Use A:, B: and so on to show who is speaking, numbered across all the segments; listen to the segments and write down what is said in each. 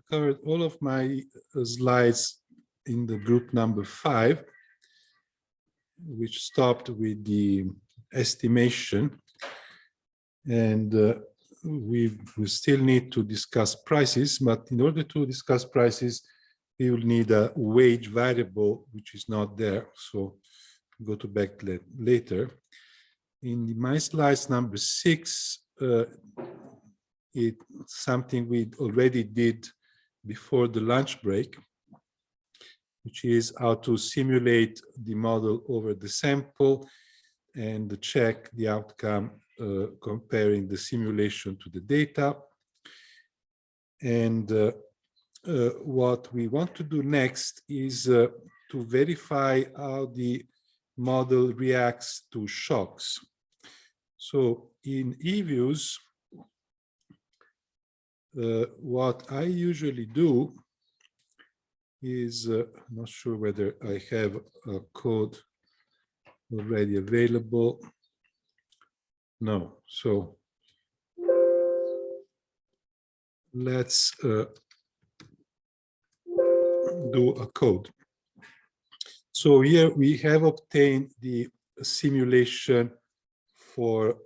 A: covered all of my slides in the group number 5, which stopped with the estimation, and we still need to discuss prices, but in order to discuss prices, we will need a wage variable, which is not there. So go to back later. In my slides number 6, it's something we already did before the lunch break, which is how to simulate the model over the sample and check the outcome comparing the simulation to the data. And what we want to do next is to verify how the model reacts to shocks. So in eViews, what I usually do is, I'm not sure whether I have a code already available. No, so let's do a code. So here we have obtained the simulation for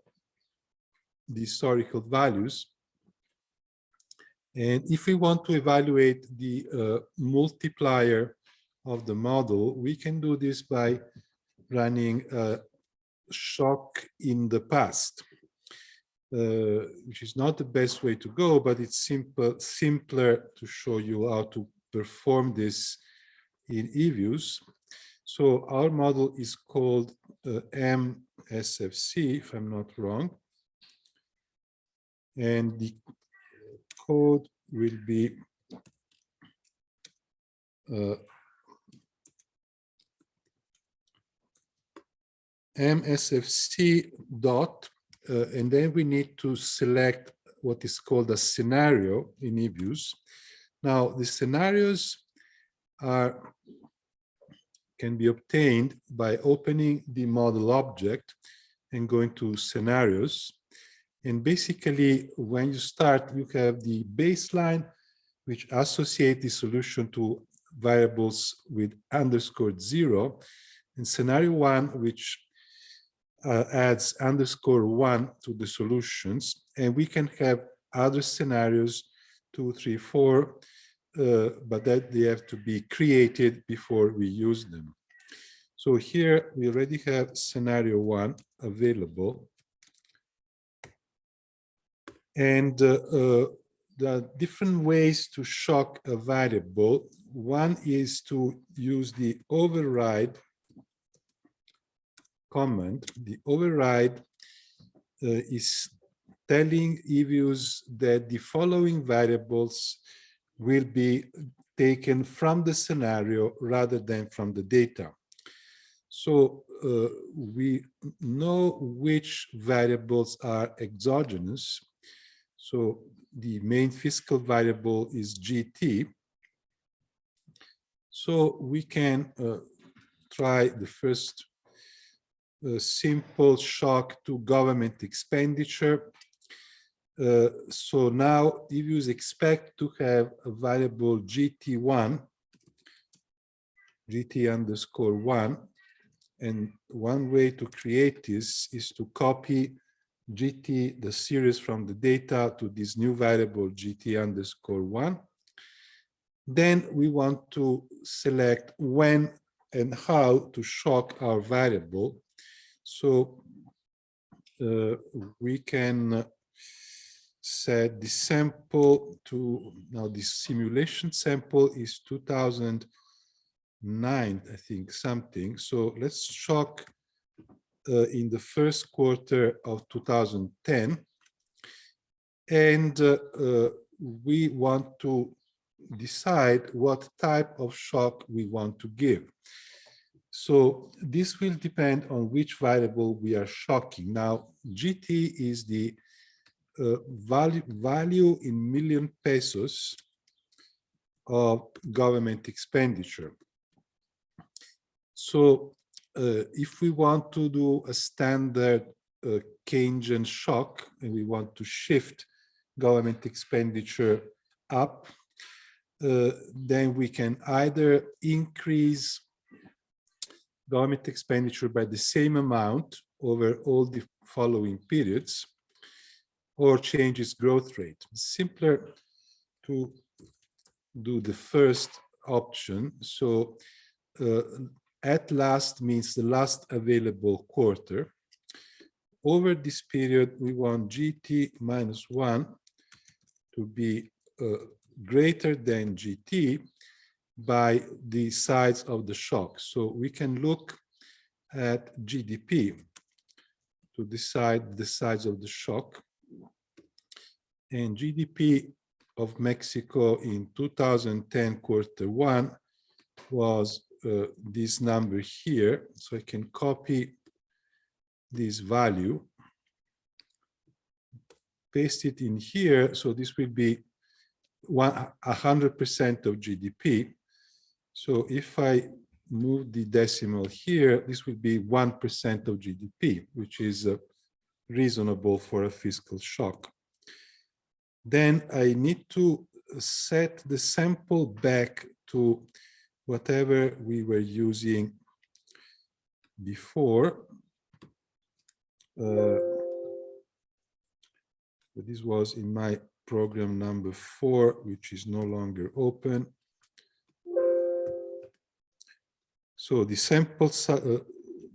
A: the historical values. And if we want to evaluate the multiplier of the model, we can do this by running a shock in the past, which is not the best way to go, but it's simpler to show you how to perform this in eViews. So our model is called MSFC, if I'm not wrong. And the code will be MSFC dot, and then we need to select what is called a scenario in eViews. Now, the scenarios can be obtained by opening the model object and going to scenarios. And basically, when you start, you have the baseline, which associates the solution to variables with _0, and scenario 1, which adds _1 to the solutions. And we can have other scenarios, 2, 3, 4, but that they have to be created before we use them. So here we already have scenario 1 available. And there are different ways to shock a variable. One is to use the override command. The override is telling eViews that the following variables will be taken from the scenario rather than from the data. So we know which variables are exogenous. So the main fiscal variable is GT. So we can try the first simple shock to government expenditure. So now eViews expect to have a variable GT1, GT_1, and one way to create this is to copy GT, the series from the data, to this new variable GT_1. Then we want to select when and how to shock our variable. So we can set the sample to, now the simulation sample is 2009, I think, something. So let's shock in the first quarter of 2010. And we want to decide what type of shock we want to give. So this will depend on which variable we are shocking. Now, GT is the value in million pesos of government expenditure. So if we want to do a standard Keynesian shock and we want to shift government expenditure up, then we can either increase government expenditure by the same amount over all the following periods, or change its growth rate. It's simpler to do the first option. So at last means the last available quarter. Over this period, we want GT minus 1 to be greater than GT by the size of the shock. So we can look at GDP to decide the size of the shock. And GDP of Mexico in 2010 Q1 was this number here. So I can copy this value, paste it in here. So this will be 100% of GDP. So if I move the decimal here, this will be 1% of GDP, which is reasonable for a fiscal shock. Then I need to set the sample back to whatever we were using before. This was in my program number 4, which is no longer open. So the sample,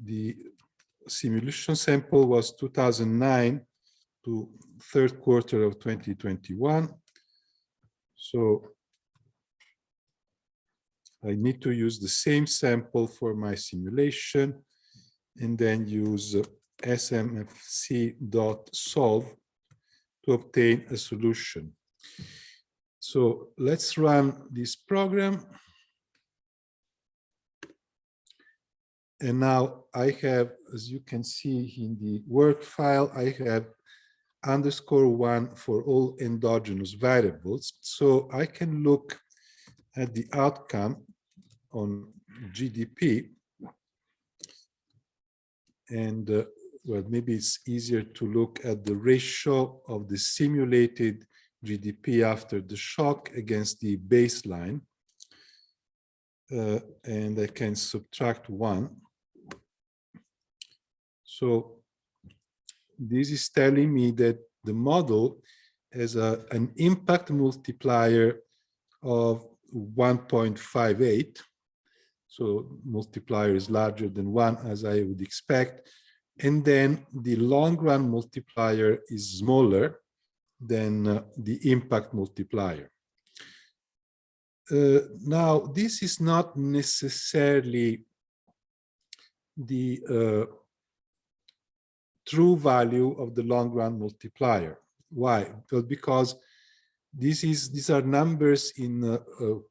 A: the simulation sample was 2009 to third quarter of 2021. So I need to use the same sample for my simulation and then use smfc.solve to obtain a solution. So let's run this program. And now I have, as you can see in the work file, I have _1 for all endogenous variables. So I can look at the outcome on GDP. And well, maybe it's easier to look at the ratio of the simulated GDP after the shock against the baseline. And I can subtract 1. So this is telling me that the model has an impact multiplier of 1.58. So multiplier is larger than 1, as I would expect. And then the long run multiplier is smaller than the impact multiplier. Now, this is not necessarily the true value of the long run multiplier. Why? Well, because these are numbers in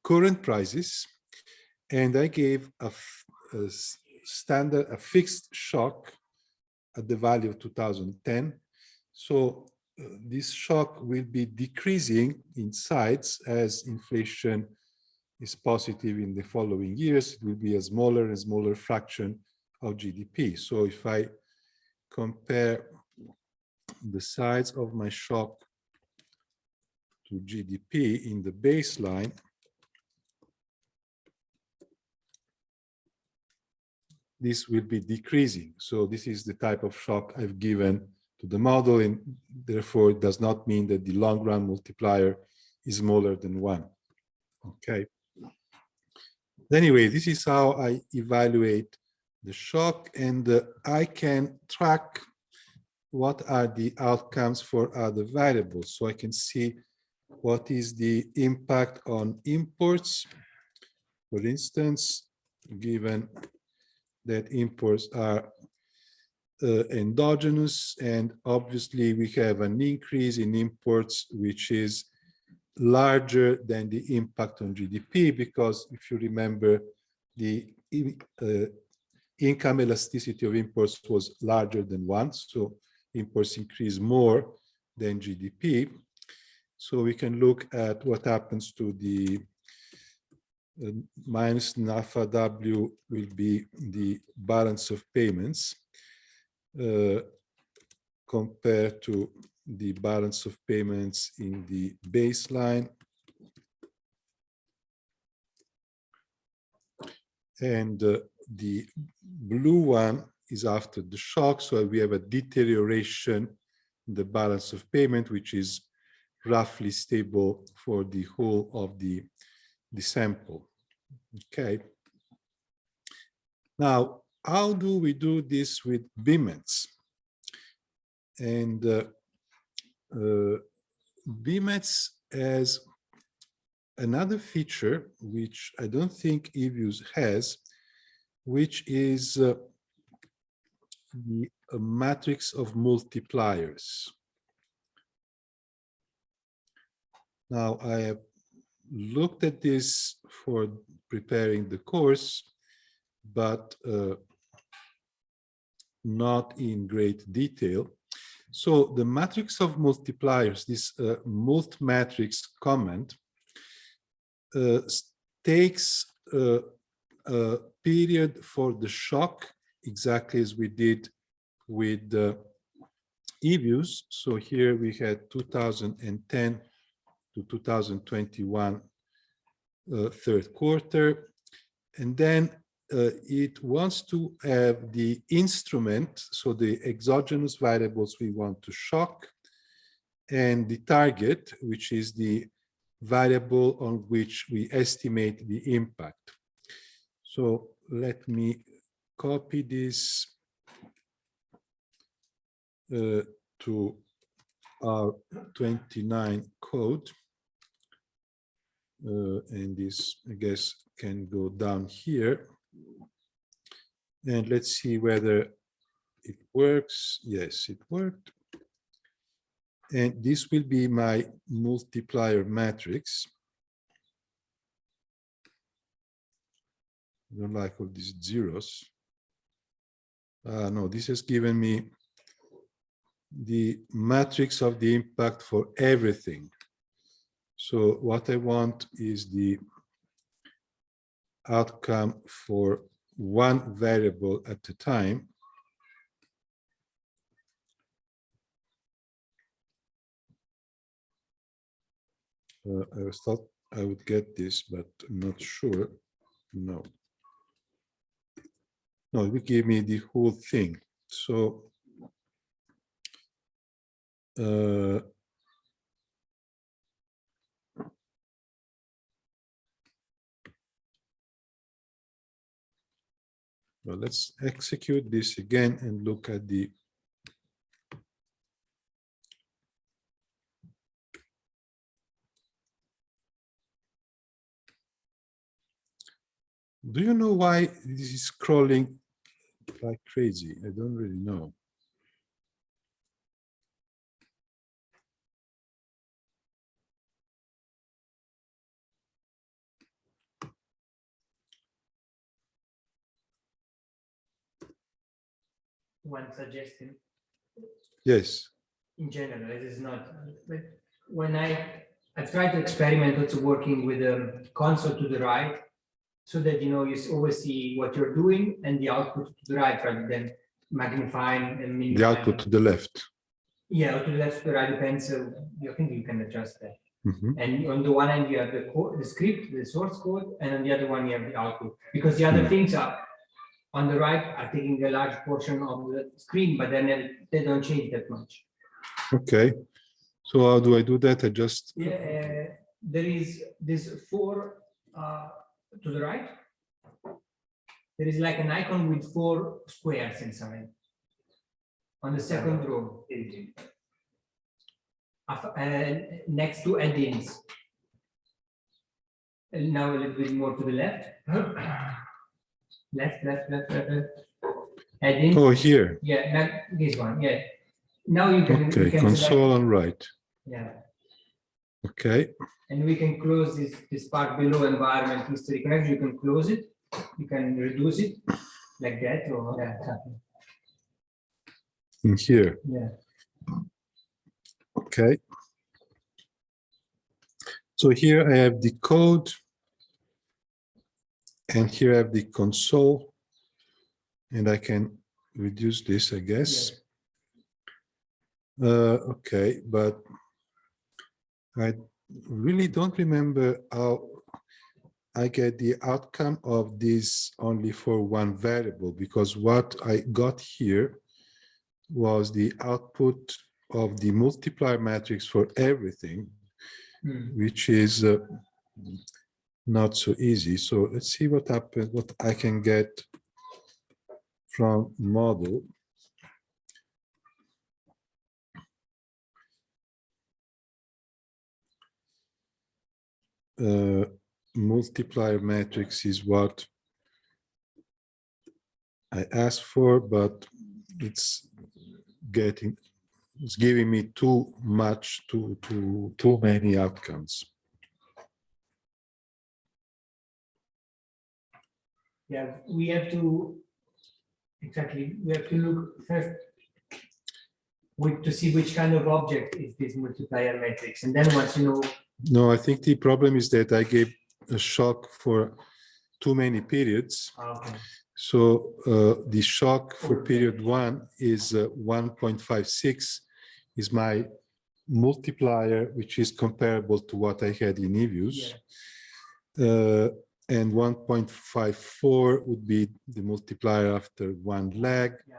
A: current prices, and I gave a fixed shock at the value of 2010. So this shock will be decreasing in size as inflation is positive in the following years. It will be a smaller and smaller fraction of GDP. So if I compare the size of my shock to GDP in the baseline, this will be decreasing. So this is the type of shock I've given to the model, and therefore it does not mean that the long run multiplier is smaller than 1. Okay. Anyway, this is how I evaluate the shock, and I can track what are the outcomes for other variables. So I can see what is the impact on imports. For instance, given that imports are endogenous, and obviously we have an increase in imports which is larger than the impact on GDP, because if you remember, the income elasticity of imports was larger than 1, so imports increase more than GDP. So we can look at what happens to the minus alpha W will be the balance of payments compared to the balance of payments in the baseline. And the blue one is after the shock. So we have a deterioration in the balance of payment, which is roughly stable for the whole of the sample. Okay. Now, how do we do this with BMETs? And BMETs has another feature, which I don't think eViews has, which is the matrix of multipliers. Now, I have looked at this for preparing the course, but not in great detail. So the matrix of multipliers, this mult matrix comment, takes a period for the shock, exactly as we did with the eViews. So here we had 2010 to 2021 third quarter. And then it wants to have the instrument, so the exogenous variables we want to shock, and the target, which is the variable on which we estimate the impact. So let me copy this to our 29 code. And this, I guess, can go down here. And let's see whether it works. Yes, it worked. And this will be my multiplier matrix. I don't like all these zeros. No, this has given me the matrix of the impact for everything. So what I want is the outcome for one variable at a time. I thought I would get this, but I'm not sure. No. No, it will give me the whole thing. So well, let's execute this again and look at the do you know why this is scrolling like crazy? I don't really know.
B: One suggestion.
A: Yes.
B: In general, it is not. But when I've tried to experiment also working with a console to the right, so that you always see what you're doing and the output to the right rather than magnifying and minimizing.
A: The output to the left.
B: Yeah, to the left, to the right depends. So I think you can adjust that.
A: Mm-hmm.
B: And on the one hand, you have the code, the script, the source code, and on the other one, you have the output. Because the other things are on the right are taking a large portion of the screen, but then they don't change that much.
A: Okay. So how do I do that? I just
B: there is this 4 to the right. There is like an icon with 4 squares inside on the second row. Next to add-ins. And now a little bit more to the left. Left. Add-in.
A: oh, here.
B: Yeah, not this one. Yeah. Now you can.
A: Okay,
B: you can
A: console on right.
B: Yeah.
A: Okay.
B: And we can close this part below environment history connection. You can close it. You can reduce it like that or something.
A: In here.
B: Yeah.
A: Okay. So here I have the code, and here I have the console, and I can reduce this, I guess. Okay, but I really don't remember how I get the outcome of this only for one variable, because what I got here was the output of the multiplier matrix for everything, which is not so easy. So let's see what happens, what I can get from model. Multiplier matrix is what I asked for, but it's giving me too many outcomes.
B: Yeah, we have to look first to see which kind of object is this multiplier matrix, and then once you know.
A: No, I think the problem is that I gave a shock for too many periods.
B: Okay.
A: So the shock for period 1 is 1.56 is my multiplier, which is comparable to what I had in EViews. Yeah. And 1.54 would be the multiplier after one lag. Yeah.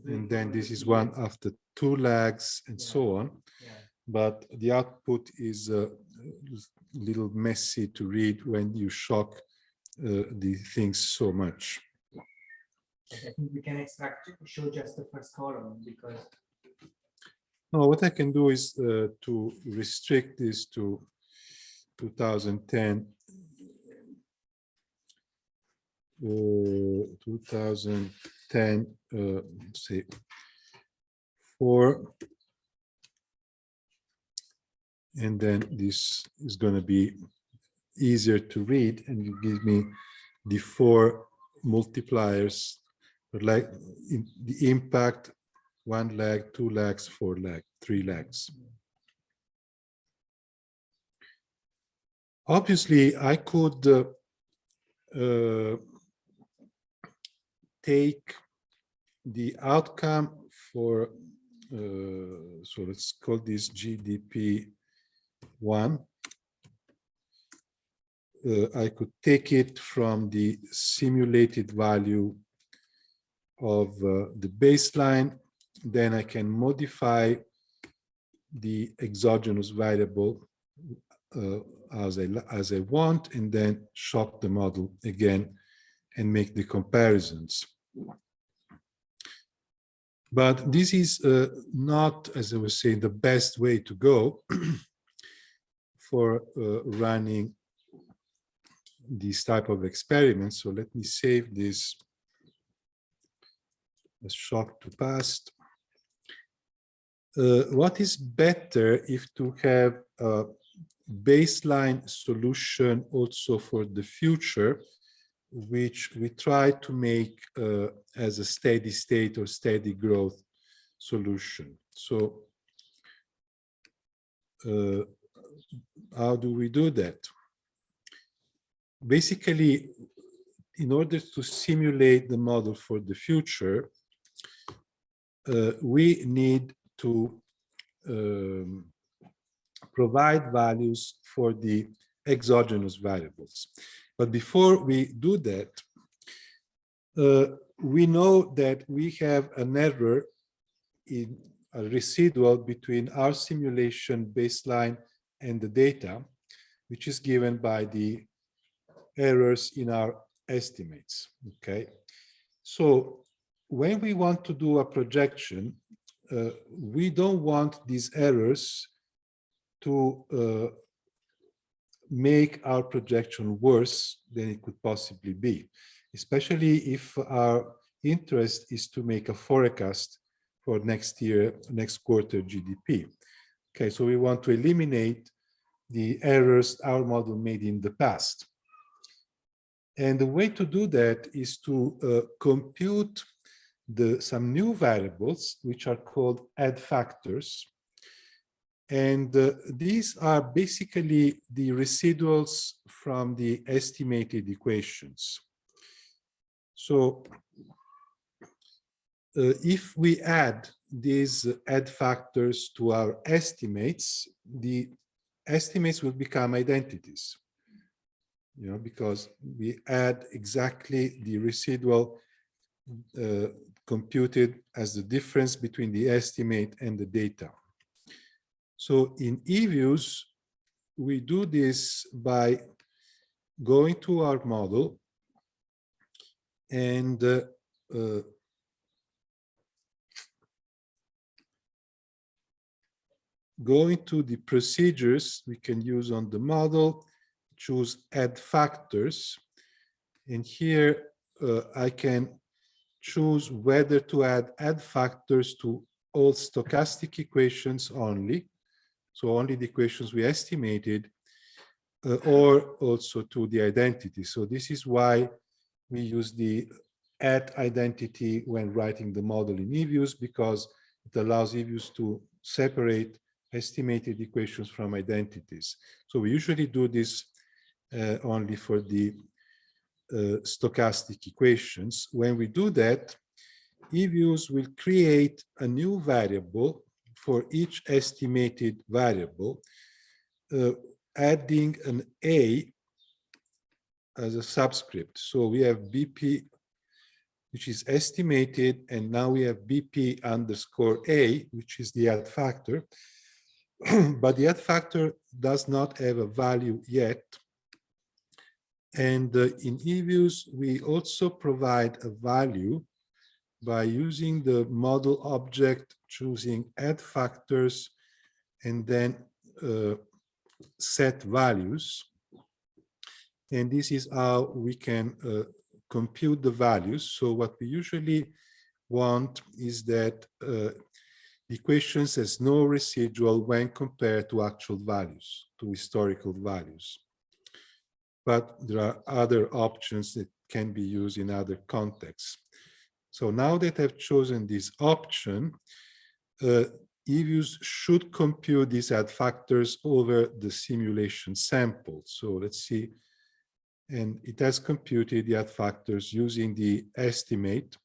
A: And then this is one after 2 lags, and so on. Yeah. But the output is a little messy to read when you shock the things so much.
B: I think we can show just the first column, because.
A: No, what I can do is to restrict this to 2010. 2010, say 4, and then this is going to be easier to read, and you give me the 4 multipliers, but like the impact: 1 lag, 2 lags, 4 lag, 3 lags. Obviously, I could take the outcome for, so let's call this GDP 1. I could take it from the simulated value of the baseline. Then I can modify the exogenous variable as I want, and then shock the model again and make the comparisons. But this is not, as I was saying, the best way to go for running these type of experiments. So let me save this as shock to past. What is better if to have a baseline solution also for the future, which we try to make as a steady state or steady growth solution. So how do we do that? Basically, in order to simulate the model for the future, we need to provide values for the exogenous variables. But before we do that, we know that we have an error in a residual between our simulation baseline and the data, which is given by the errors in our estimates. Okay, so when we want to do a projection, we don't want these errors to make our projection worse than it could possibly be, especially if our interest is to make a forecast for next year, next quarter GDP. Okay, so we want to eliminate the errors our model made in the past. And the way to do that is to compute some new variables, which are called add factors. And these are basically the residuals from the estimated equations. So if we add these add factors to our estimates, the estimates will become identities, because we add exactly the residual computed as the difference between the estimate and the data. So in eViews, we do this by going to our model and going to the procedures we can use on the model, choose add factors, and here I can choose whether to add factors to all stochastic equations only, so only the equations we estimated, or also to the identity. So this is why we use the add identity when writing the model in eViews, because it allows eViews to separate estimated equations from identities. So we usually do this only for the stochastic equations. When we do that, eViews will create a new variable for each estimated variable, adding an A as a subscript. So we have BP, which is estimated, and now we have BP underscore A, which is the add factor. But the add factor does not have a value yet. And in eViews, we also provide a value by using the model object, choosing add factors, and then set values. And this is how we can compute the values. So what we usually want is that equations has no residual when compared to actual values, to historical values. But there are other options that can be used in other contexts. So now that I've chosen this option, eViews should compute these add factors over the simulation sample. So let's see. And it has computed the add factors using the estimate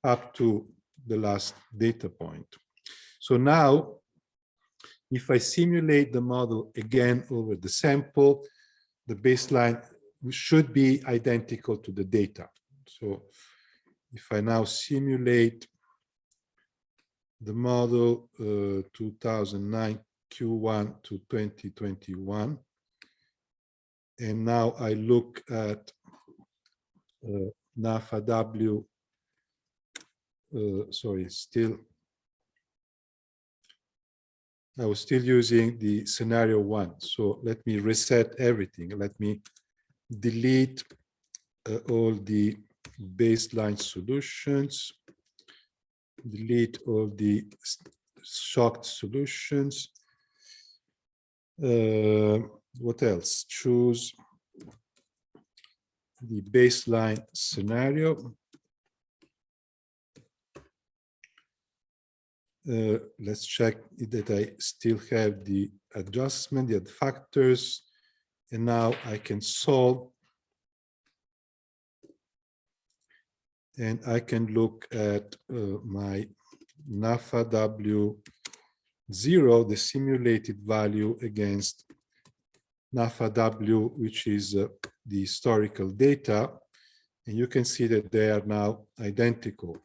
A: up to the last data point. So now, if I simulate the model again over the sample, the baseline should be identical to the data. So if I now simulate the model 2009 Q1 to 2021, and now I look at NAFA-W, I was still using the scenario 1. So let me reset everything. Let me delete all the baseline solutions, delete all the shocked solutions. What else? Choose the baseline scenario. Let's check that I still have the adjustment, the factors, and now I can solve. And I can look at my NAFA-W0, the simulated value, against NAFA-W, which is the historical data. And you can see that they are now identical.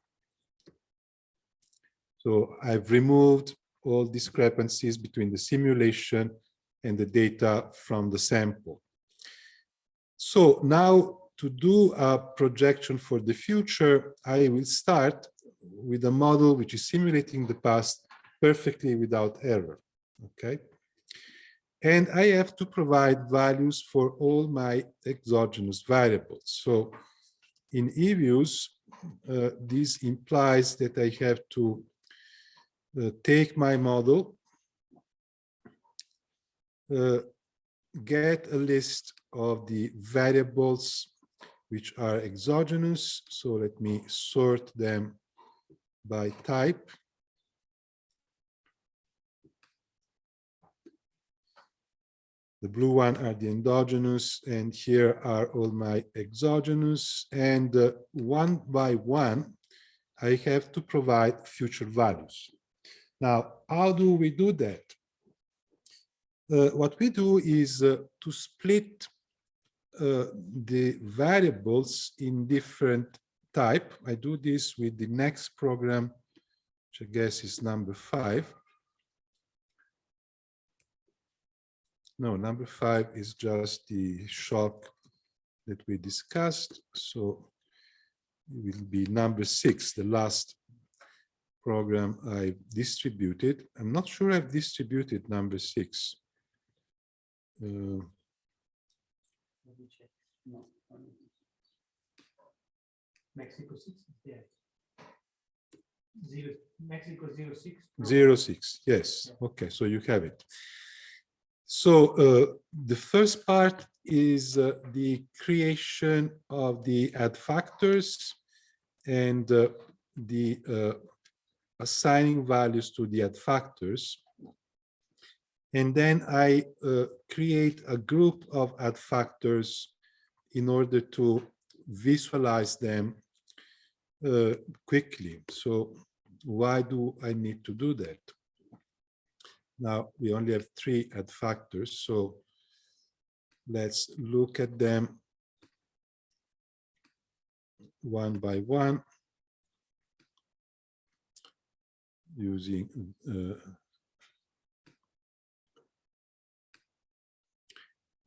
A: So I've removed all discrepancies between the simulation and the data from the sample. So now, to do a projection for the future, I will start with a model which is simulating the past perfectly without error, okay? And I have to provide values for all my exogenous variables. So in eViews, this implies that I have to take my model, get a list of the variables which are exogenous. So let me sort them by type. The blue one are the endogenous, and here are all my exogenous. And one by one, I have to provide future values. Now, how do we do that? What we do is to split the variables in different type. I do this with the next program, which I guess is number 5. No, number 5 is just the shock that we discussed. So it will be number 6, the last program I distributed. I'm not sure I've distributed number 6.
B: Mexico 6, yeah. Mexico 06.
A: 06, yes. Okay, so you have it. So the first part is the creation of the add factors and the assigning values to the add factors. And then I create a group of add factors in order to visualize them quickly. So why do I need to do that? Now we only have 3 add factors, so let's look at them one by one using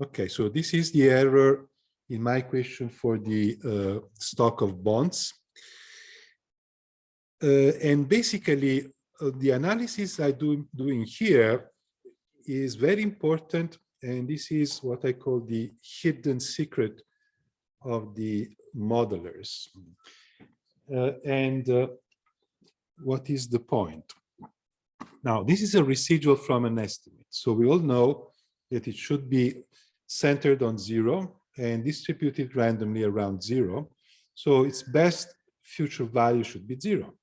A: okay, so this is the error in my equation for the stock of bonds. And basically, the analysis I'm doing here is very important, and this is what I call the hidden secret of the modelers. What is the point? Now, this is a residual from an estimate. So we all know that it should be centered on 0 and distributed randomly around 0. So its best future value should be 0.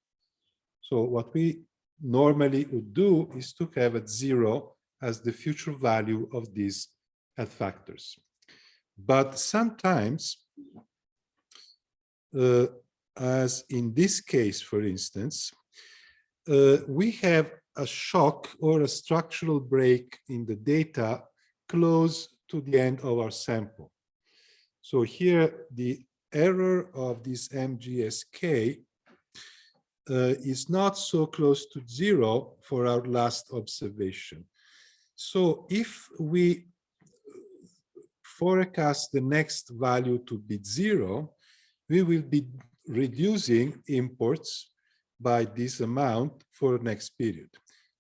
A: So what we normally would do is to have at 0 as the future value of these add factors. But sometimes, as in this case, for instance, we have a shock or a structural break in the data close to the end of our sample. So here, the error of this MGSK is not so close to 0 for our last observation. So if we forecast the next value to be 0, we will be reducing imports by this amount for next period.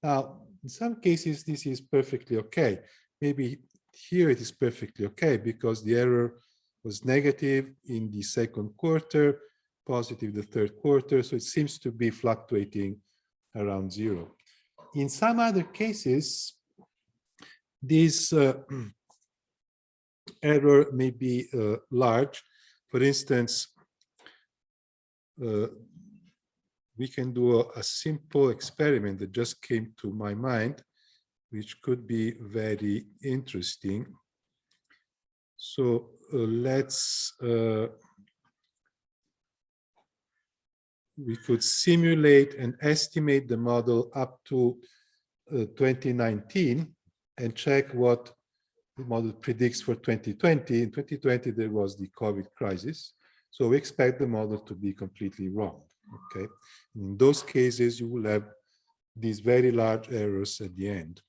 A: Now, in some cases, this is perfectly okay. Maybe here it is perfectly okay because the error was negative in the second quarter, positive the third quarter, so it seems to be fluctuating around 0. In some other cases, this error may be large. For instance, we can do a simple experiment that just came to my mind, which could be very interesting. So let's we could simulate and estimate the model up to 2019 and check what the model predicts for 2020. In 2020, there was the COVID crisis. So we expect the model to be completely wrong, okay? In those cases, you will have these very large errors at the end.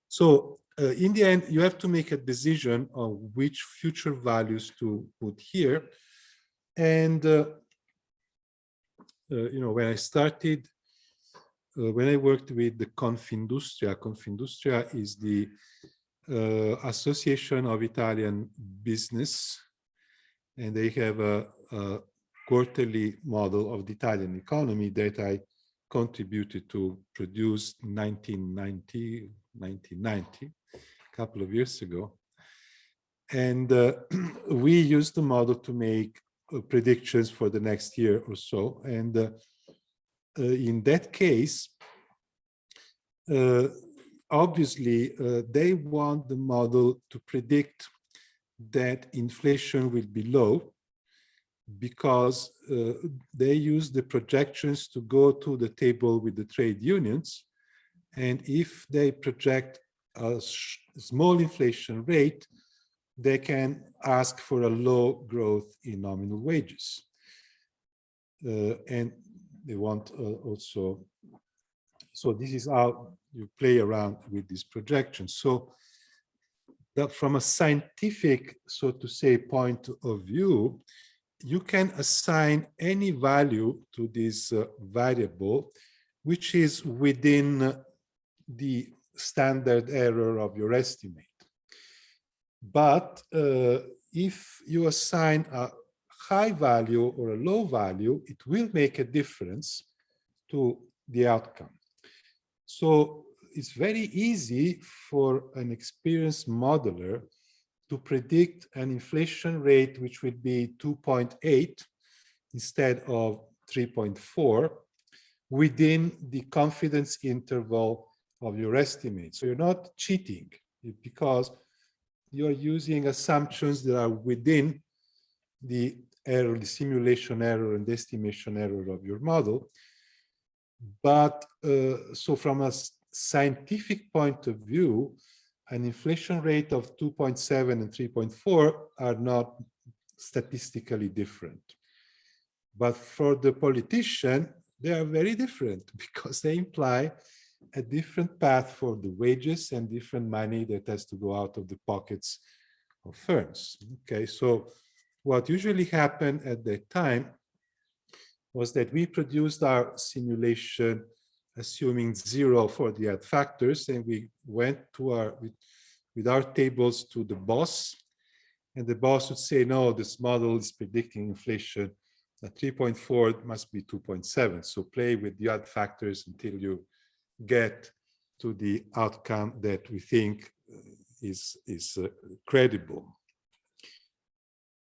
A: So in the end, you have to make a decision on which future values to put here. And you know, when I started, when I worked with the Confindustria, Confindustria is the Association of Italian Business, and they have a quarterly model of the Italian economy that I contributed to produce in 1990, a couple of years ago. And we used the model to make predictions for the next year or so. And in that case, obviously, they want the model to predict that inflation will be low because they use the projections to go to the table with the trade unions. And if they project a small inflation rate, they can ask for a low growth in nominal wages. And they want also, so this is how you play around with these projections. So that from a scientific, so to say, point of view, you can assign any value to this variable, which is within the standard error of your estimate. But if you assign a high value or a low value, it will make a difference to the outcome. So it's very easy for an experienced modeler to predict an inflation rate which would be 2.8 instead of 3.4 within the confidence interval of your estimate. So you're not cheating because you're using assumptions that are within the error, the simulation error and the estimation error of your model. But so from a scientific point of view, an inflation rate of 2.7 and 3.4 are not statistically different. But for the politician, they are very different because they imply a different path for the wages and different money that has to go out of the pockets of firms. Okay, so what usually happened at that time was that we produced our simulation assuming 0 for the odd factors, and we went to our with our tables to the boss, and the boss would say, no, this model is predicting inflation at 3.4, it must be 2.7. So play with the odd factors until you get to the outcome that we think is credible.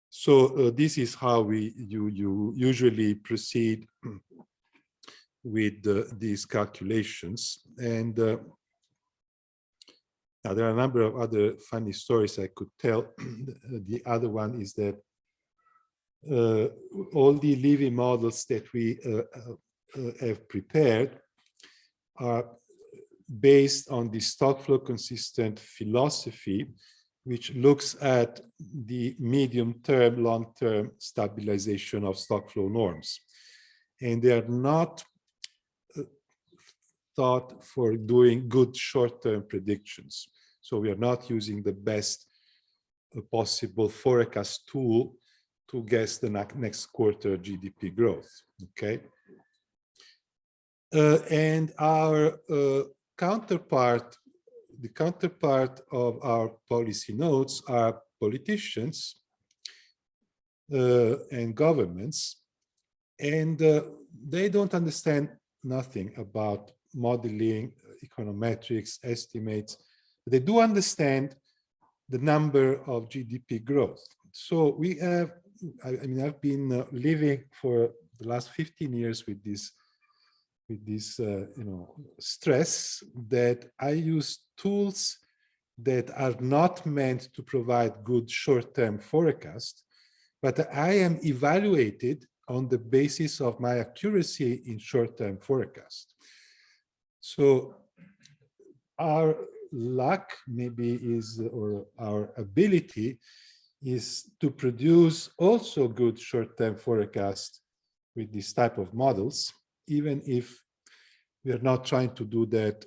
A: So this is how you usually proceed with these calculations. And now there are a number of other funny stories I could tell. The other one is that all the Levy models that we have prepared are based on the stock flow consistent philosophy, which looks at the medium-term, long-term stabilization of stock flow norms. And they are not thought for doing good short-term predictions. So we are not using the best possible forecast tool to guess the next quarter GDP growth, okay? And our counterpart, the counterpart of our policy notes are politicians and governments, and they don't understand nothing about modeling, econometrics, estimates. They do understand the number of GDP growth. So we have, I mean, I've been living for the last 15 years with this stress that I use tools that are not meant to provide good short-term forecast, but I am evaluated on the basis of my accuracy in short-term forecast. So our luck maybe is, or our ability is to produce also good short-term forecast with this type of models, even if we are not trying to do that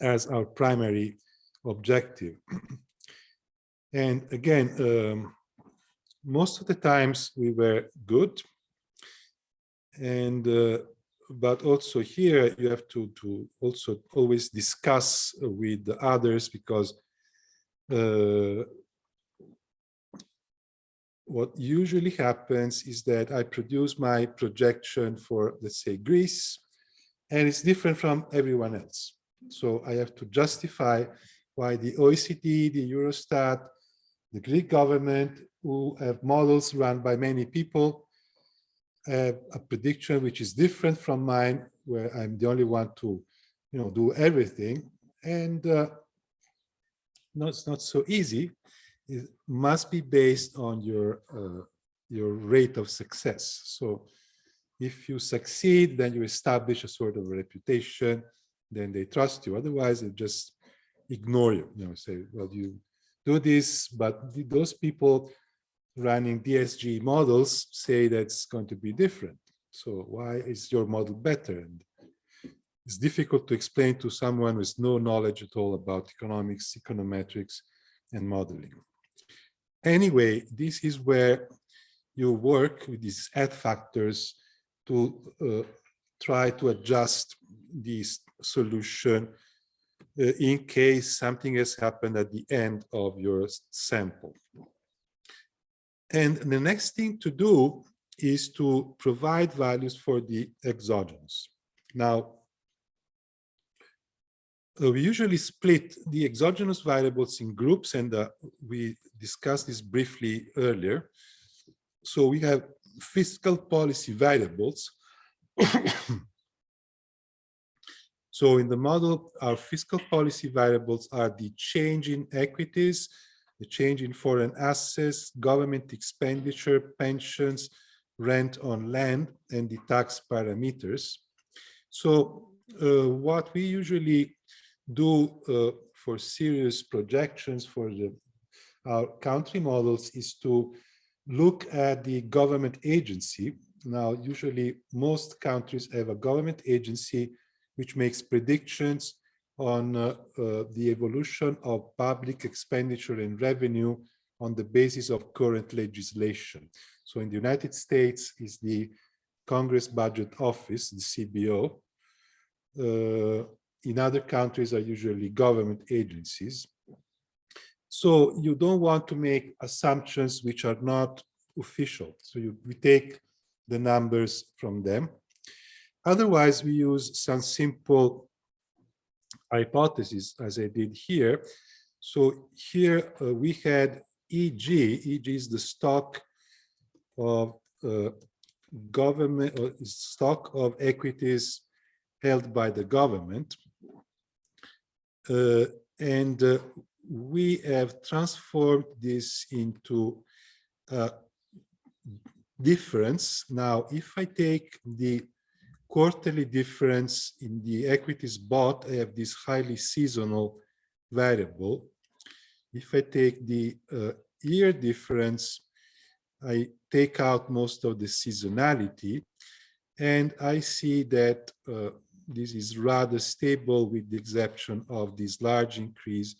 A: as our primary objective. And again, most of the times we were good, and but also here you have to also always discuss with the others, because what usually happens is that I produce my projection for, let's say, Greece, and it's different from everyone else. So I have to justify why the OECD, the Eurostat, the Greek government, who have models run by many people, have a prediction which is different from mine, where I'm the only one to, do everything. And no, it's not so easy. It must be based on your your rate of success. So if you succeed, then you establish a sort of reputation, then they trust you. Otherwise, they just ignore you. You know, say, well, you do this, but those people running DSG models say that's going to be different. So why is your model better? And it's difficult to explain to someone with no knowledge at all about economics, econometrics, and modeling. Anyway, this is where you work with these add factors to try to adjust this solution in case something has happened at the end of your sample. And the next thing to do is to provide values for the exogenous. Now, we usually split the exogenous variables in groups, and we discussed this briefly earlier. So we have fiscal policy variables. So in the model, our fiscal policy variables are the change in equities, the change in foreign assets, government expenditure, pensions, rent on land, and the tax parameters. So what we usually do for serious projections for our country models is to look at the government agency. Now, usually most countries have a government agency which makes predictions on the evolution of public expenditure and revenue on the basis of current legislation. So in the United States is the Congress Budget Office, the CBO. In other countries are usually government agencies. So you don't want to make assumptions which are not official. So we take the numbers from them. Otherwise, we use some simple hypotheses, as I did here. So here we had EG. EG is the stock of government, or stock of equities held by the government. We have transformed this into a difference. Now, if I take the quarterly difference in the equities bought, I have this highly seasonal variable. If I take the year difference, I take out most of the seasonality, and I see that this is rather stable with the exception of this large increase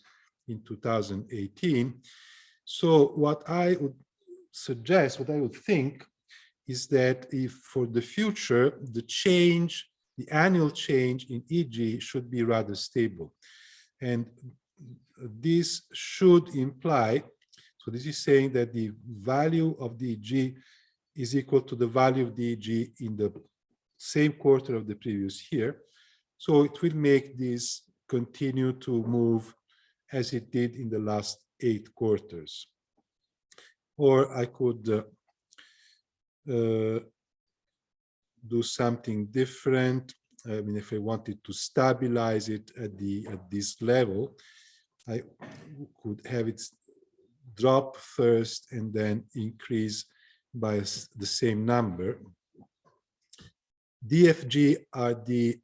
A: in 2018. So what I would suggest, what I would think, is that if for the future, the change, the annual change in EG should be rather stable. And this should imply, so this is saying that the value of the EG is equal to the value of the EG in the same quarter of the previous year. So it will make this continue to move as it did in the last 8 quarters. Or I could do something different. I mean, if I wanted to stabilize it at this level, I could have it drop first and then increase by the same number. DFG are the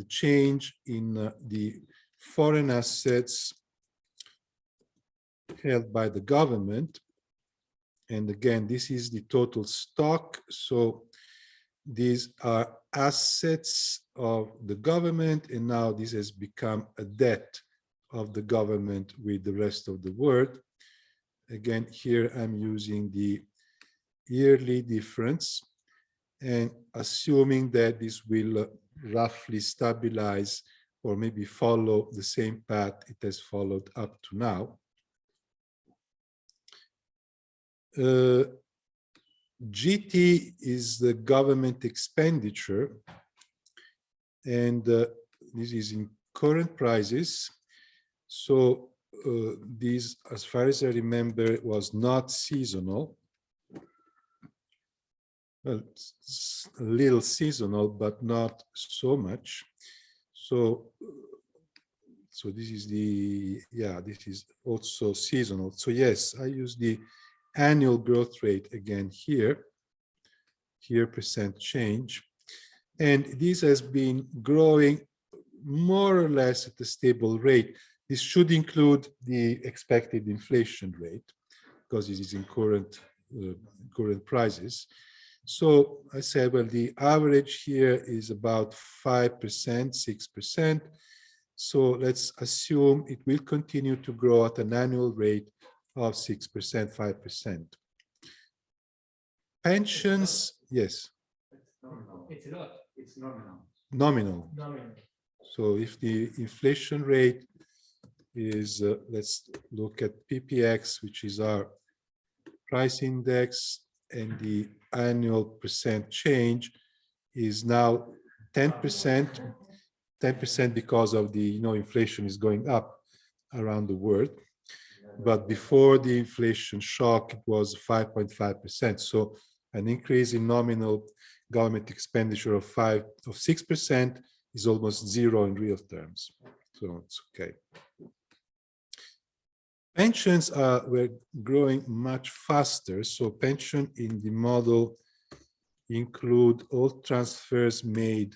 A: change in the foreign assets held by the government. And again, this is the total stock. So these are assets of the government, and now this has become a debt of the government with the rest of the world. Again, here I'm using the yearly difference and assuming that this will roughly stabilize or maybe follow the same path it has followed up to now. GT is the government expenditure, and this is in current prices. So this, as far as I remember, was not seasonal. Well, it's a little seasonal, but not so much. So this is the, yeah, this is also seasonal. So yes, I use the annual growth rate again here percent change. And this has been growing more or less at a stable rate. This should include the expected inflation rate because this is in current prices. So I said, well, the average here is about 5%, 6%. So let's assume it will continue to grow at an annual rate of 6%, 5%. Pensions, yes.
B: It's a lot.
C: It's nominal.
A: Nominal.
B: Nominal.
A: So if the inflation rate is, let's look at PPX, which is our price index, and the annual percent change is now 10%, 10% because of the, inflation is going up around the world. But before the inflation shock, it was 5.5%. So an increase in nominal government expenditure of 6% is almost zero in real terms. So it's okay. Pensions were growing much faster. So pension in the model include all transfers made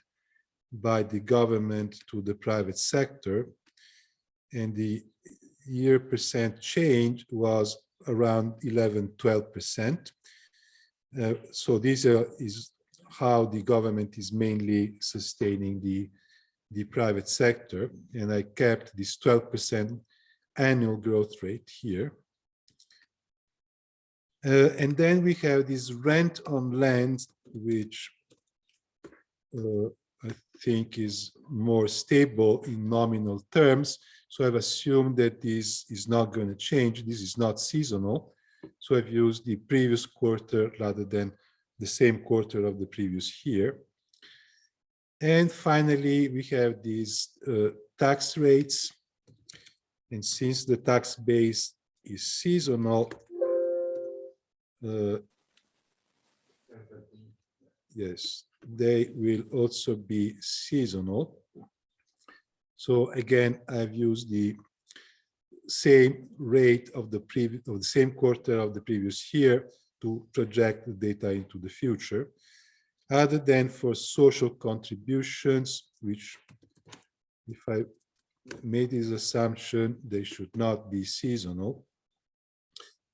A: by the government to the private sector. And the year percent change was around 11, 12%. So this is how the government is mainly sustaining the private sector. And I kept this 12% annual growth rate here. And then we have this rent on land, which I think is more stable in nominal terms. So I've assumed that this is not going to change. This is not seasonal. So I've used the previous quarter rather than the same quarter of the previous year. And finally, we have these tax rates. And since the tax base is seasonal, yes, they will also be seasonal. So again, I've used the same rate of the same quarter of the previous year to project the data into the future, other than for social contributions, which, if I made this assumption, they should not be seasonal.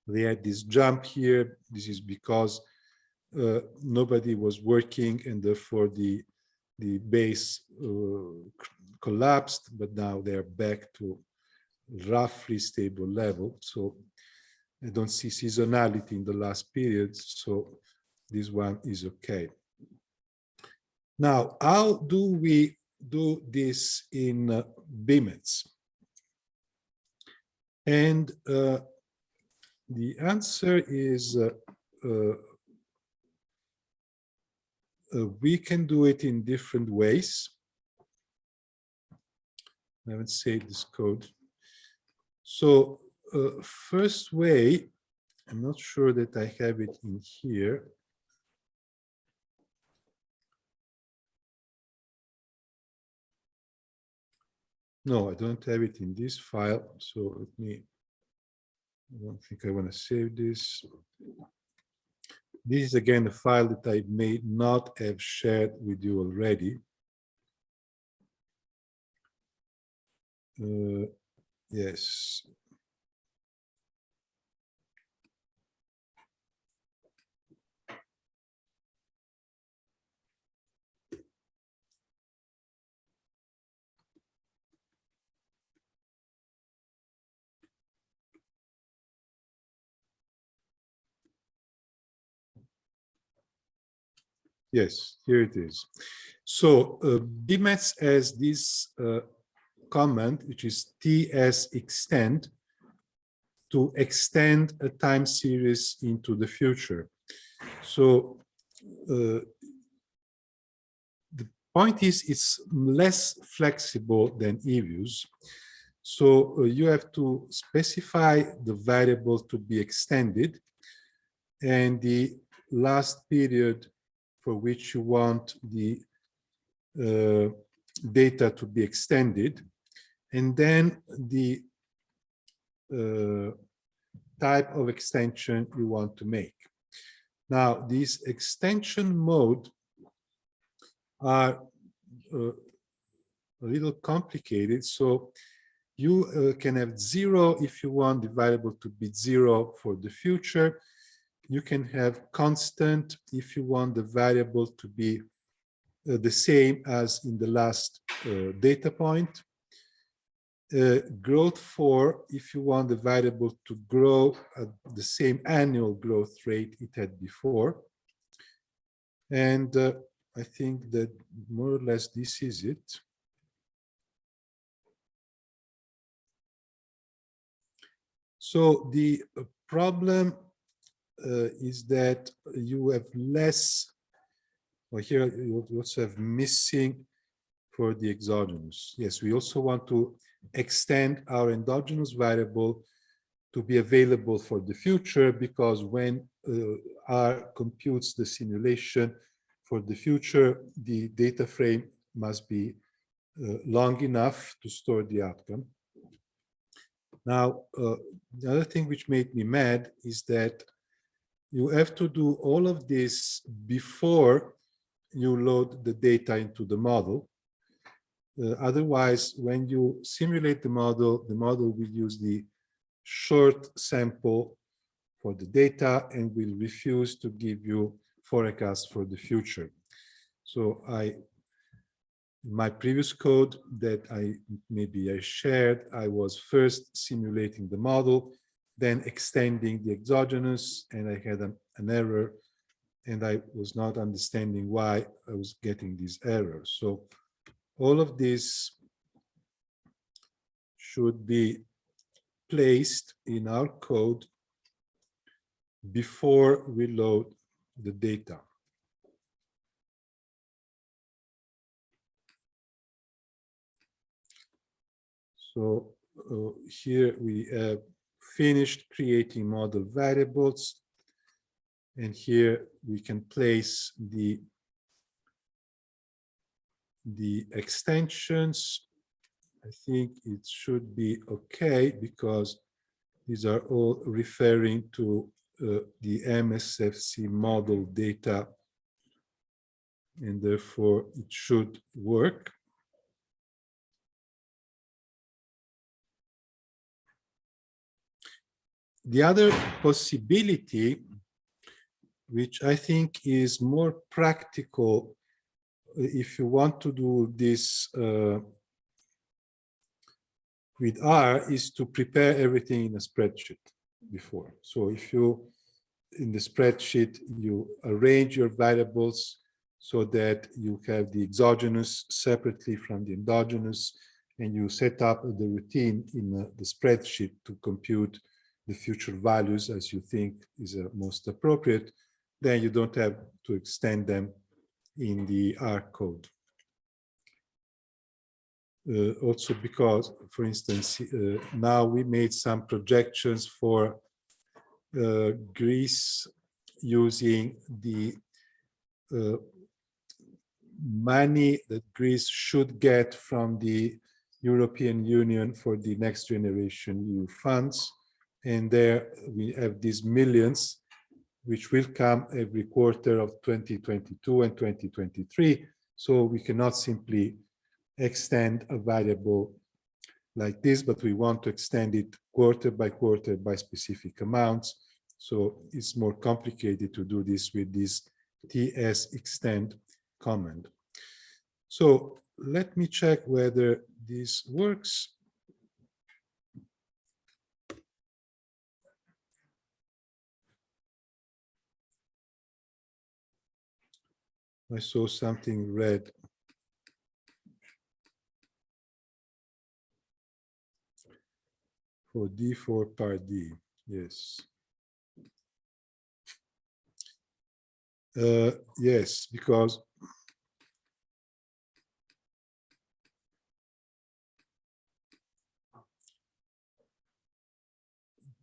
A: They had this jump here. This is because nobody was working, and therefore the base collapsed, but now they're back to roughly stable level. So I don't see seasonality in the last period, so this one is okay. Now, how do we do this in BIMETS? And the answer is we can do it in different ways. I haven't saved this code. So first way, I'm not sure that I have it in here. No, I don't have it in this file. So let me, I don't think I want to save this. This is again a file that I may not have shared with you already. Yes. Yes, here it is. So BIMETS has this command, which is TS extend, to extend a time series into the future. So the point is, it's less flexible than eViews. So you have to specify the variable to be extended and the last period for which you want the data to be extended, and then the type of extension you want to make. Now, these extension mode are a little complicated. So you can have 0 if you want the variable to be 0 for the future. You can have constant if you want the variable to be the same as in the last data point. Growth for if you want the variable to grow at the same annual growth rate it had before. And I think that more or less this is it. So the problem is that you have less, or here you also have missing for the exogenous. Yes, we also want to extend our endogenous variable to be available for the future, because when R computes the simulation for the future, the data frame must be long enough to store the outcome. Now, the other thing which made me mad is that you have to do all of this before you load the data into the model. Otherwise, when you simulate the model will use the short sample for the data and will refuse to give you forecast for the future. So my previous code that maybe I shared, I was first simulating the model, then extending the exogenous, and I had an error, and I was not understanding why I was getting these errors. So all of this should be placed in our code before we load the data. So here we have finished creating model variables, and here we can place the extensions. I think it should be okay because these are all referring to the MSFC model data, and therefore it should work. The other possibility, which I think is more practical if you want to do this with R, is to prepare everything in a spreadsheet before. So if you, in the spreadsheet, you arrange your variables so that you have the exogenous separately from the endogenous, and you set up the routine in the spreadsheet to compute the future values as you think is most appropriate, then you don't have to extend them in the R code. Also because, for instance, now we made some projections for Greece using the money that Greece should get from the European Union for the Next Generation EU funds. And there we have these millions, which will come every quarter of 2022 and 2023. So we cannot simply extend a variable like this, but we want to extend it quarter by specific amounts. So it's more complicated to do this with this TS extend command. So let me check whether this works. I saw something red. For D4 part D, yes. Yes, because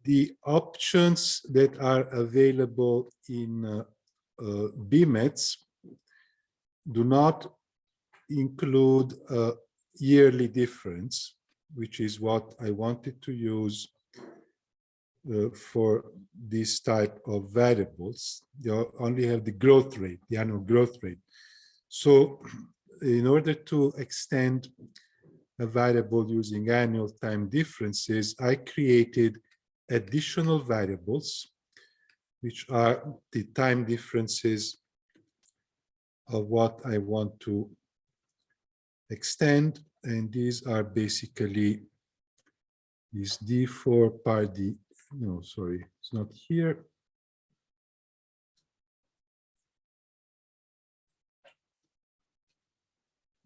A: the options that are available in BMETS do not include a yearly difference, which is what I wanted to use for this type of variables. You only have the growth rate, the annual growth rate. So in order to extend a variable using annual time differences, I created additional variables, which are the time differences of what I want to extend. And these are basically this D4 part D. No, sorry, it's not here.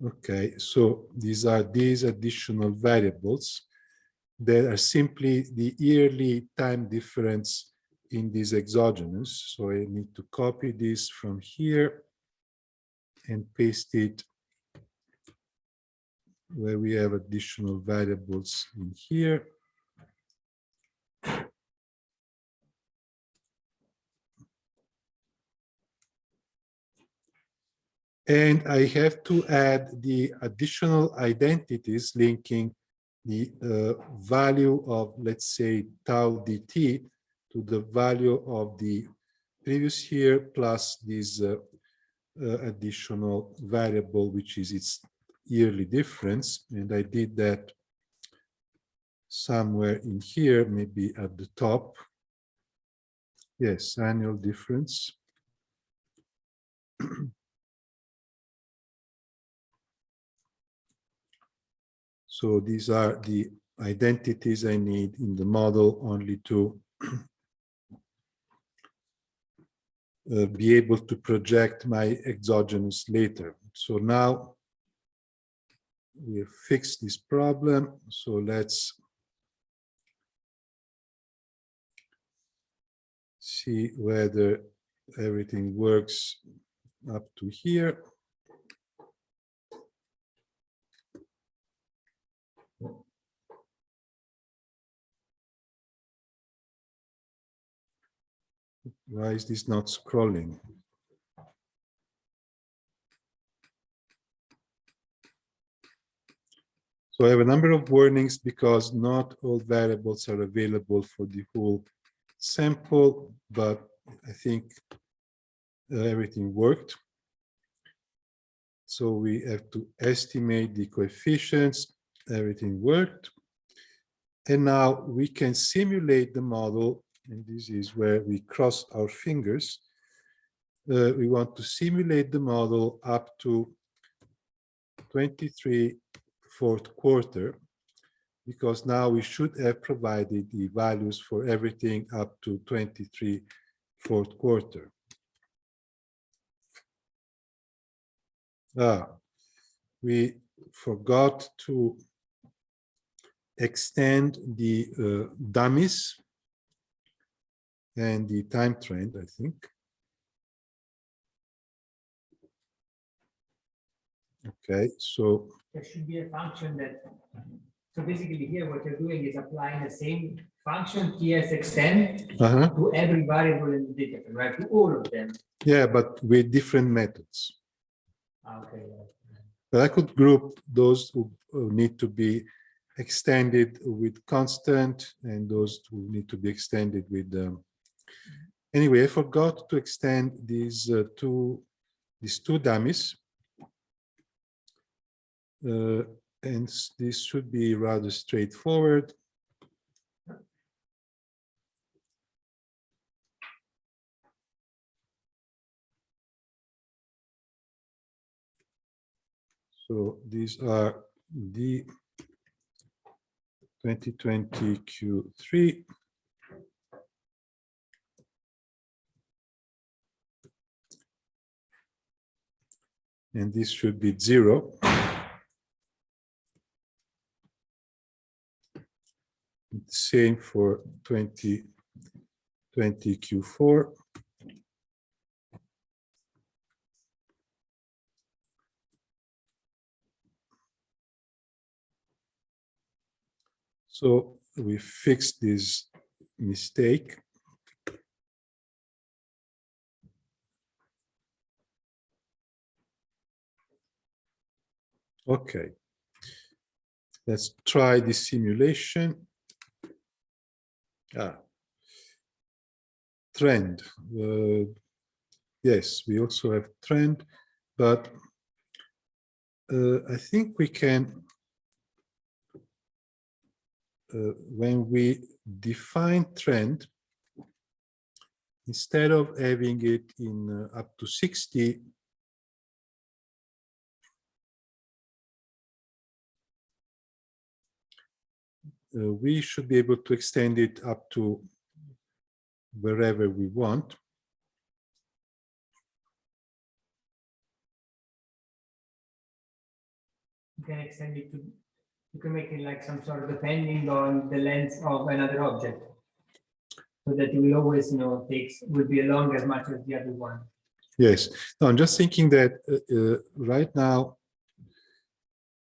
A: Okay, so these are these additional variables that are simply the yearly time difference in these exogenous. So I need to copy this from here and paste it where we have additional variables in here. And I have to add the additional identities linking the value of, let's say, tau dt to the value of the previous year plus this additional variable, which is its yearly difference. And I did that somewhere in here, maybe at the top. Yes, annual difference. So these are the identities I need in the model only to be able to project my exogenous later. So now we have fixed this problem. So let's see whether everything works up to here. Why is this not scrolling? So I have a number of warnings because not all variables are available for the whole sample, but I think everything worked. So we have to estimate the coefficients. Everything worked. And now we can simulate the model. And this is where we cross our fingers. We want to simulate the model up to 23 fourth quarter, because now we should have provided the values for everything up to 23 fourth quarter. We forgot to extend the dummies and the time trend, I think. Okay, so
B: there should be a function that, so basically here what you're doing is applying the same function ts extend to every variable in the data frame, right? To all of them.
A: Yeah, but with different methods.
B: Okay.
A: But I could group those who need to be extended with constant and those who need to be extended with anyway, I forgot to extend these two dummies. And this should be rather straightforward. So these are the 2020 Q3. And this should be 0. Same for 2020 Q4. So we fixed this mistake. Okay. Let's try the simulation. trend. Yes, we also have trend, but I think we can, when we define trend, instead of having it in up to 60, we should be able to extend it up to wherever we want.
B: You can extend it to, you can make it like some sort of depending on the length of another object. So that it will always, will be along as much as the other one.
A: Yes. No, I'm just thinking that right now,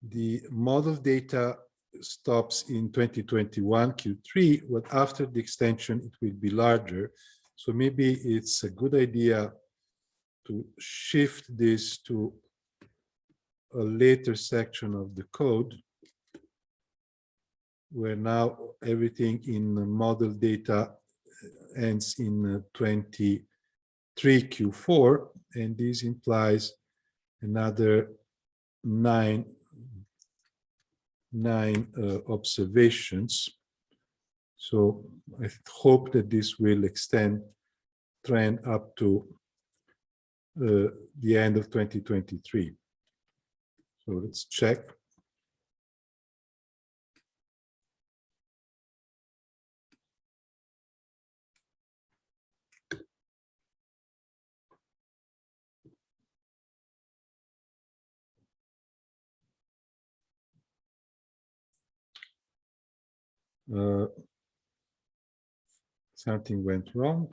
A: the model data stops in 2021 Q3, but after the extension, it will be larger. So maybe it's a good idea to shift this to a later section of the code, where now everything in the model data ends in 23 Q4, and this implies another nine observations. So I hope that this will extend trend up to the end of 2023. So let's check. Something went wrong.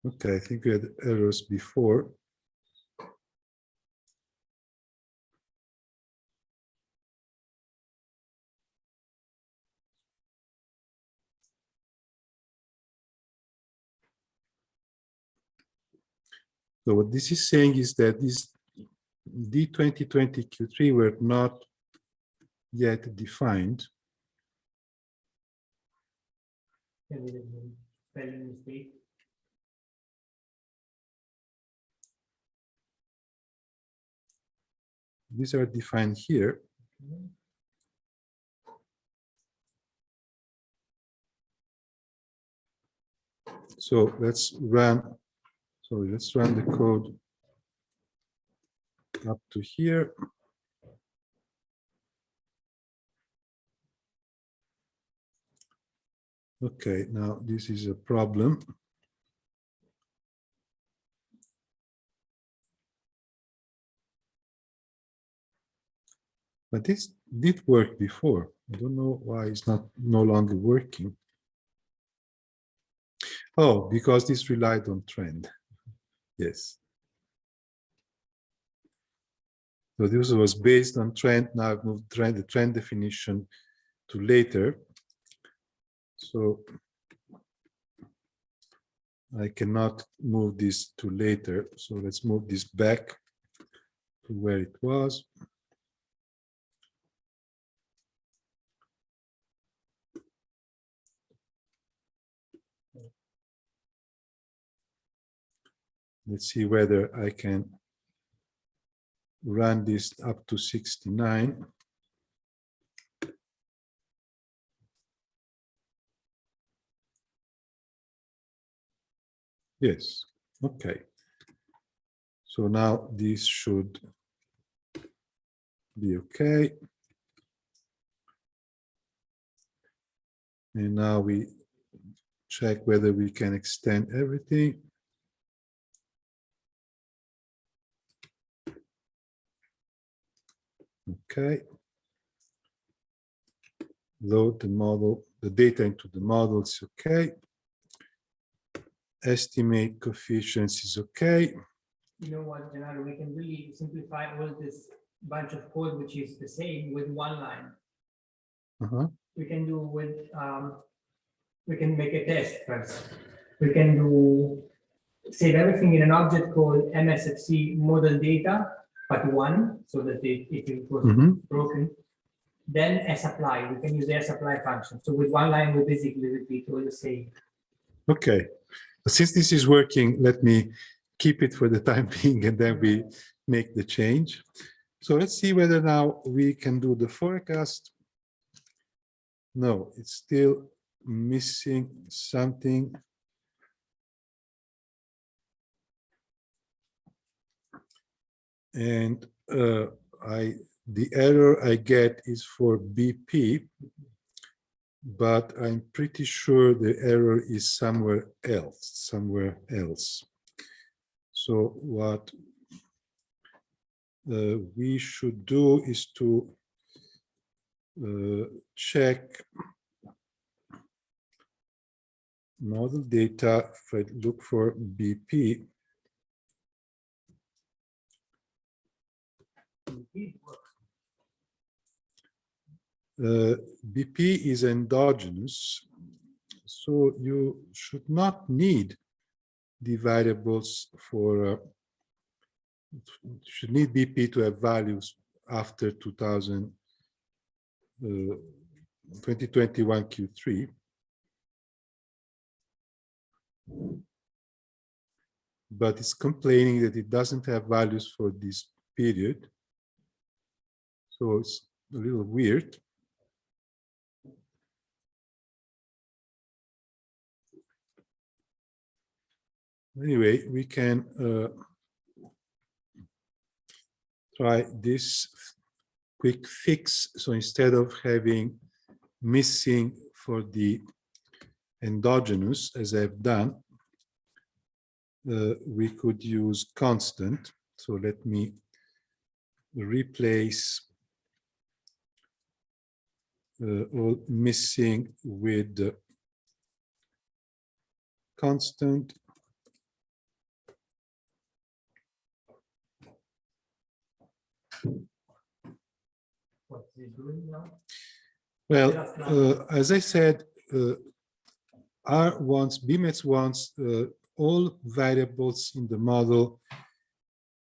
A: Okay, I think we had errors before. So what this is saying is that these D2020 Q3 were not yet defined.
B: Spelling mistake.
A: These are defined here. So let's run the code up to here. Okay, now this is a problem. But this did work before. I don't know why it's no longer working. Oh, because this relied on trend. Yes. So this was based on trend. Now I've moved the trend definition to later. So I cannot move this to later. So let's move this back to where it was. Let's see whether I can run this up to 69. Yes, okay. So now this should be okay. And now we check whether we can extend everything. Okay. Load the model, the data into the models, okay. Estimate coefficients is okay.
B: You know what, Gennaro, we can really simplify all this bunch of code, which is the same, with one line. We can do with, we can make a test first. We can do, save everything in an object called MSFC model data, but one, so that if it was broken, then sapply, we can use the sapply function. So with one line, we basically repeat all the same.
A: Okay. Since this is working, let me keep it for the time being, and then we make the change. So let's see whether now we can do the forecast. No, it's still missing something. And the error I get is for BP, but I'm pretty sure the error is somewhere else. So what we should do is to check model data. If I look for BP, BP is endogenous, so you should not need the variables for, should need BP to have values after 2021 Q3. But it's complaining that it doesn't have values for this period. So it's a little weird. Anyway, we can try this quick fix. So instead of having missing for the endogenous, as I've done, we could use constant. So let me replace all missing with constant.
B: What is it doing now?
A: Well, as I said, R wants, BMETS wants all variables in the model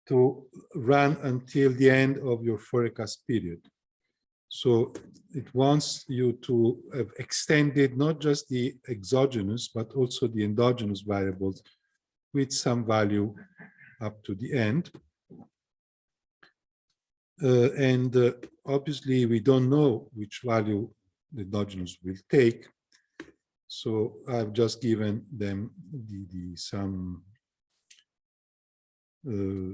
A: to run until the end of your forecast period. So it wants you to have extended not just the exogenous, but also the endogenous variables with some value up to the end. Obviously, we don't know which value the endogenous will take. So I've just given them some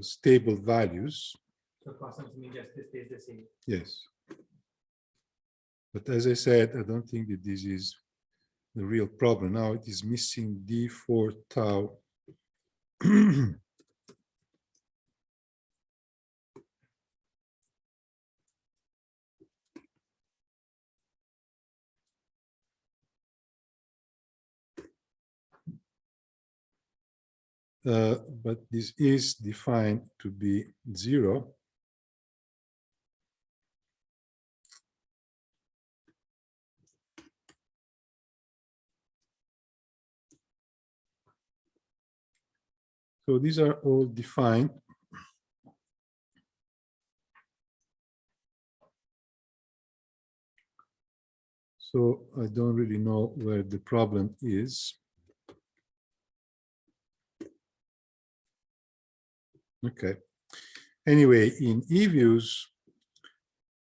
A: stable values.
B: So constant means just this stays the same.
A: Yes. But as I said, I don't think that this is the real problem. Now it is missing D4 tau. But this is defined to be 0. So these are all defined. So I don't really know where the problem is. Okay. Anyway, in eViews,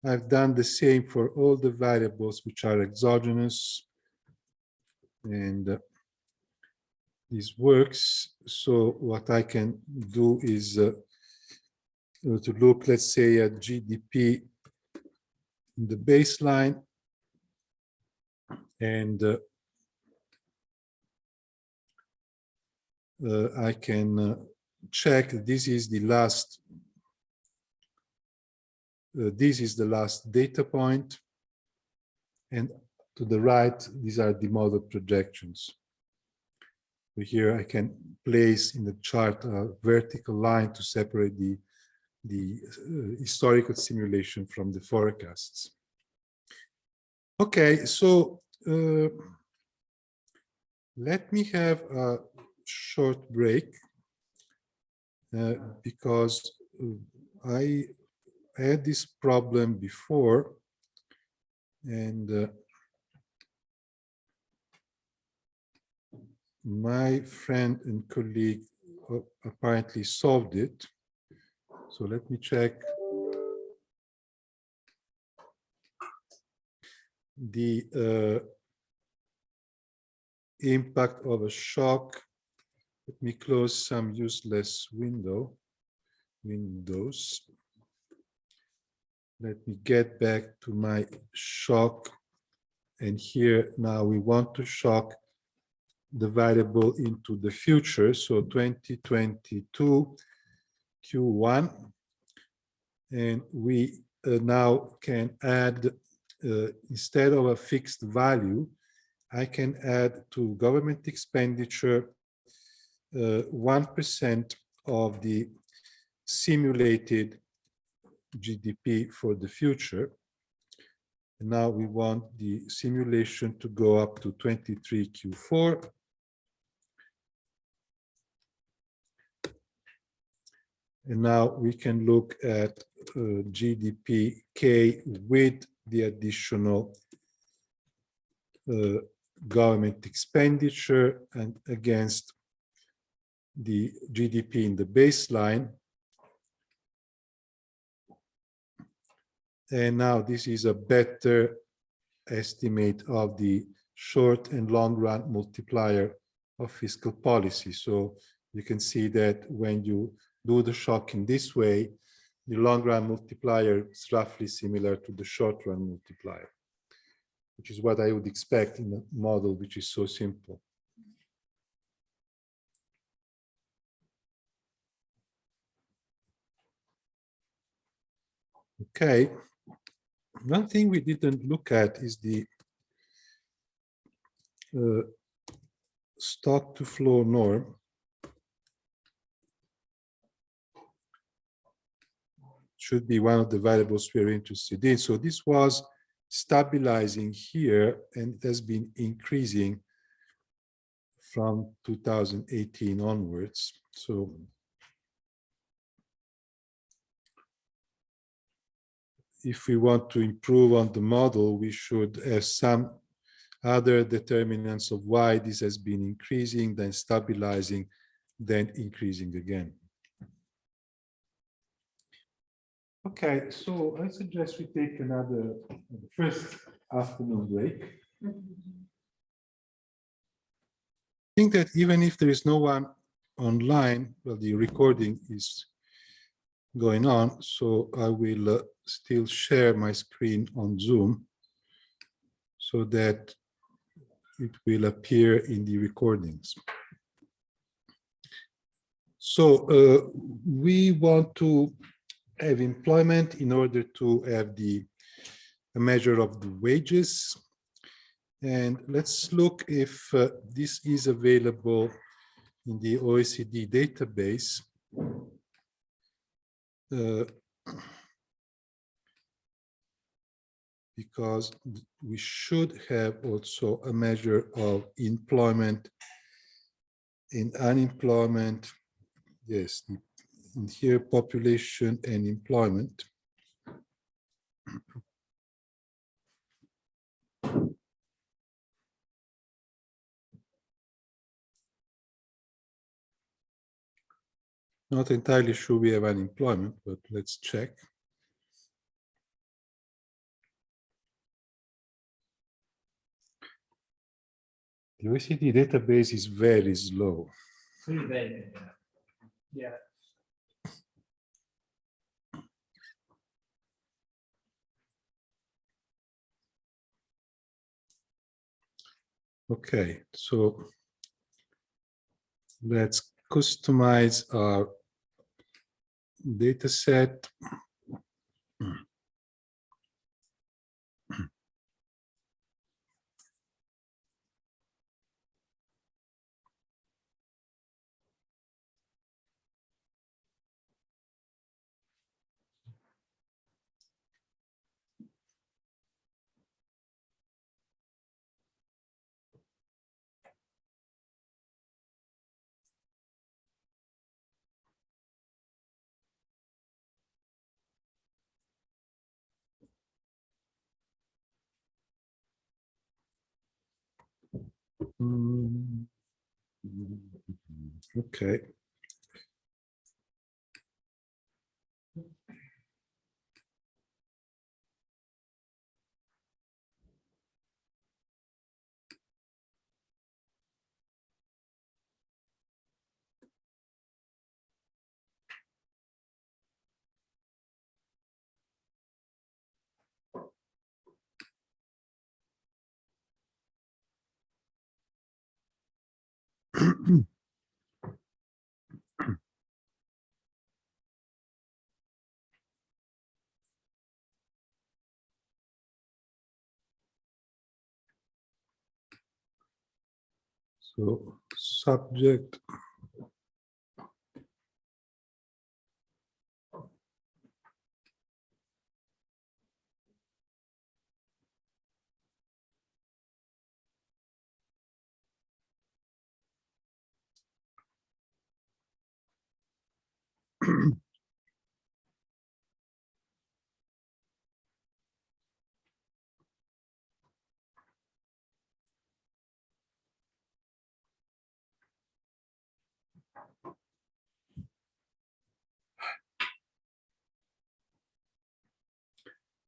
A: I've done the same for all the variables which are exogenous, and this works. So what I can do is to look, let's say, at GDP in the baseline, and I can check this is the last data point, and to the right these are the model projections. So here I can place in the chart a vertical line to separate the historical simulation from the forecasts. Okay, so let me have a short break because I had this problem before, and my friend and colleague apparently solved it. So let me check. The impact of a shock. Let me close some useless windows. Let me get back to my shock. And here now we want to shock the variable into the future. So 2022 Q1. And we now can add, instead of a fixed value, I can add to government expenditure 1% of the simulated GDP for the future. And now we want the simulation to go up to 23 Q4. And now we can look at GDP K with the additional government expenditure and against the GDP in the baseline. And now this is a better estimate of the short and long run multiplier of fiscal policy. So you can see that when you do the shock in this way, the long run multiplier is roughly similar to the short run multiplier, which is what I would expect in a model which is so simple. Okay, one thing we didn't look at is the stock to flow norm. Should be one of the variables we're interested in. So this was stabilizing here, and it has been increasing from 2018 onwards. So if we want to improve on the model, we should have some other determinants of why this has been increasing, then stabilizing, then increasing again. Okay, so I suggest we take another first afternoon break. I think that even if there is no one online, well, the recording is going on, so I will still share my screen on Zoom so that it will appear in the recordings. So we want to have employment in order to have a measure of the wages. And let's look if this is available in the OECD database. Because we should have also a measure of employment and unemployment. Yes, and here population and employment. Not entirely sure we have unemployment, but let's check. The OECD database is very slow.
B: Pretty bad. Yeah.
A: Okay, so Let's customize our data set. Okay. So subject.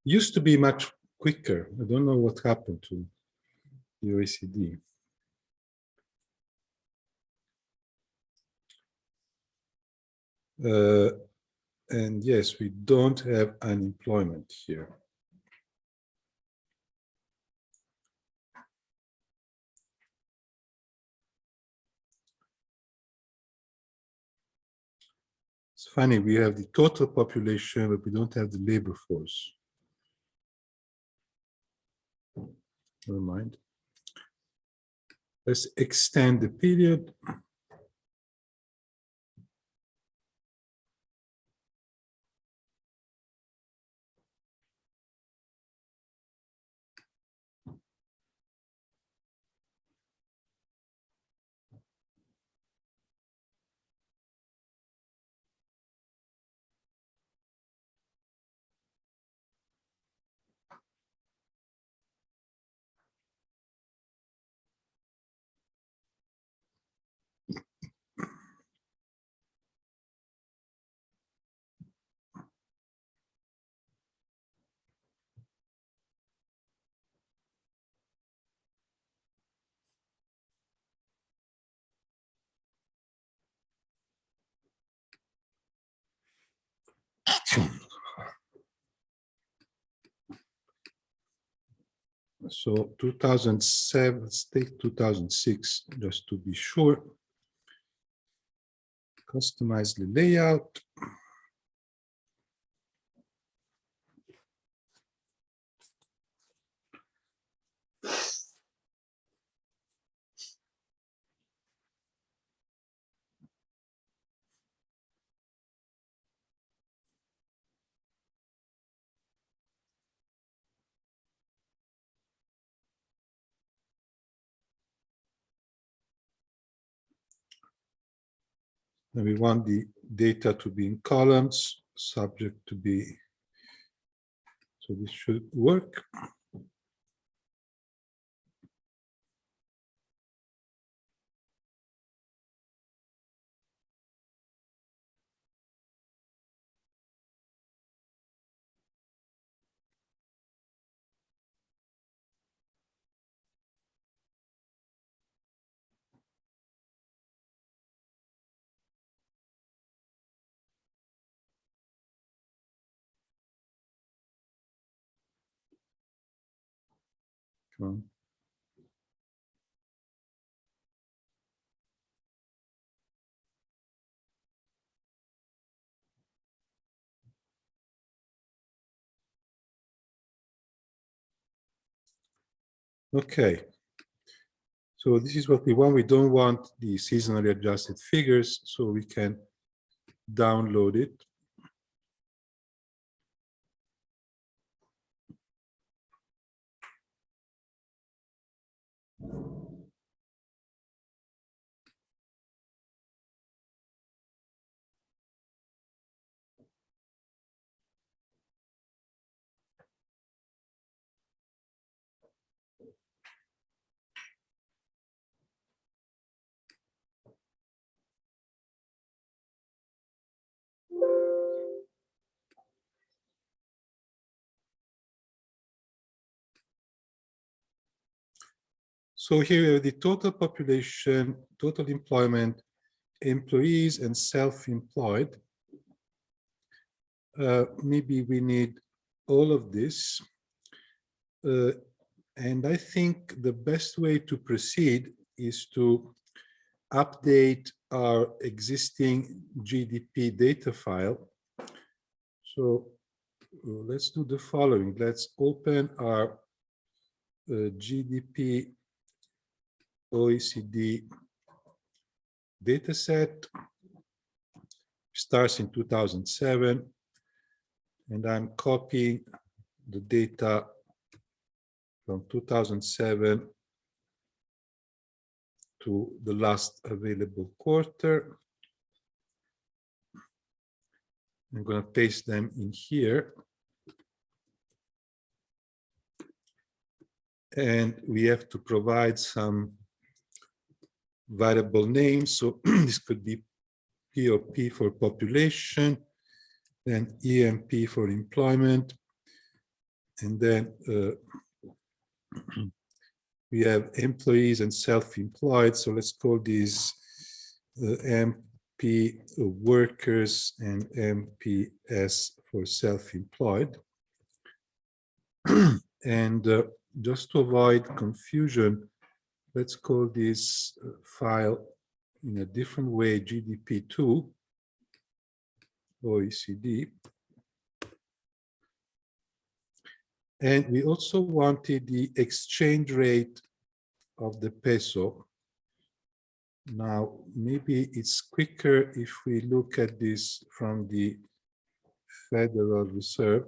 A: Used to be much quicker. I don't know what happened to the OECD. And yes, we don't have unemployment here. It's funny, we have the total population, but we don't have the labor force. Never mind. Let's extend the period. So 2007, take 2006, just to be sure. Customize the layout. And we want the data to be in columns, subject to be, so this should work. Come on. Okay. So this is what we want. We don't want the seasonally adjusted figures, so we can download it. So here we have the total population, total employment, employees, and self-employed. Maybe we need all of this. And I think the best way to proceed is to update our existing GDP data file. So let's do the following. Let's open our GDP OECD dataset. Starts in 2007, and I'm copying the data from 2007 to the last available quarter. I'm going to paste them in here. And we have to provide some variable names. So this could be POP for population, then EMP for employment, and then we have employees and self-employed. So let's call these MP workers and MPS for self-employed. And just to avoid confusion, let's call this file in a different way, GDP2 OECD. And we also wanted the exchange rate of the peso. Now, maybe it's quicker if we look at this from the Federal Reserve.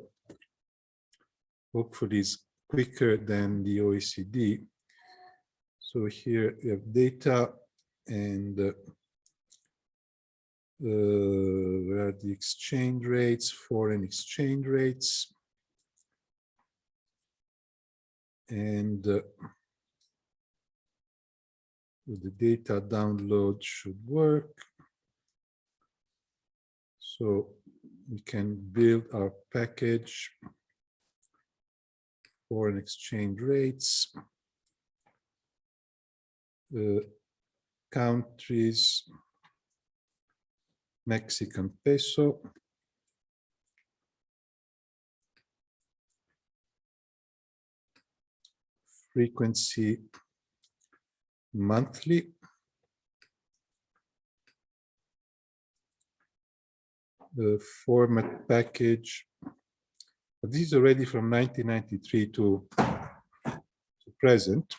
A: Hopefully it's quicker than the OECD. So here we have data and where are the exchange rates, foreign exchange rates. And the data download should work. So we can build our package, foreign exchange rates, countries, Mexican peso, frequency monthly, the format package. This is already from 1993 to present.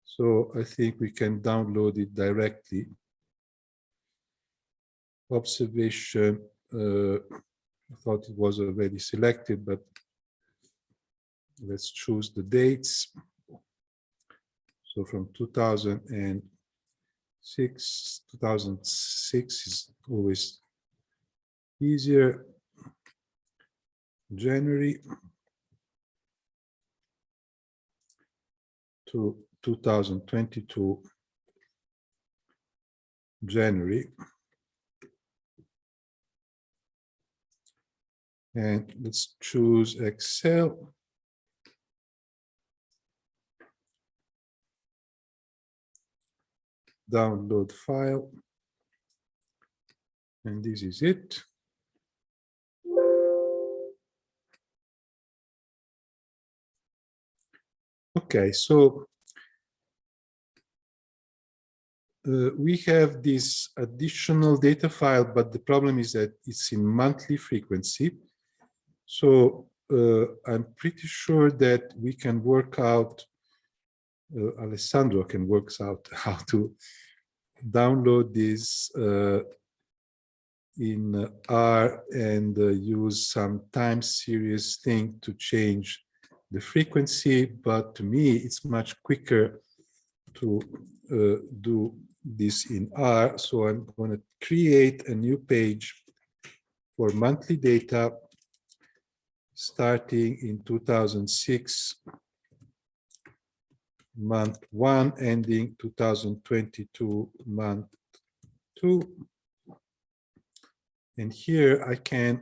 A: So I think we can download it directly. Observation, I thought it was already selected, but let's choose the dates. So from 2006 is always easier. January to 2022 January. And let's choose Excel. Download file. And this is it. Okay, so we have this additional data file, but the problem is that it's in monthly frequency. So I'm pretty sure that we can work out, Alessandro can work out how to download this in R and use some time series thing to change the frequency, but to me it's much quicker to do this in R. So I'm going to create a new page for monthly data starting in 2006, month 1, ending 2022, month 2. And here I can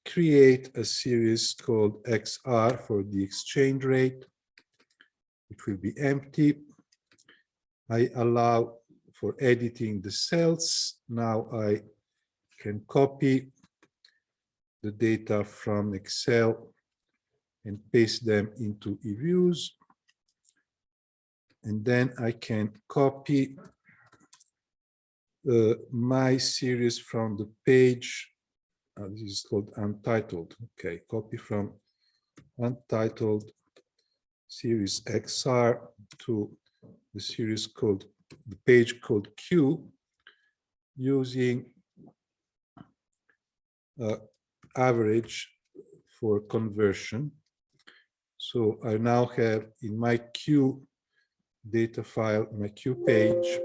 A: create a series called XR for the exchange rate, which will be empty. I allow for editing the cells. Now I can copy the data from Excel and paste them into eViews. And then I can copy my series from the page. This is called Untitled. Okay, copy from Untitled series XR to the series called, the page called Q, using average for conversion. So I now have in my Q data file, my Q page,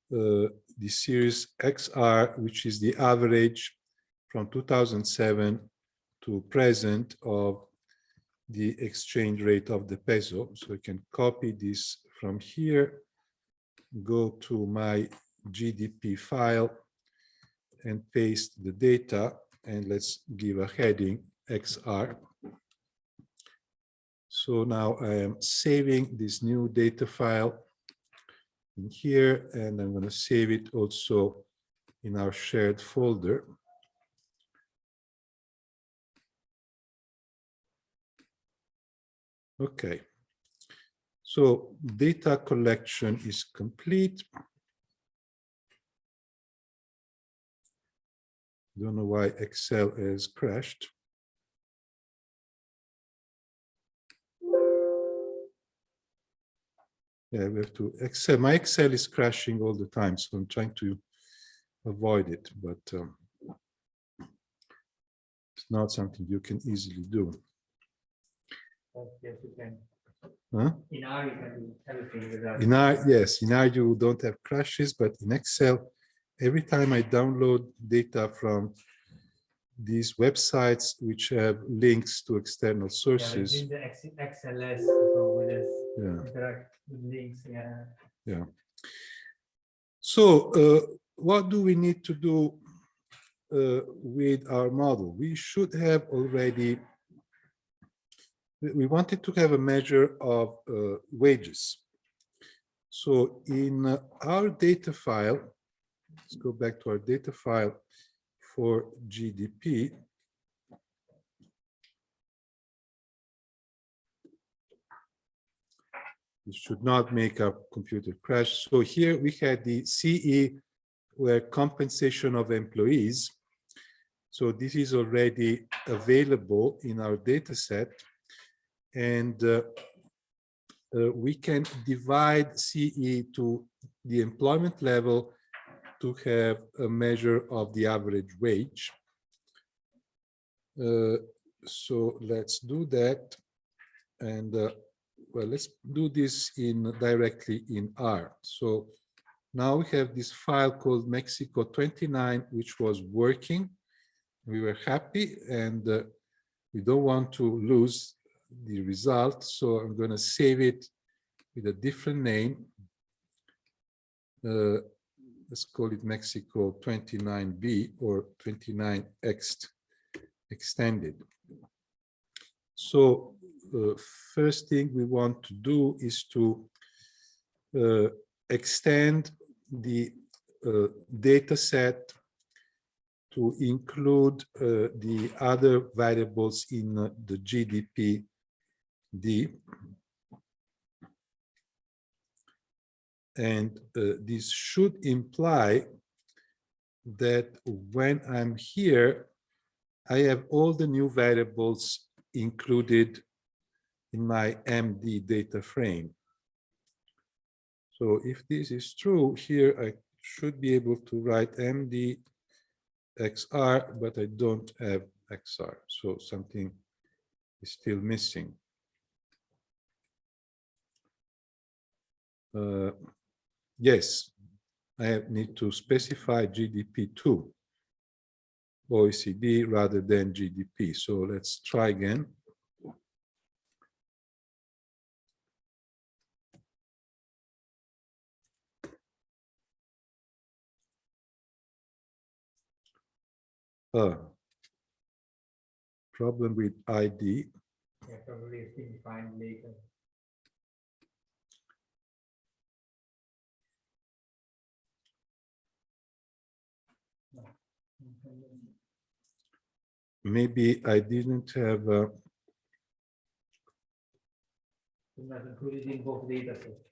A: the series XR, which is the average from 2007 to present of the exchange rate of the peso. So I can copy this from here, go to my GDP file and paste the data, and let's give a heading XR. So now I am saving this new data file in here, and I'm going to save it also in our shared folder. Okay, so data collection is complete. Don't know why Excel has crashed. Yeah, we have to Excel. My Excel is crashing all the time, so I'm trying to avoid it, but it's not something you can easily do.
B: Yes, you can.
A: Huh?
B: In R, you can do everything without.
A: In R, yes, in R you don't have crashes, but in Excel, every time I download data from these websites which have links to external sources.
B: Yeah, the XLS, so with this
A: Yeah.
B: links, yeah.
A: Yeah. So what do we need to do with our model? We should have already, we wanted to have a measure of wages. So in our data file, let's go back to our data file for GDP. It should not make our computer crash. So here we had the CE, where compensation of employees. So this is already available in our data set. And we can divide CE to the employment level to have a measure of the average wage. So let's do that. And well, let's do this directly in R. So now we have this file called Mexico 29, which was working. We were happy, and we don't want to lose the result. So I'm going to save it with a different name. Let's call it Mexico 29B or 29X extended. So first thing we want to do is to extend the data set to include the other variables in the GDP-D. And this should imply that when I'm here, I have all the new variables included in my MD data frame. So if this is true, here I should be able to write MD XR, but I don't have XR. So something is still missing. Yes, I need to specify GDP2, OECD rather than GDP. So let's try again. Problem with ID.
B: Yeah, probably it's been defined later.
A: Maybe I didn't have
B: It's not included in both data sets.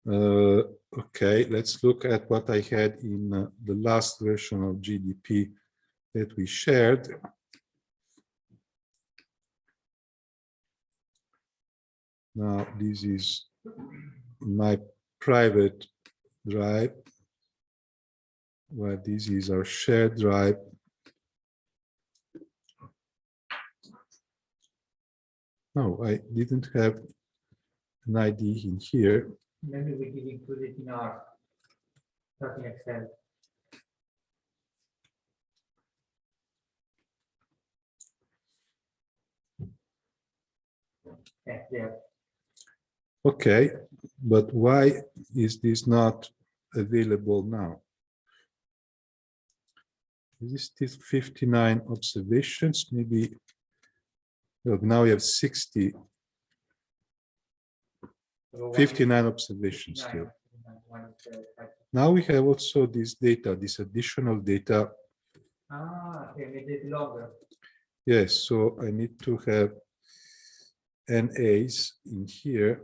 A: okay, let's look at what I had in the last version of GDP that we shared. Now, this is my private drive, while this is our shared drive. No, I didn't have an ID in here.
B: Maybe we did include it in our talking Excel. Yeah, there.
A: Okay, but why is this not available now? Is this still 59 observations? Maybe look, now we have 60, 59 observations still. Now we have also this data, this additional data.
B: Ah, okay, made it longer.
A: Yes, so I need to have NAs in here.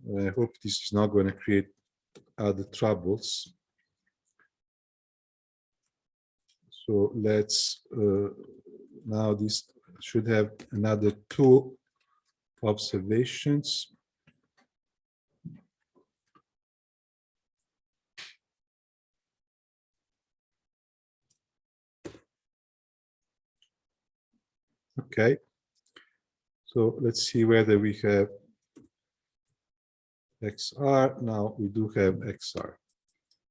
A: I hope this is not going to create other troubles. So let's, now this should have another 2 observations. Okay, so let's see whether we have XR. Now we do have XR.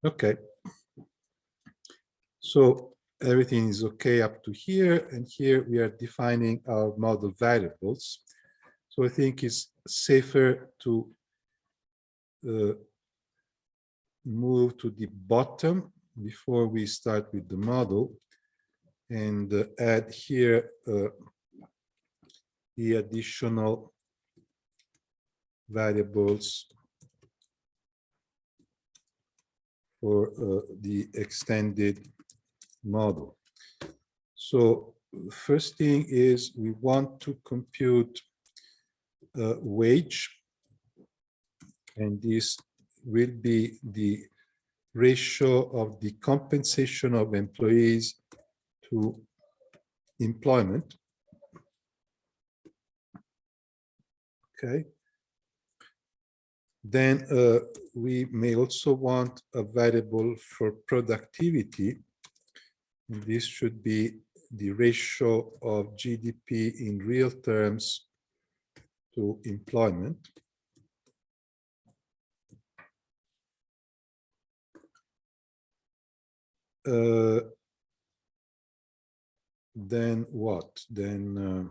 A: Okay, so everything is okay up to here, and here we are defining our model variables. So I think it's safer to move to the bottom before we start with the model and add here the additional variables for the extended model. So first thing is we want to compute wage, and this will be the ratio of the compensation of employees to employment. Okay. Then we may also want a variable for productivity. And this should be the ratio of GDP in real terms to employment. Then what? Then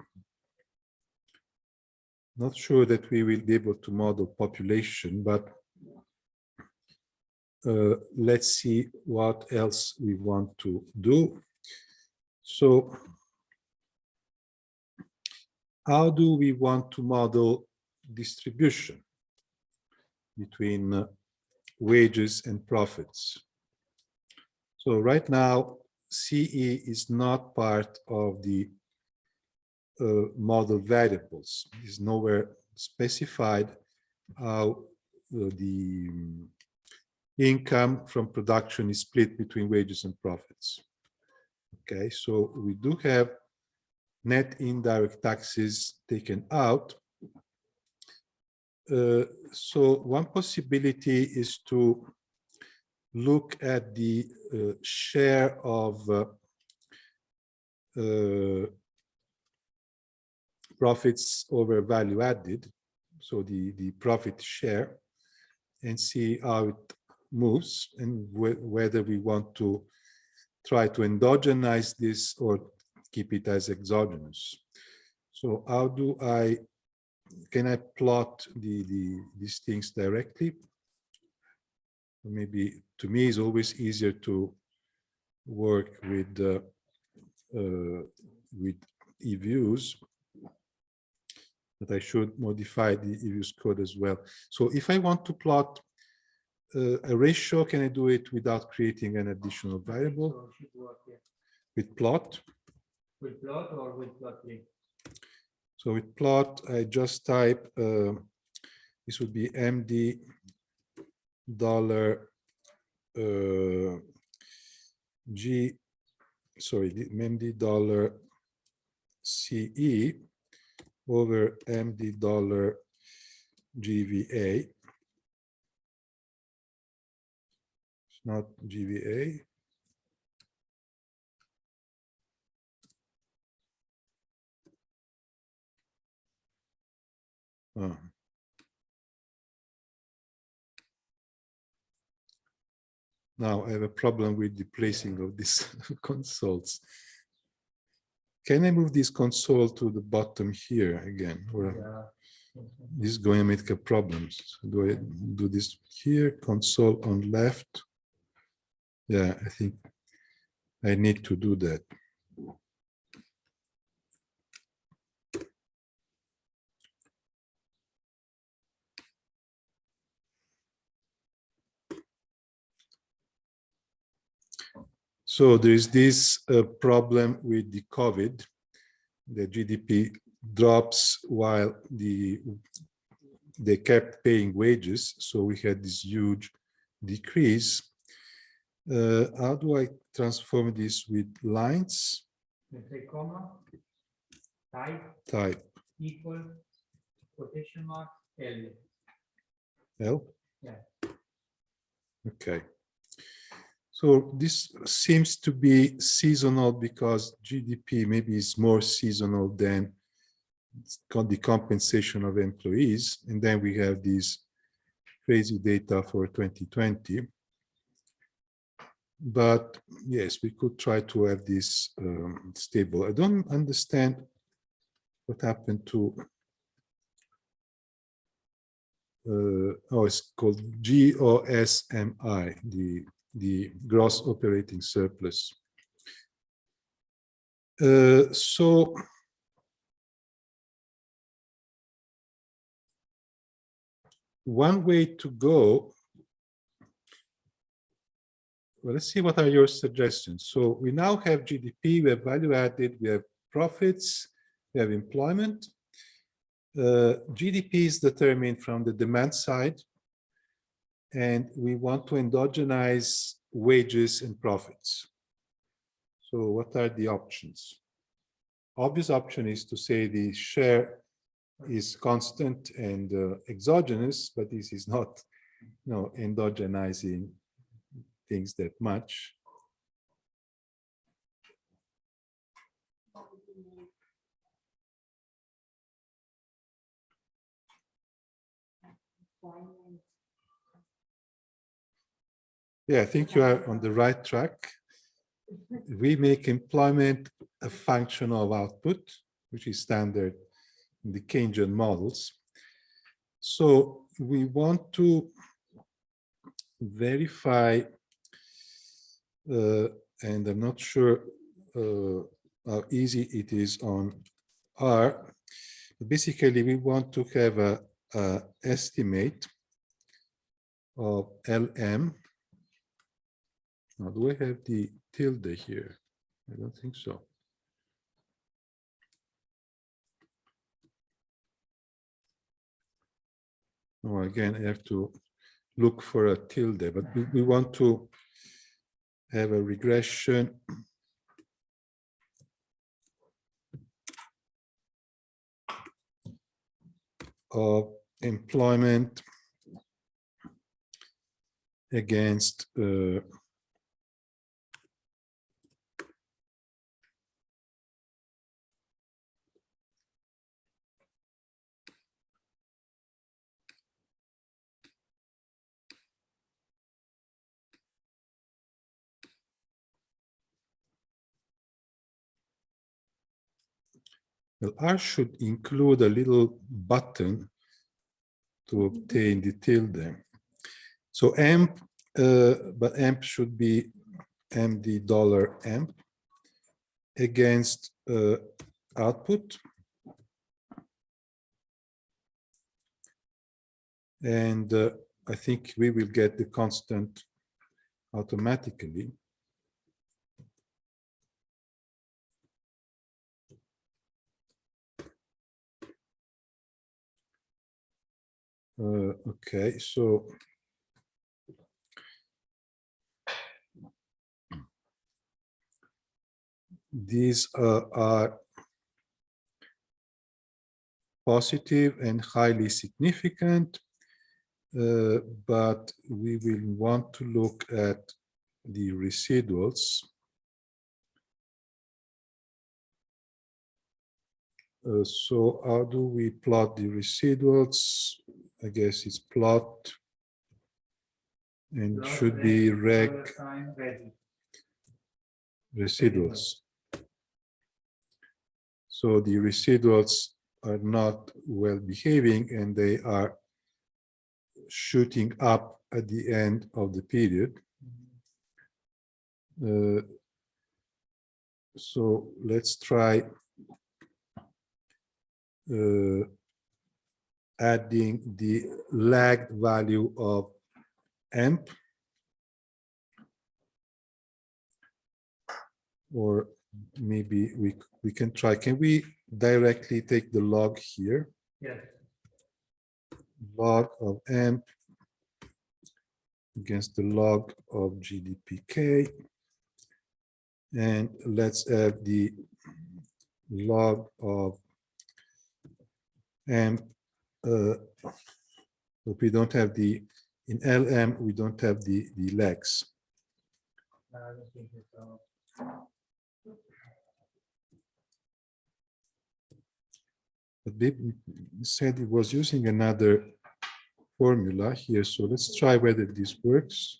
A: not sure that we will be able to model population, but let's see what else we want to do. So how do we want to model distribution between wages and profits? So right now, CE is not part of the model variables. It's nowhere specified. how the income from production is split between wages and profits. Okay, so we do have net indirect taxes taken out. So one possibility is to look at the share of profits over value added, so the profit share, and see how it moves and whether we want to try to endogenize this or keep it as exogenous. So how do can I plot these things directly? Maybe to me it's always easier to work with eViews, but I should modify the eViews code as well. So if I want to plot a ratio, can I do it without creating an additional variable? With plot?
B: With plot or with plotly?
A: So with plot, I just type, this would be MD dollar MD dollar CE over MD dollar GVA. It's not GVA. Oh. Now I have a problem with the placing of these consoles. Can I move this console to the bottom here again? Or this is going to make a problem. So do I do this here? Console on left. Yeah, I think I need to do that. So there is this problem with the COVID. The GDP drops while they kept paying wages. So we had this huge decrease. How do I transform this with lines?
B: Let's say comma,
A: Type.
B: equal, quotation mark, L.
A: L?
B: Yeah.
A: Okay. So this seems to be seasonal because GDP maybe is more seasonal than the compensation of employees. And then we have these crazy data for 2020. But yes, we could try to have this stable. I don't understand what happened to, it's called GOSMI, the gross operating surplus. So one way to go, well, let's see what are your suggestions. So we now have GDP, we have value added, we have profits, we have employment. GDP is determined from the demand side, and we want to endogenize wages and profits. So what are the options? Obvious option is to say the share is constant and exogenous, but this is not, endogenizing things that much. Yeah, I think you are on the right track. We make employment a function of output, which is standard in the Keynesian models. So we want to verify, and I'm not sure how easy it is on R. Basically, we want to have a estimate of LM. Now, do I have the tilde here? I don't think so. Oh, again, I have to look for a tilde, but we want to have a regression of employment against well, R should include a little button to obtain the tilde. So amp, but amp should be MD dollar amp against output. And I think we will get the constant automatically. Okay, so these are positive and highly significant, but we will want to look at the residuals. So how do we plot the residuals? I guess it's plot and should be reg residuals. So the residuals are not well behaving and they are shooting up at the end of the period. So let's try adding the lagged value of amp, or maybe we can try. Can we directly take the log here?
B: Yeah.
A: Log of amp against the log of GDPK, and let's add the log of amp. But we don't have the, in LM we don't have the lags. But they said it was using another formula here, so let's try whether this works.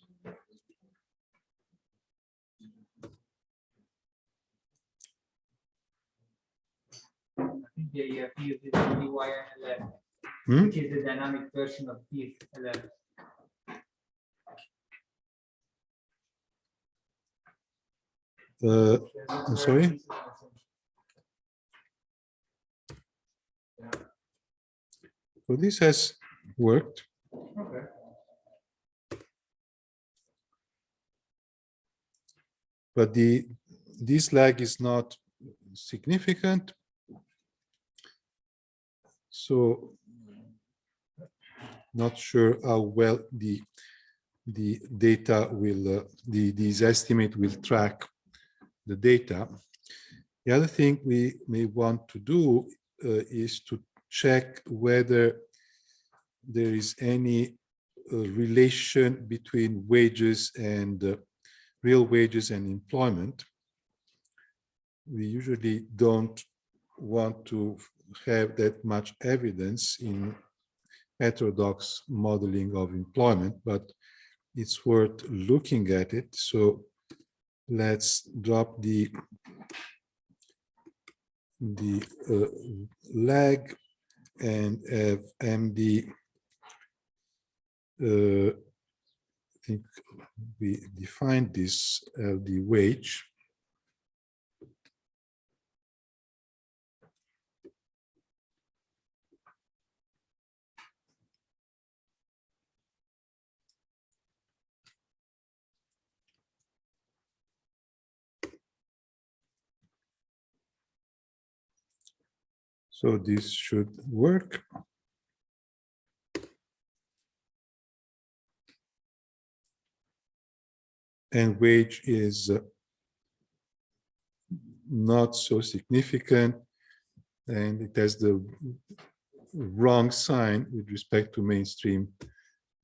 B: I think the EFP is DYNLF, which is the dynamic version of PFLF.
A: I'm sorry? So this has worked.
B: Okay.
A: But this lag is not significant. So not sure how well the data will, these estimate will track the data. The other thing we may want to do is to check whether there is any relation between wages and real wages and employment. We usually don't want to have that much evidence in heterodox modeling of employment, but it's worth looking at it. So let's drop the lag and have MD. I think we defined this the wage. So this should work. and wage is not so significant, and it has the wrong sign with respect to mainstream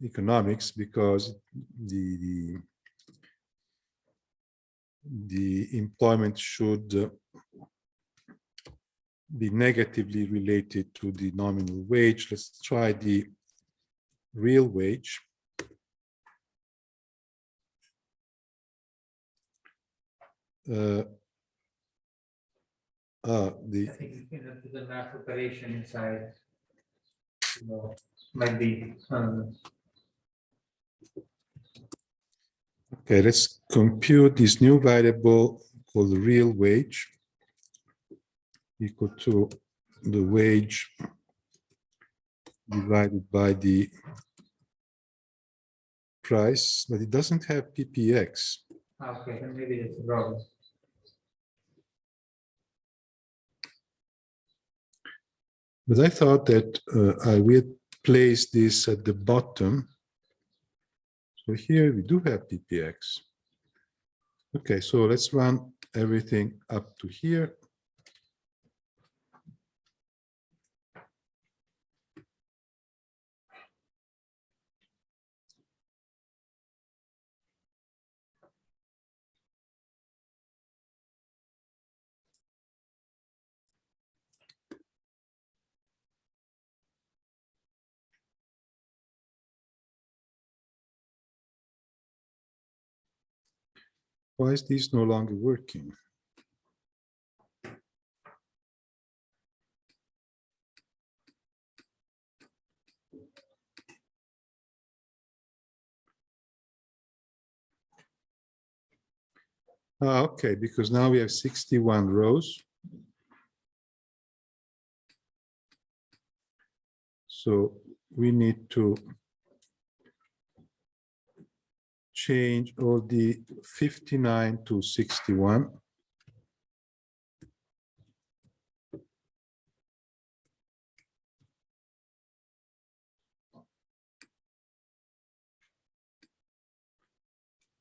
A: economics, because the employment should be negatively related to the nominal wage. Let's try the real wage.
B: I think you can do the math operation inside. You know, might be,
A: Okay, let's compute this new variable called real wage equal to the wage divided by the price, but it doesn't have ppx.
B: okay, then maybe that's a problem.
A: But I thought that I will place this at the bottom. So here we do have ppx. Okay, so let's run everything up to here. Why is this no longer working? Okay, because now we have 61 rows. So we need to change all the 59 to 61.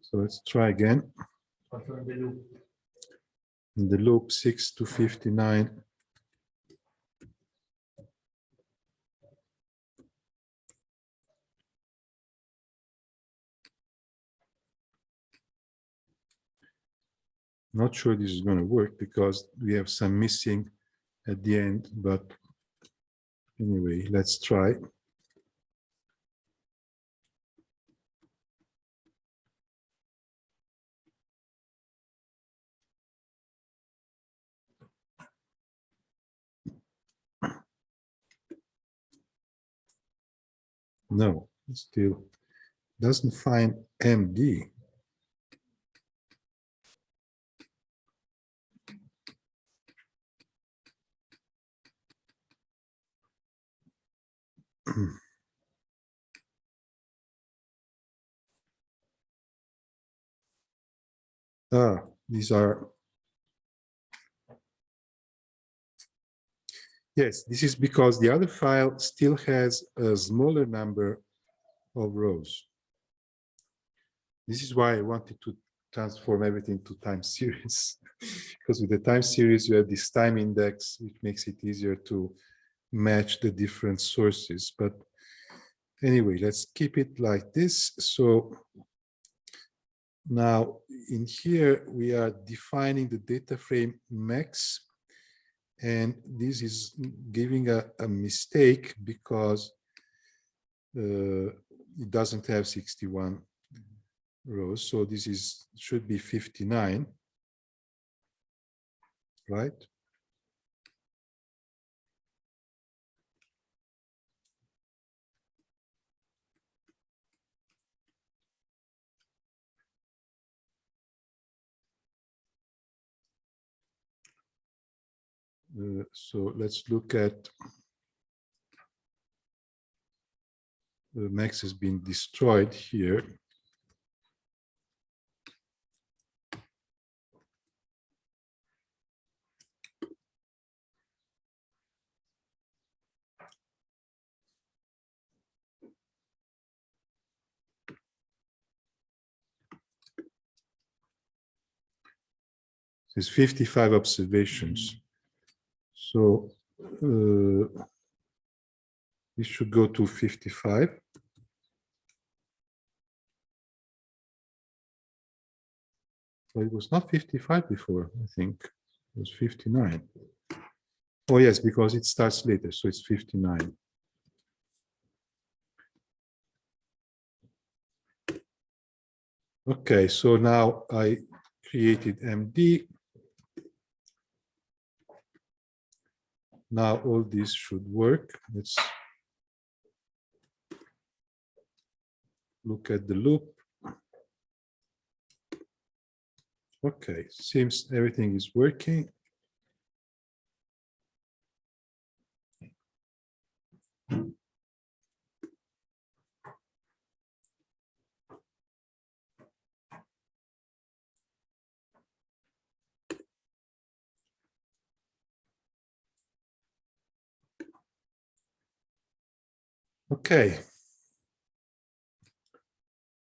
A: So let's try again.
B: Confirm the loop.
A: In the loop 6 to 59. Not sure this is going to work because we have some missing at the end, but anyway, let's try. No, it still doesn't find MD. These are, yes, this is because the other file still has a smaller number of rows. This is why I wanted to transform everything to time series, because with the time series, you have this time index, which makes it easier to match the different sources. But anyway, let's keep it like this. So now in here, we are defining the data frame max. And this is giving a mistake because it doesn't have 61 rows. So this is should be 59, right? So let's look at the max has been destroyed here. It's 55 observations. So we should go to 55. Well, it was not 55 before, I think. It was 59. Oh, yes, because it starts later, so it's 59. Okay, so now I created MD. Now all this should work. Let's look at the loop. Okay, seems everything is working. Okay.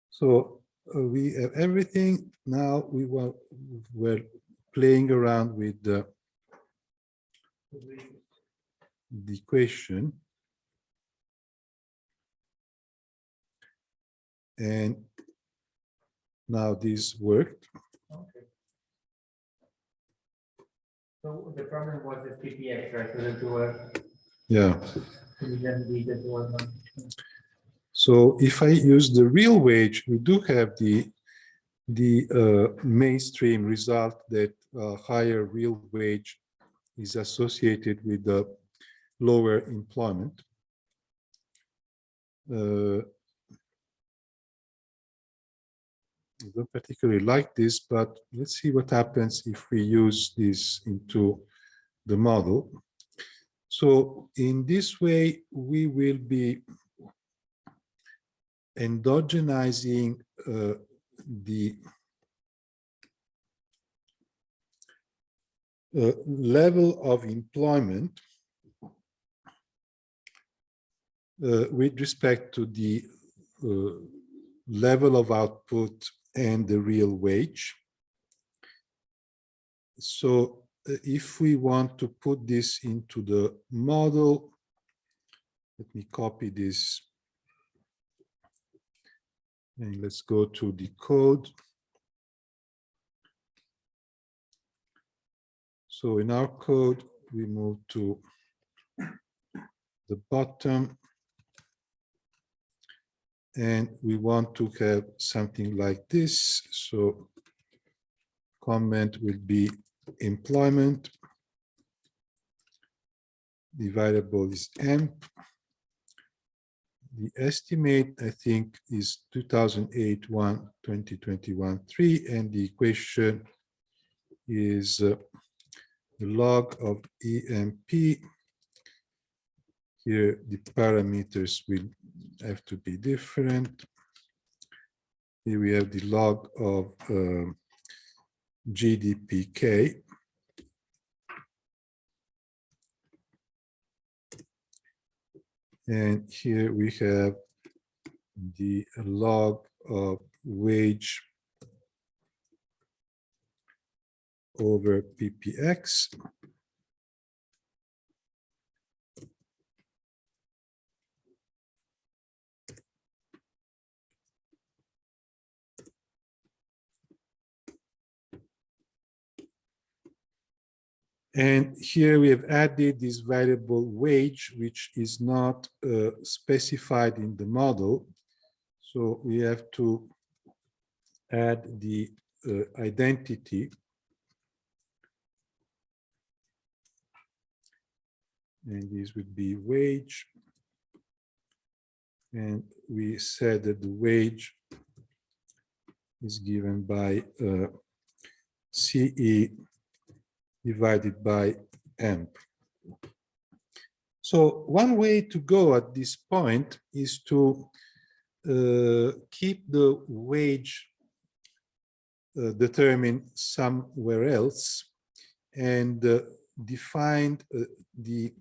A: So we have everything. Now we're playing around with the equation. And now this worked.
B: Okay. So the problem was the PPX, right? So that were,
A: Yeah.
B: we didn't need the one.
A: So if I use the real wage, we do have the mainstream result that higher real wage is associated with the lower employment. I don't particularly like this, but let's see what happens if we use this into the model. So in this way, we will be endogenizing the level of employment with respect to the level of output and the real wage. So if we want to put this into the model, let me copy this and let's go to the code. So in our code, we move to the bottom and we want to have something like this. So comment will be employment. The variable is emp. The estimate, I think, is 2008 1 2021 3, and the equation is the log of EMP. Here, the parameters will have to be different. Here we have the log of GDPK. And here we have the log of wage over PPX. And here we have added this variable wage, which is not specified in the model. So we have to add the identity. And this would be wage. And we said that the wage is given by CE divided by AMP. So one way to go at this point is to keep the wage determined somewhere else and define the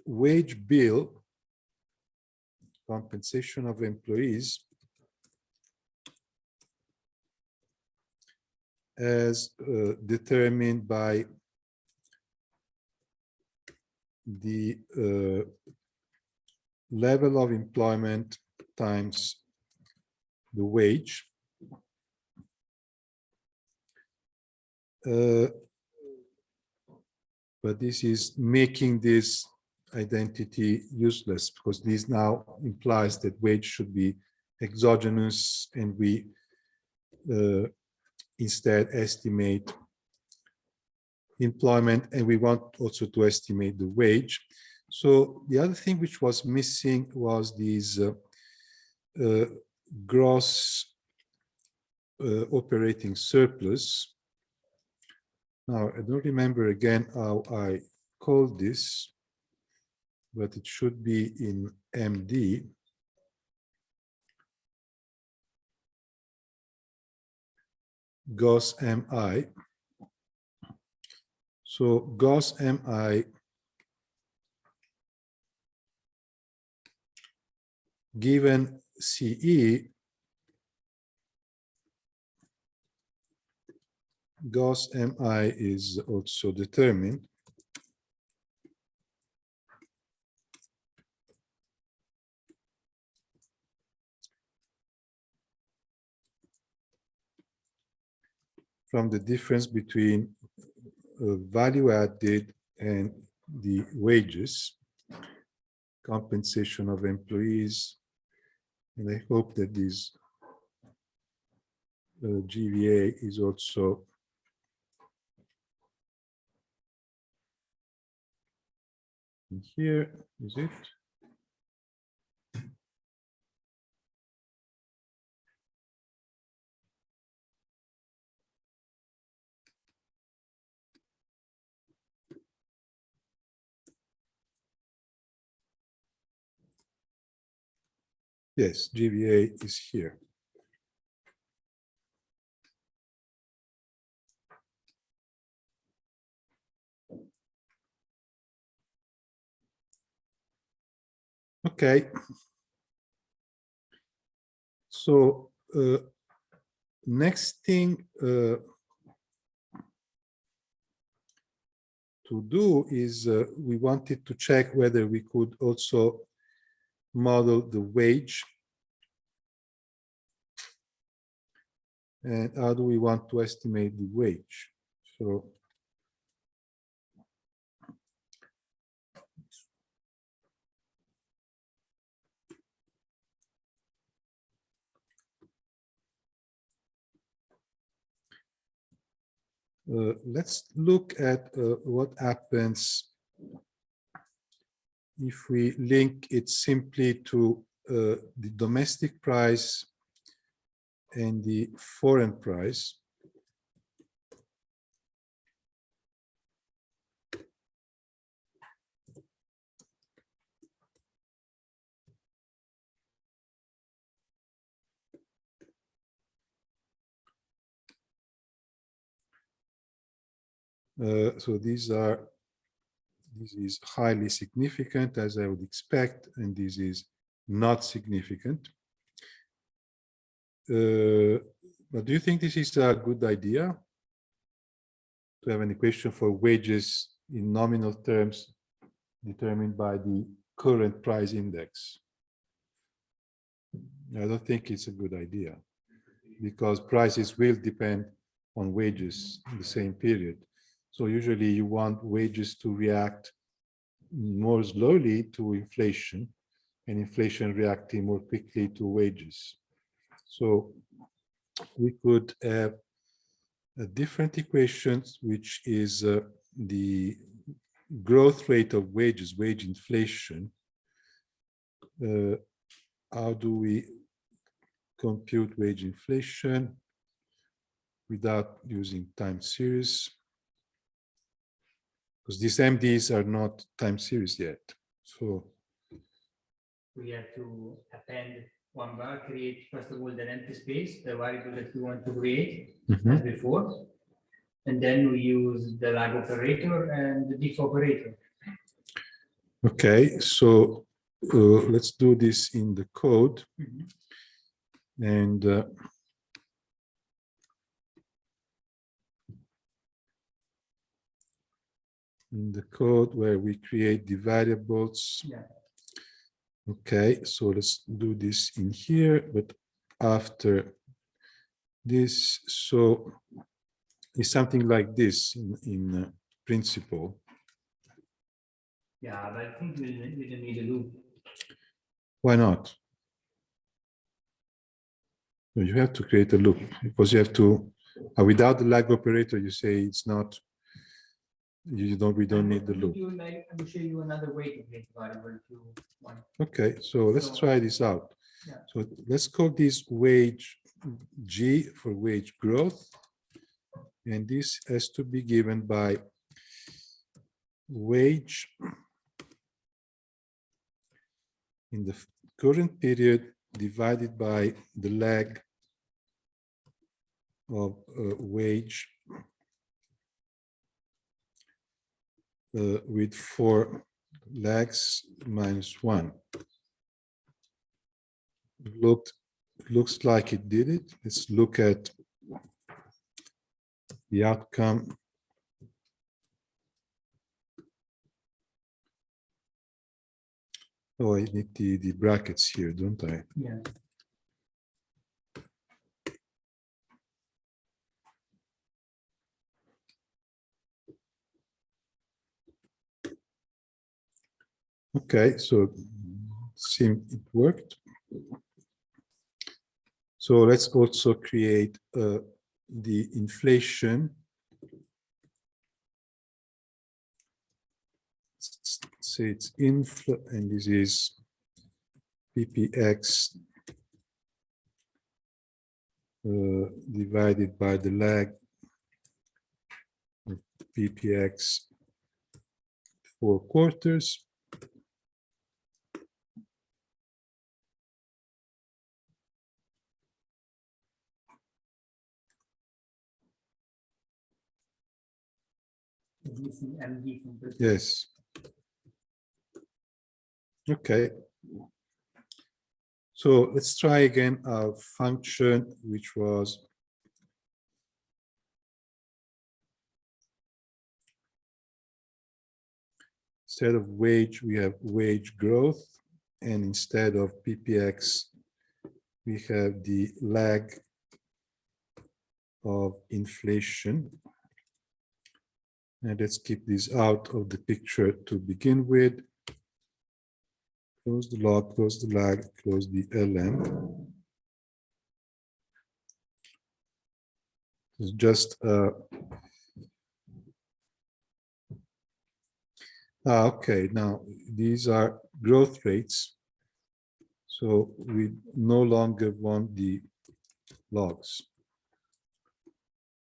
A: wage bill, compensation of employees, as determined by the level of employment times the wage. But this is making this identity useless, because this now implies that wage should be exogenous, and we instead estimate employment, and we want also to estimate the wage. So the other thing which was missing was these gross operating surplus. Now, I don't remember again how I called this, but it should be in MD. Gross MI. So gross MI given CE, gross MI is also determined. From the difference between value added and the wages, compensation of employees, and I hope that this GVA is also in here. Is it? Yes, GVA is here. Okay. So next thing to do is we wanted to check whether we could also model the wage. And how do we want to estimate the wage? So let's look at what happens if we link it simply to the domestic price and the foreign price. So this is highly significant, as I would expect, and this is not significant. But do you think this is a good idea to have an equation for wages in nominal terms determined by the current price index? I don't think it's a good idea, because prices will depend on wages in the same period. So usually you want wages to react more slowly to inflation, and inflation reacting more quickly to wages. So we could have a different equations, which is the growth rate of wages, wage inflation. How do we compute wage inflation without using time series? Because these MDs are not time series yet. So
B: we have to append one bar, create first of all the empty space, the variable that we want to create as before, and then we use the lag operator and the diff operator.
A: Okay, so let's do this in the code. And in the code where we create the variables.
B: Yeah.
A: Okay, so let's do this in here, but after this, so it's something like this in principle.
B: Yeah, but I think we don't need a loop.
A: Why not? You have to create a loop because you have to, without the lag operator, you say it's not, we don't need the loop.
B: I will show you another way to create variable if you want.
A: Okay, so let's try this out.
B: Yeah.
A: So let's call this wage G for wage growth. And this has to be given by wage in the current period divided by the lag of wage with 4 lags minus 1. Looks like it did it. Let's look at the outcome. Oh, I need the brackets here, don't I?
B: Yeah.
A: Okay, so it worked. So let's also create the inflation. Say it's infl, and this is ppx divided by the lag of ppx 4 quarters. Yes. Okay. So let's try again our function, which was instead of wage, we have wage growth, and instead of ppx, we have the lag of inflation. And let's keep this out of the picture to begin with. Close the log, close the lag, close the ln. It's just okay, now these are growth rates. So we no longer want the logs,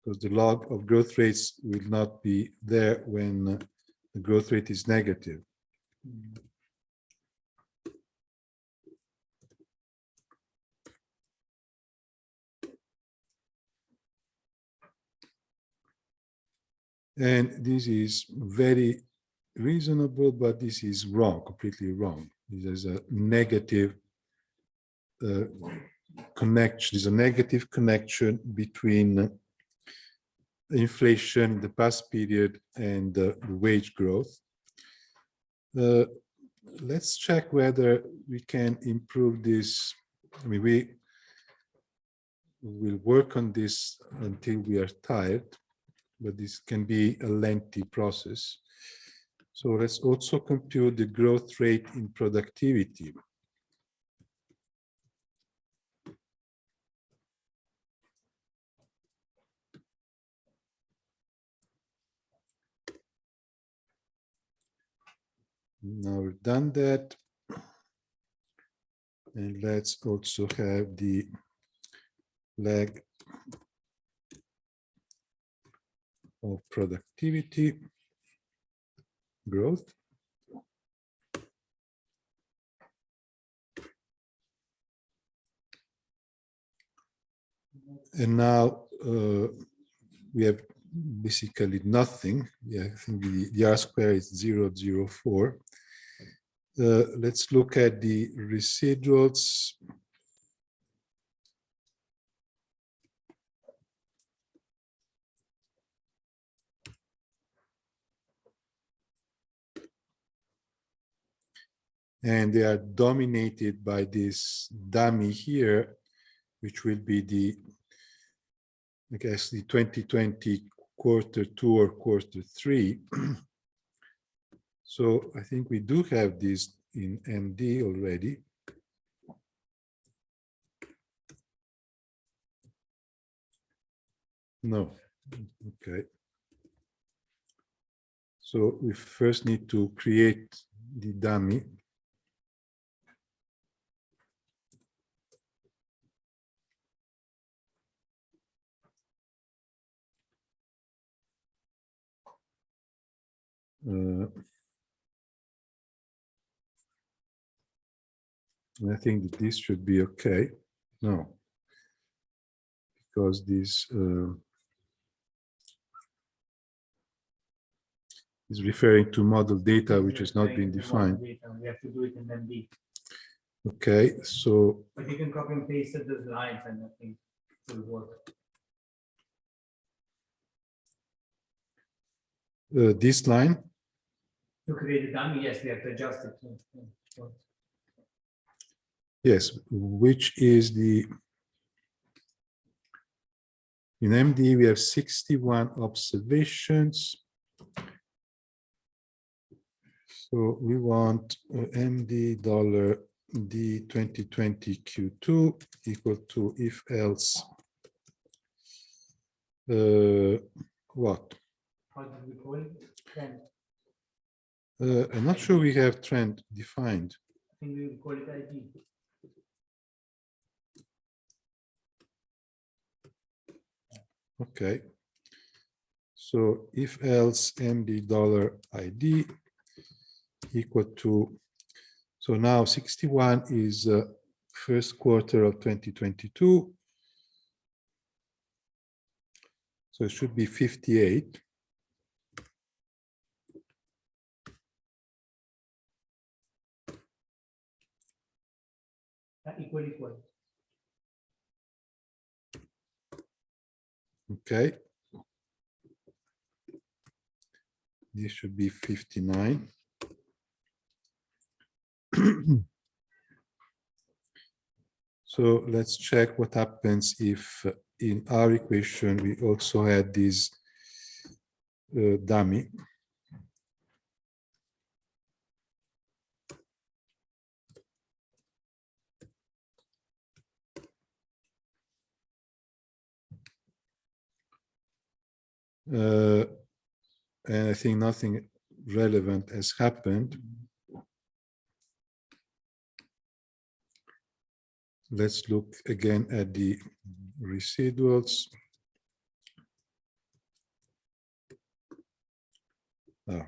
A: because the log of growth rates will not be there when the growth rate is negative. And this is very reasonable, but this is wrong, completely wrong. There's a negative connection. There's a negative connection between inflation in the past period and the wage growth. Let's check whether we can improve this. I mean, we will work on this until we are tired, but this can be a lengthy process. So let's also compute the growth rate in productivity. Now we've done that. And let's also have the lag of productivity growth. And now we have basically nothing. Yeah, I think the R square is 0.04. Let's look at the residuals. and they are dominated by this dummy here, which will be the, I guess, the 2020 Q2 or Q3. So I think we do have this in MD already. No, okay. So we first need to create the dummy. I think that this should be okay. No, because this is referring to model data which has not been defined.
B: We have to do it in MD.
A: Okay, so
B: But you can copy and paste those lines and I think it will work.
A: this line,
B: To create a dummy, yes, we have to adjust it.
A: yes, which is the, in MD we have 61 observations. So we want MD $ D 2020 Q2 equal to if else what?
B: How did we call it? Trend.
A: I'm not sure we have trend defined.
B: I think we will call it ID.
A: Okay. So if else MD $ ID equal to, so now 61 is first quarter of 2022. So it should be 58.
B: Equal.
A: Okay. This should be 59. So let's check what happens if in our equation we also had this dummy. And I think nothing relevant has happened. Let's look again at the residuals. Oh.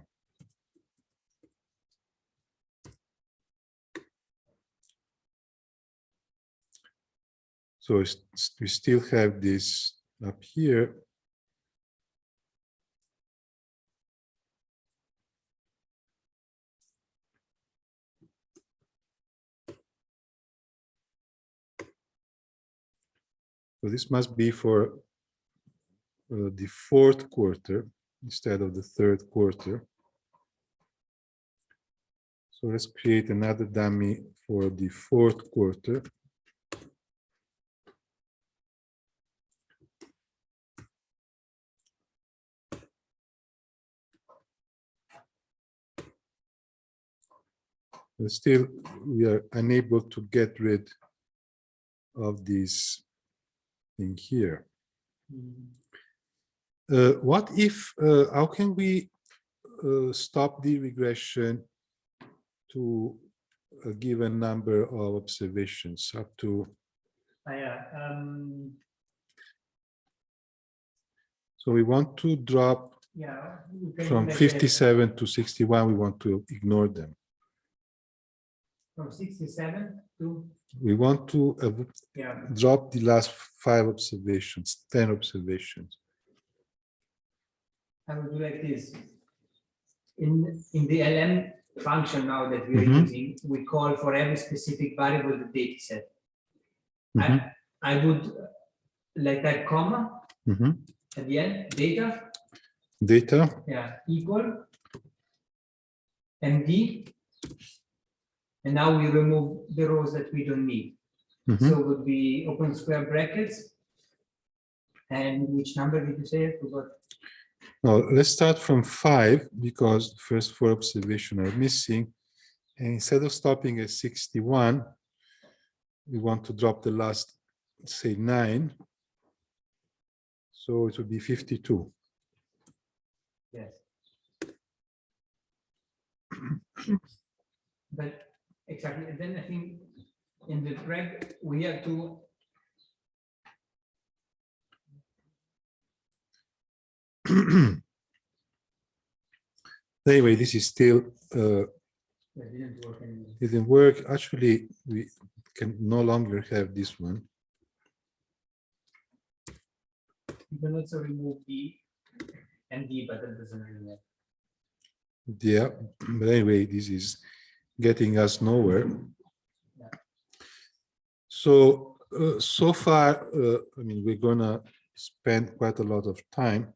A: So we still have this up here. So this must be for the fourth quarter instead of the third quarter. So let's create another dummy for the fourth quarter. But still, we are unable to get rid of this thing here. What if, how can we stop the regression to a given number of observations up to? So we want to drop from 57 to 61, we want to ignore them.
B: From 67 to?
A: We want to drop the last 5 observations, 10 observations.
B: I will do like this. In the LM function now that we are using, we call for every specific variable the data set. I would like that comma at the end, data.
A: Data.
B: Yeah, equal MD And now we remove the rows that we don't need.
A: Mhm.
B: So it would be open square brackets. And which number did you say? I forgot.
A: Now, let's start from 5 because the first 4 observations are missing. And instead of stopping at 61, we want to drop the last, say, 9. So it would be 52.
B: Yes. But exactly. And then I think in the reg, we have to.
A: Anyway, this is still
B: That didn't work anymore.
A: didn't work. Actually, we can no longer have this one.
B: You can also remove D and D, but that doesn't really matter.
A: Yeah, but anyway, this is getting us nowhere.
B: Yeah.
A: So, so far, I mean, we're gonna spend quite a lot of time.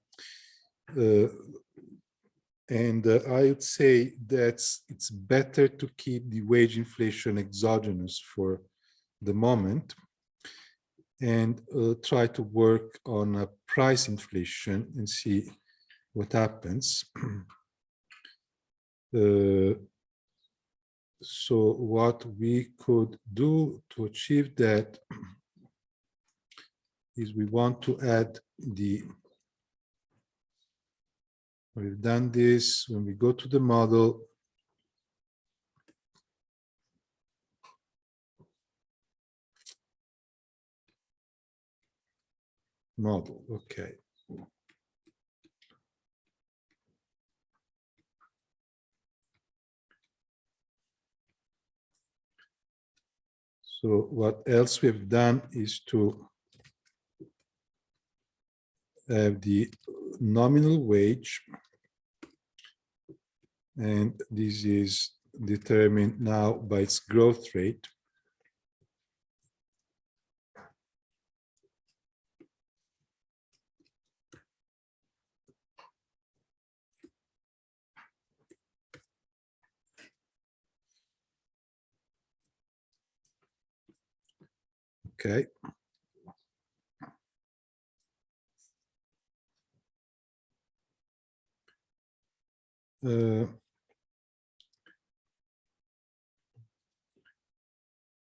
A: And I would say that it's better to keep the wage inflation exogenous for the moment and try to work on a price inflation and see what happens. So what we could do to achieve that is we want to add we've done this. When we go to the model, okay. So what else we've done is to have the nominal wage, and this is determined now by its growth rate. Okay.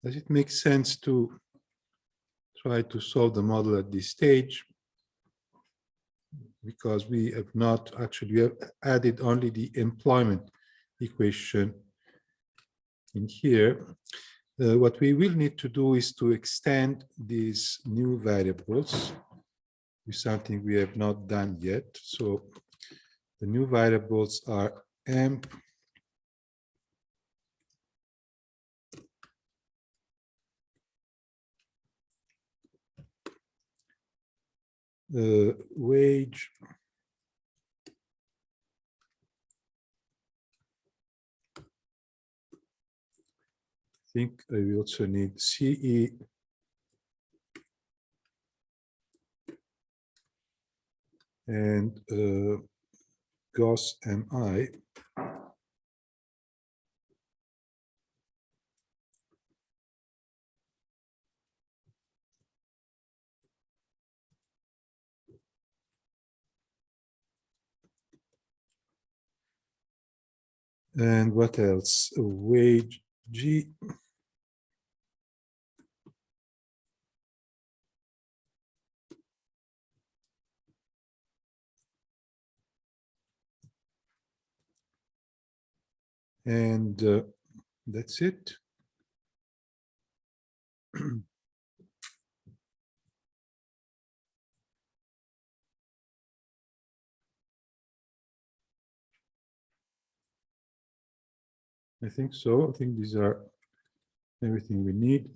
A: Does it make sense to try to solve the model at this stage? Because we have not actually, we have added only the employment equation in here. What we will need to do is to extend these new variables with something we have not done yet. So the new variables are emp wage I think we also need CE and GOS MI. And what else? Wage G. And that's it. I think so. I think these are everything we need.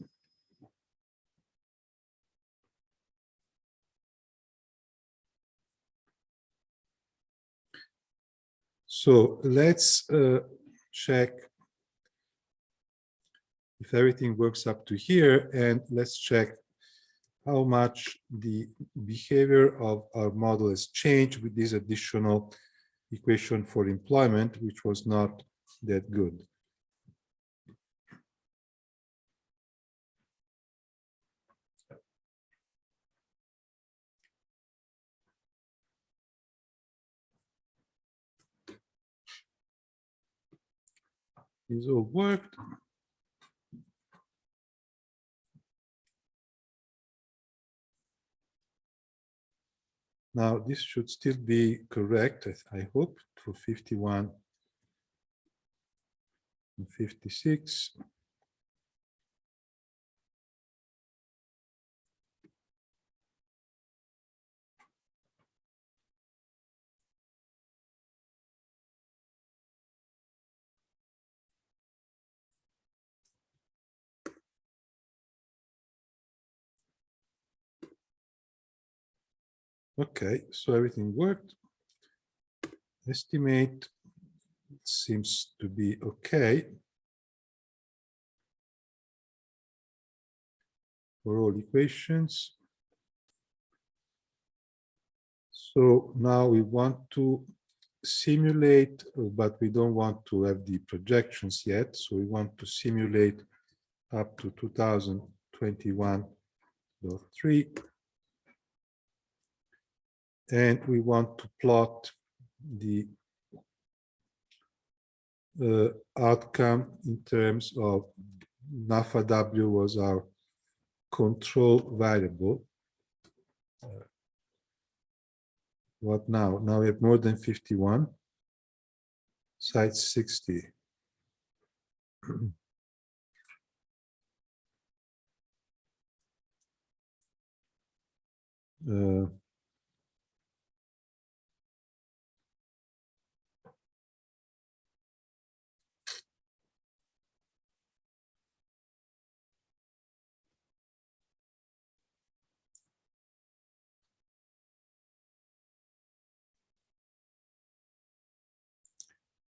A: So let's check if everything works up to here, and let's check how much the behavior of our model has changed with this additional equation for employment, which was not that good. These all worked. Now this should still be correct, I hope, for 51 and 56. Okay, so everything worked. Estimate seems to be okay for all equations. So now we want to simulate, but we don't want to have the projections yet. So we want to simulate up to 2021.3. And we want to plot the outcome in terms of NAFA W was our control variable. What now? Now we have more than 51. Site 60.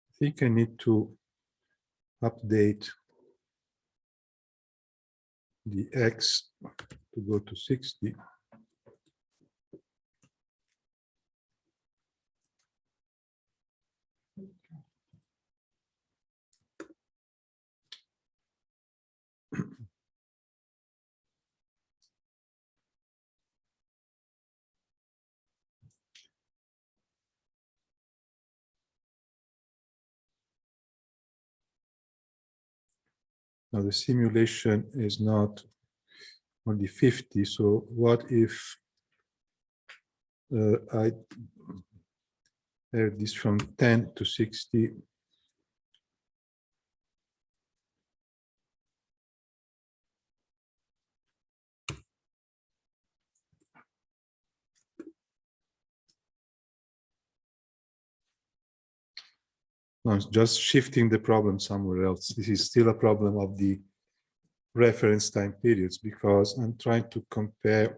A: I think I need to update the X to go to 60. Now the simulation is not only 50. So what if I have this from 10 to 60? No, it's just shifting the problem somewhere else. This is still a problem of the reference time periods because I'm trying to compare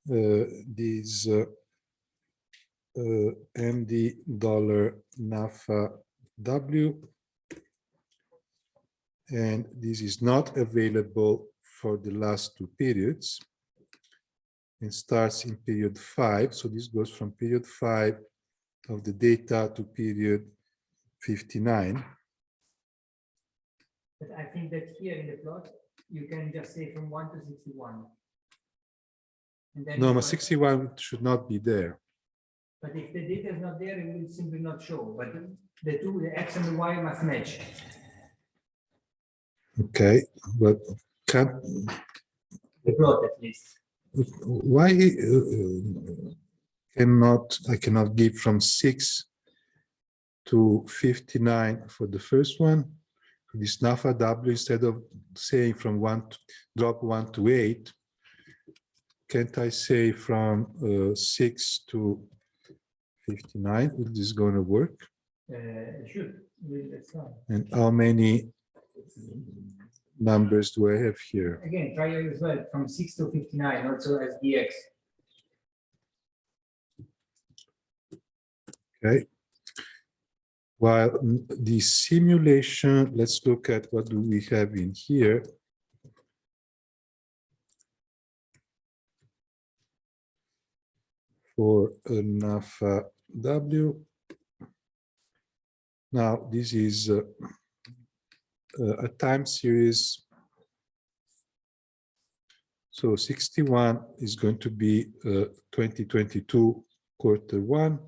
A: these MD dollar NAFA W, and this is not available for the last two periods. It starts in period 5, so this goes from period 5 of the data to period 59.
B: But I think that here in the plot, you can just say from 1 to 61. And then
A: No, but 61 should not be there.
B: But if the data is not there, it will simply not show. But the two, the X and the Y, must match.
A: Okay, but can't
B: The plot at least.
A: why I cannot give from 6 to 59 for the first one, this NAFA W, instead of saying from 1 to drop 1 to 8, can't I say from 6 to 59? Is this going to work?
B: It should. Let's try.
A: And how many numbers do I have here?
B: Again, try it as well from 6 to 59, also as dx.
A: Okay. While the simulation, let's look at what do we have in here. For a NAFA W. Now, this is a time series. So 61 is going to be 2022 quarter 1.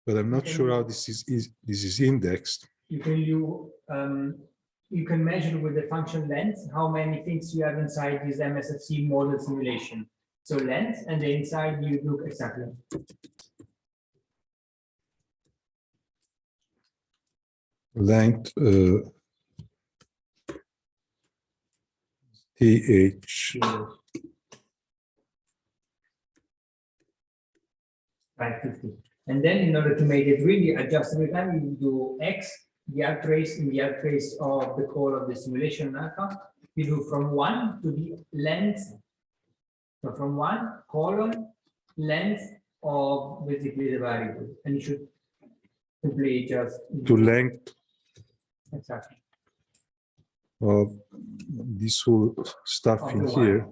A: but I'm not sure how this is indexed.
B: You can measure with the function length how many things you have inside this MSFC model simulation. So length, and the inside you look exactly.
A: Length TH.
B: 550. And then in order to make it really adjust every time, you do X, the arc trace in the arc trace of the core of the simulation alpha. You do from 1 to the length. So from 1 colon length of basically the variable. And you should simply just
A: to length
B: exactly
A: of this whole stuff
B: of
A: in
B: the
A: here.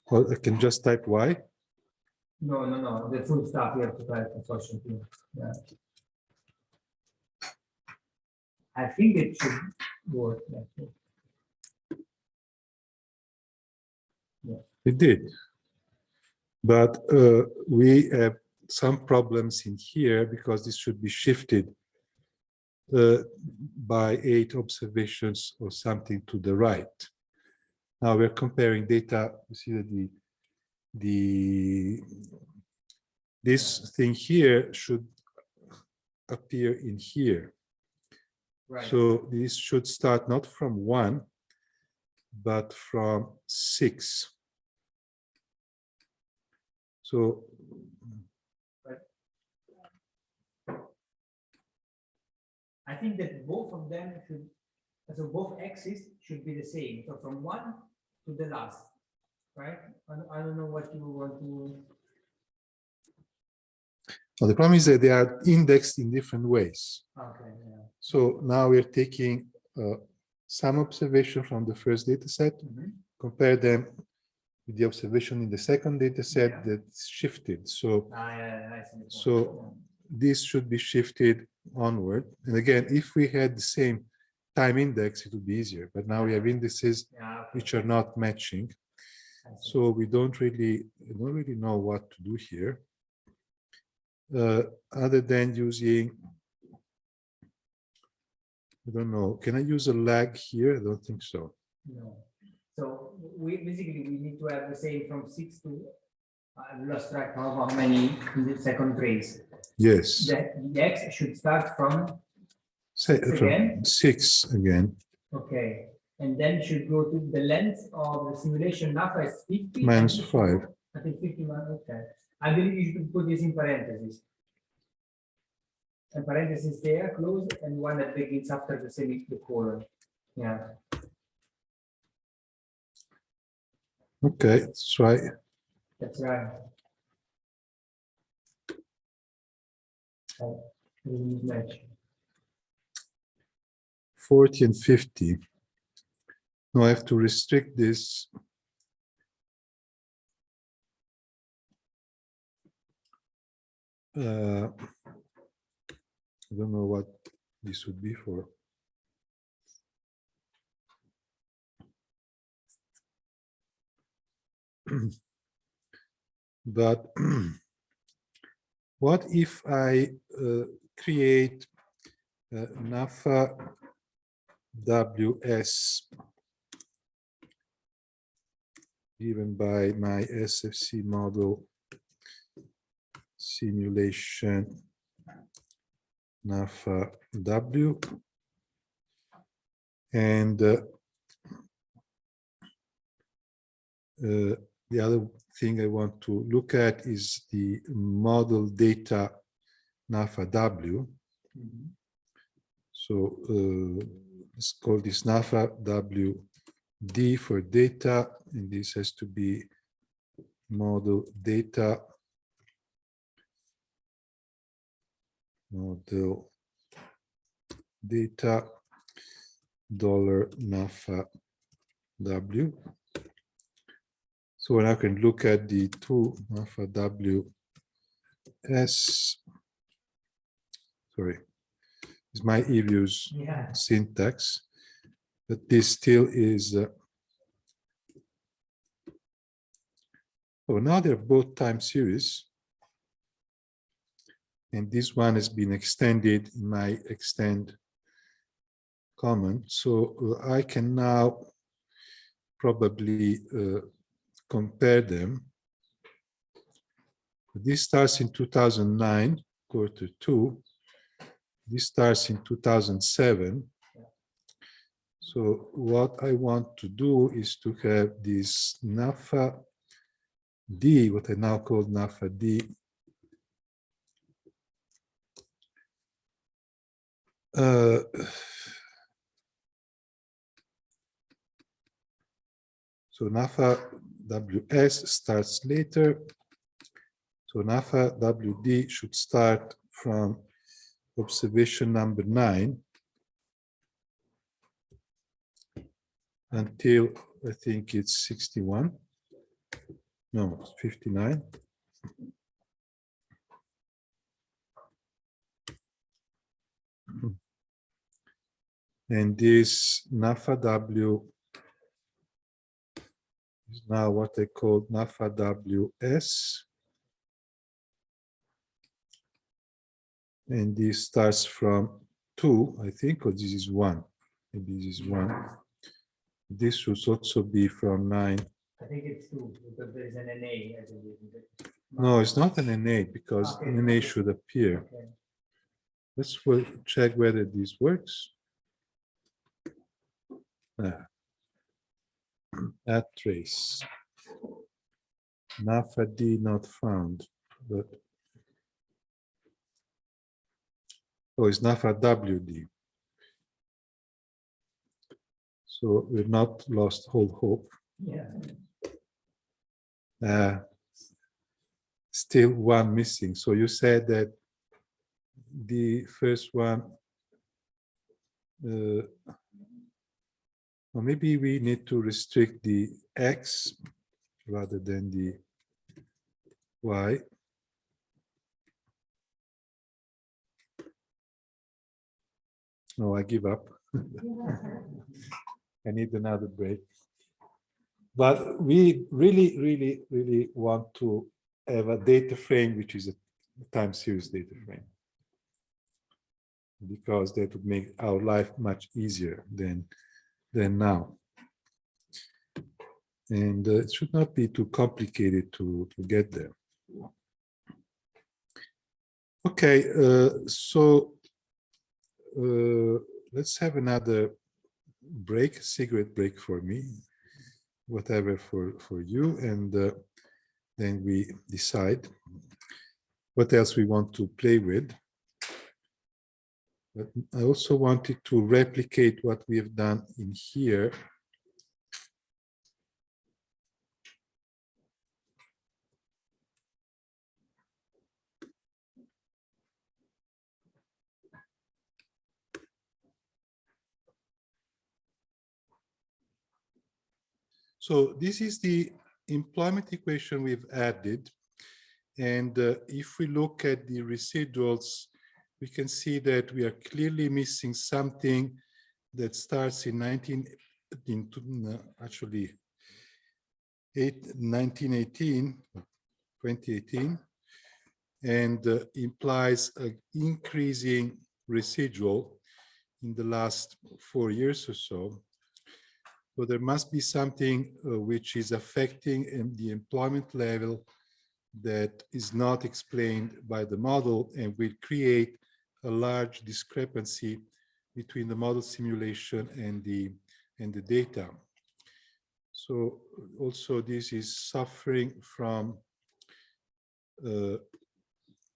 A: Or I can just type Y.
B: No. The full stuff you have to type, unfortunately. Yeah. I think it should work.
A: It did. But we have some problems in here because this should be shifted by 8 observations or something to the right. Now we're comparing data. You see that this thing here should appear in here.
B: Right.
A: So this should start not from 1, but from 6. So
B: I think that both of them should, so both axes should be the same. So from 1 to the last, right? I don't know what you want to.
A: well, the problem is that they are indexed in different ways.
B: Okay. Yeah.
A: So now we're taking some observation from the first data set, compare them with the observation in the second data set that's shifted. So, this should be shifted onward. And again, if we had the same time index, it would be easier. But now we have indices which are not matching. So we don't really know what to do here. Other than using, I don't know, can I use a lag here? I don't think so.
B: No. So we need to have the same from 6 to, I've lost track of how many in the second trace.
A: Yes.
B: The X should start from
A: from 6 again.
B: Okay. And then should go to the length of the simulation alpha is 50.
A: Minus 5.
B: I think 50 minus, okay. I believe you should put this in parentheses. And parentheses there, close, and one that begins after the semicolon. Yeah.
A: Okay, that's right.
B: That's right. Match.
A: 40 and 50. Now I have to restrict this. I don't know what this would be for. But what if I create NAFA WS given by my SFC model simulation NAFA W, and the other thing I want to look at is the model data NAFA W. So let's call this NAFA W D for data, and this has to be model data $NAFA W. So now I can look at the two NAFA WS. Sorry, it's my EViews syntax, but this still is. So now they're both time series. And this one has been extended in my extend comment. So I can now probably compare them. This starts in 2009, quarter 2. This starts in 2007. So what I want to do is to have this NAFA D, what I now call NAFA D, so NAFA WS starts later. So NAFA WD should start from observation number 9 until I think it's 61. No, it's 59. And this NAFA W is now what I call NAFA WS. And this starts from 2, I think, or this is 1. Maybe this is 1. This should also be from 9.
B: I think it's 2 because there is an NA. I believe.
A: No, it's not an NA because
B: Okay.
A: NA should appear.
B: Okay.
A: Let's check whether this works. Add trace. NAFA D not found, but oh, it's NAFA WD. So we've not lost all hope.
B: Yeah.
A: Still one missing. So you said that the first one, or maybe we need to restrict the X rather than the Y. No, I give up. I need another break. But we really want to have a data frame which is a time series data frame, because that would make our life much easier than now. And it should not be too complicated to get there. Okay, so let's have another break, cigarette break for me, whatever for you, and then we decide what else we want to play with. But I also wanted to replicate what we have done in here. So this is the employment equation we've added. And if we look at the residuals, we can see that we are clearly missing something that starts in 2018, and implies an increasing residual in the last 4 years or so. So there must be something which is affecting the employment level that is not explained by the model and will create a large discrepancy between the model simulation and the data. So also this is suffering from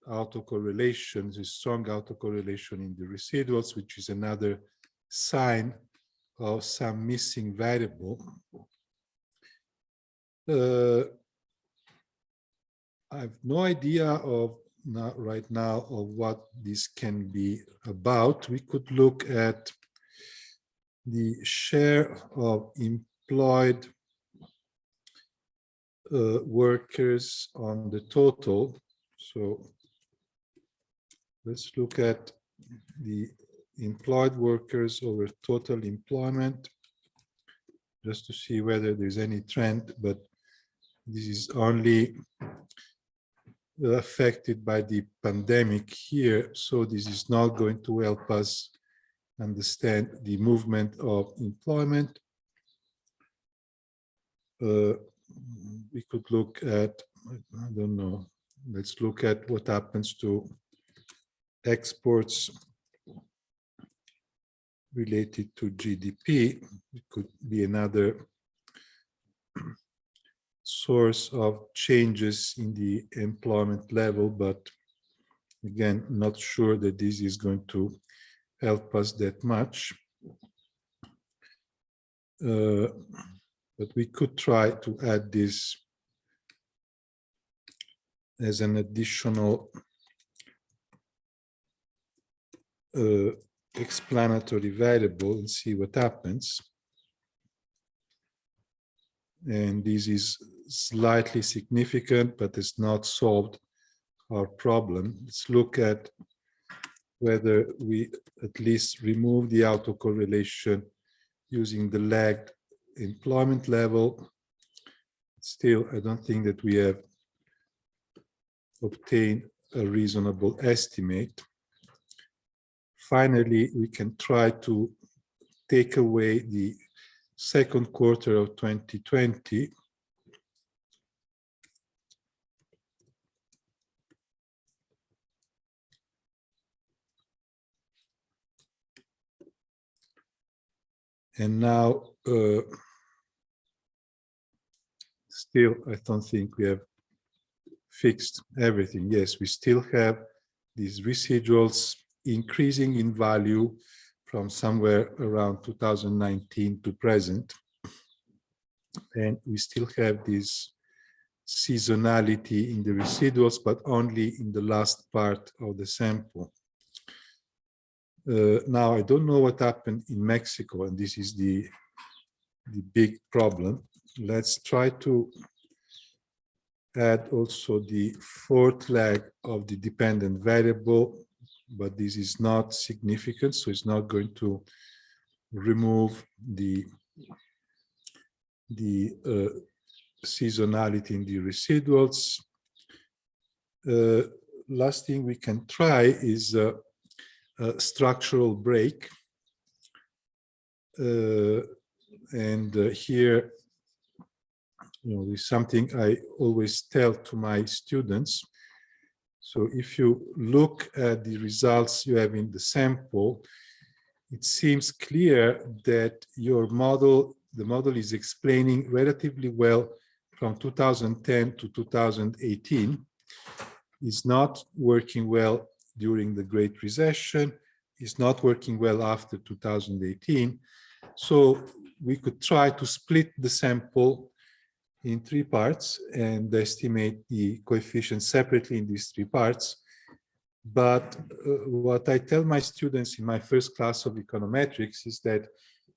A: autocorrelation, this strong autocorrelation in the residuals, which is another sign of some missing variable. I have no idea of right now of what this can be about. We could look at the share of employed workers on the total. So let's look at the employed workers over total employment, just to see whether there's any trend, but this is only affected by the pandemic here, so this is not going to help us understand the movement of employment. We could look at, I don't know, let's look at what happens to exports related to GDP. It could be another source of changes in the employment level, but again, not sure that this is going to help us that much. But we could try to add this as an additional explanatory variable and see what happens. And this is slightly significant, but it's not solved our problem. Let's look at whether we at least remove the autocorrelation using the lagged employment level. Still, I don't think that we have obtained a reasonable estimate. Finally, we can try to take away the second quarter of 2020. And now, still, I don't think we have fixed everything. Yes, we still have these residuals increasing in value from somewhere around 2019 to present. And we still have this seasonality in the residuals, but only in the last part of the sample. Now, I don't know what happened in Mexico, and this is the big problem. Let's try to add also the fourth leg of the dependent variable, but this is not significant, so it's not going to remove the seasonality in the residuals. Last thing we can try is a structural break. And here, is something I always tell to my students. So if you look at the results you have in the sample, it seems clear that your model, the model is explaining relatively well from 2010 to 2018. It's not working well during the Great Recession. It's not working well after 2018. So we could try to split the sample in three parts and estimate the coefficients separately in these three parts. But what I tell my students in my first class of econometrics is that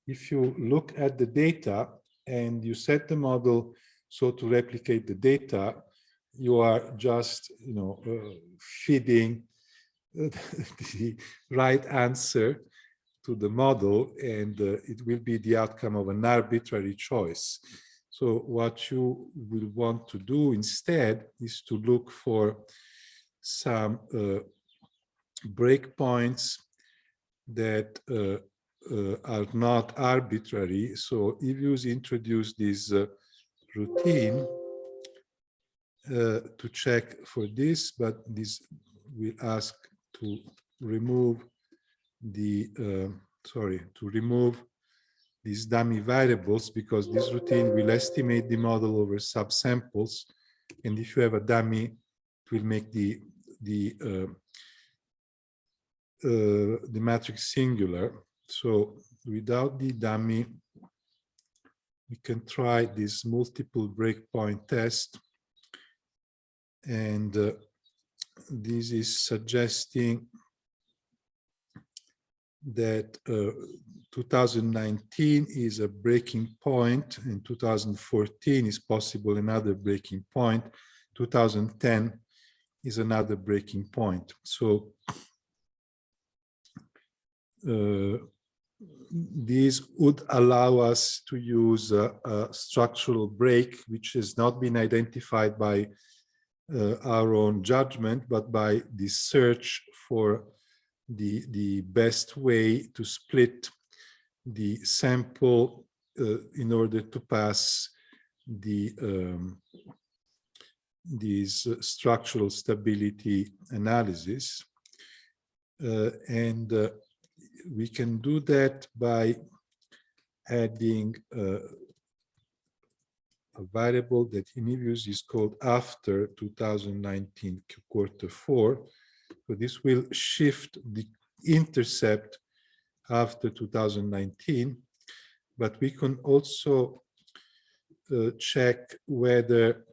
A: if you look at the data and you set the model so to replicate the data, you are just, feeding the right answer to the model, and it will be the outcome of an arbitrary choice. So what you will want to do instead is to look for some breakpoints that are not arbitrary. So if you introduce this routine to check for this, but this will ask to remove the, these dummy variables, because this routine will estimate the model over subsamples. And if you have a dummy, it will make the matrix singular. So without the dummy, we can try this multiple breakpoint test. And this is suggesting that 2019 is a breaking point, and 2014 is possible another breaking point. 2010 is another breaking point. So these would allow us to use a structural break, which has not been identified by our own judgment, but by the search for the best way to split the sample in order to pass these structural stability analysis. And we can do that by adding a variable that in use is called after 2019 Q4. So this will shift the intercept after 2019, but we can also check whether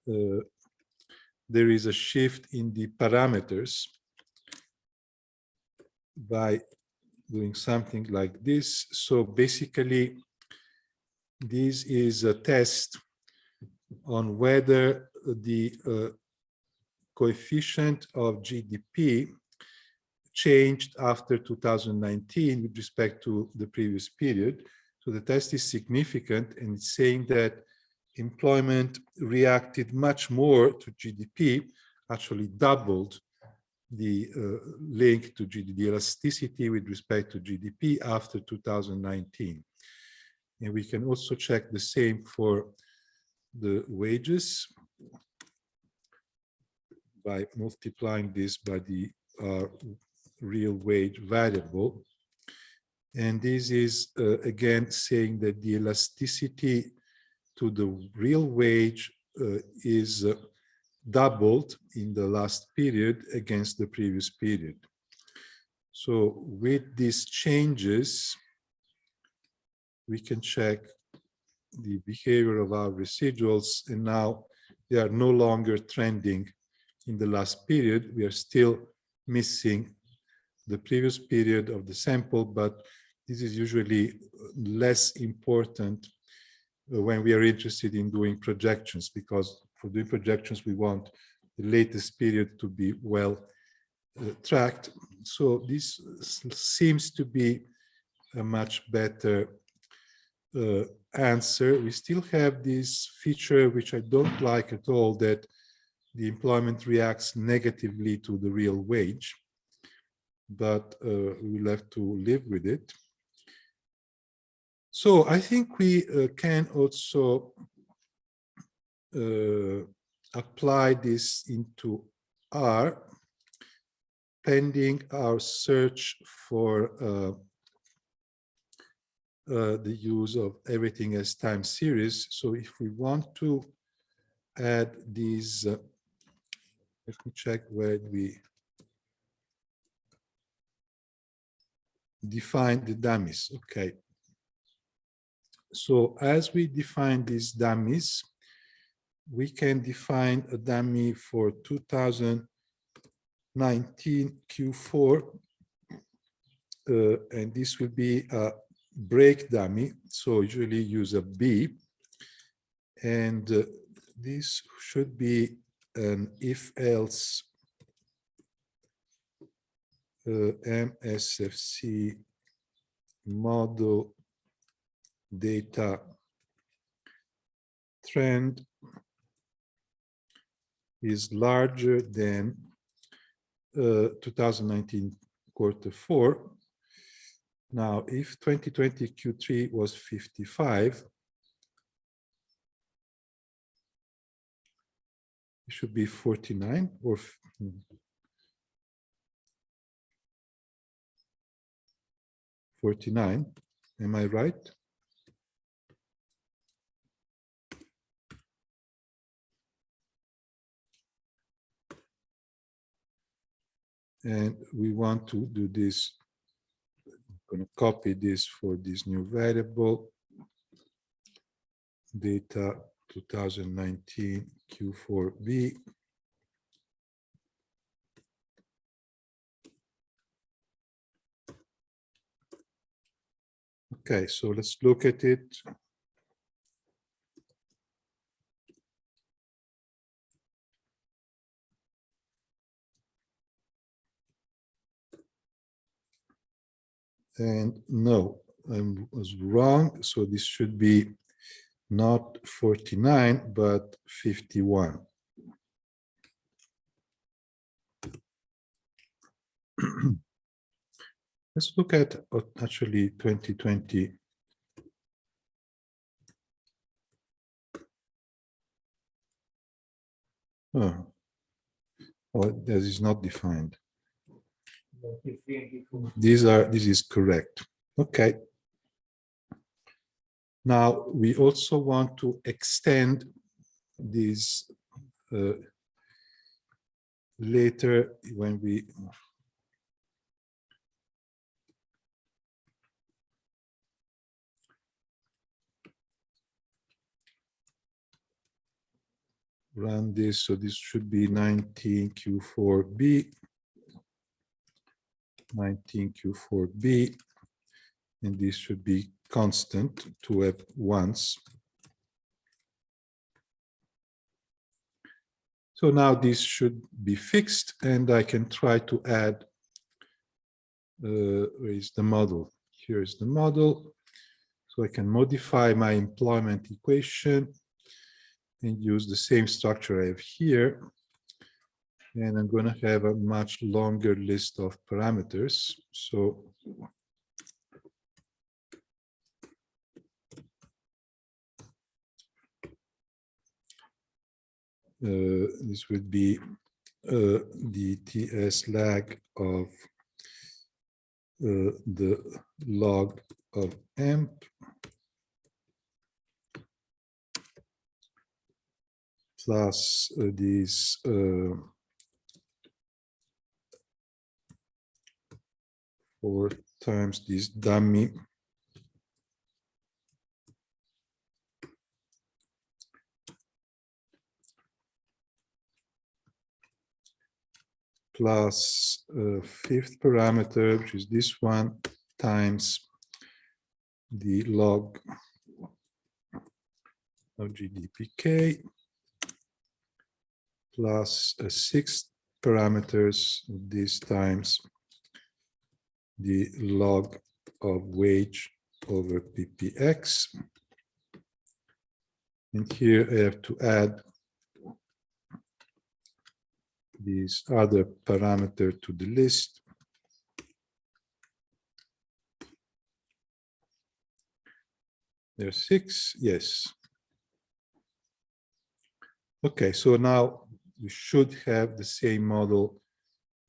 A: there is a shift in the parameters by doing something like this. So basically, this is a test on whether the coefficient of GDP changed after 2019 with respect to the previous period. So the test is significant, and it's saying that employment reacted much more to GDP, actually doubled the link to GDP, the elasticity with respect to GDP after 2019. And we can also check the same for the wages by multiplying this by the real wage variable. And this is again saying that the elasticity to the real wage is doubled in the last period against the previous period. So with these changes, we can check the behavior of our residuals, and now they are no longer trending in the last period. We are still missing the previous period of the sample, but this is usually less important when we are interested in doing projections, because for doing projections, we want the latest period to be well tracked. So this seems to be a much better answer. We still have this feature, which I don't like at all, that the employment reacts negatively to the real wage, but we'll have to live with it. So I think we can also apply this into R, pending our search for the use of everything as time series. So if we want to add these, let me check where we define the dummies. Okay. So as we define these dummies, we can define a dummy for 2019 Q4, and this will be a break dummy. So usually use a B, and this should be an if-else MSFC model data trend is larger than 2019 Q4. Now, if 2020 Q3 was 55, it should be 49 or 49. Am I right? And we want to do this. I'm going to copy this for this new variable, data 2019 Q4B. Okay, so let's look at it. And no, I was wrong. So this should be not 49, but 51. Let's look at actually 2020. Oh, that is not defined. This is correct. Okay. Now we also want to extend this later when we run this. So this should be 19Q4B, 19Q4B, and this should be constant to have once. So now this should be fixed, and I can try to add, where is the model? Here is the model. So I can modify my employment equation and use the same structure I have here. And I'm going to have a much longer list of parameters. So this would be the TS lag of the log of amp plus these 4 times this dummy plus fifth parameter, which is this one, times the log of GDPK, plus a sixth parameters, this times the log of wage over PPX. And here I have to add this other parameter to the list. There's 6, yes. Okay, so now we should have the same model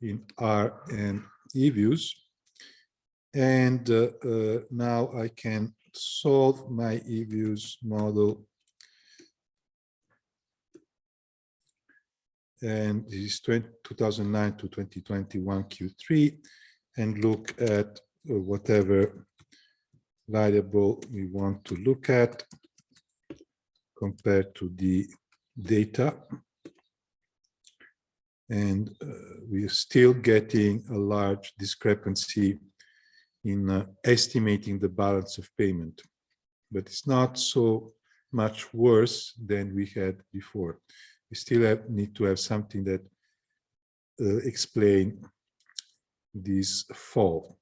A: in R and eViews. And now I can solve my eViews model. And this is 2009 to 2021 Q3, and look at whatever variable we want to look at compared to the data. And we are still getting a large discrepancy in estimating the balance of payment, but it's not so much worse than we had before. We still need to have something that explain this fall.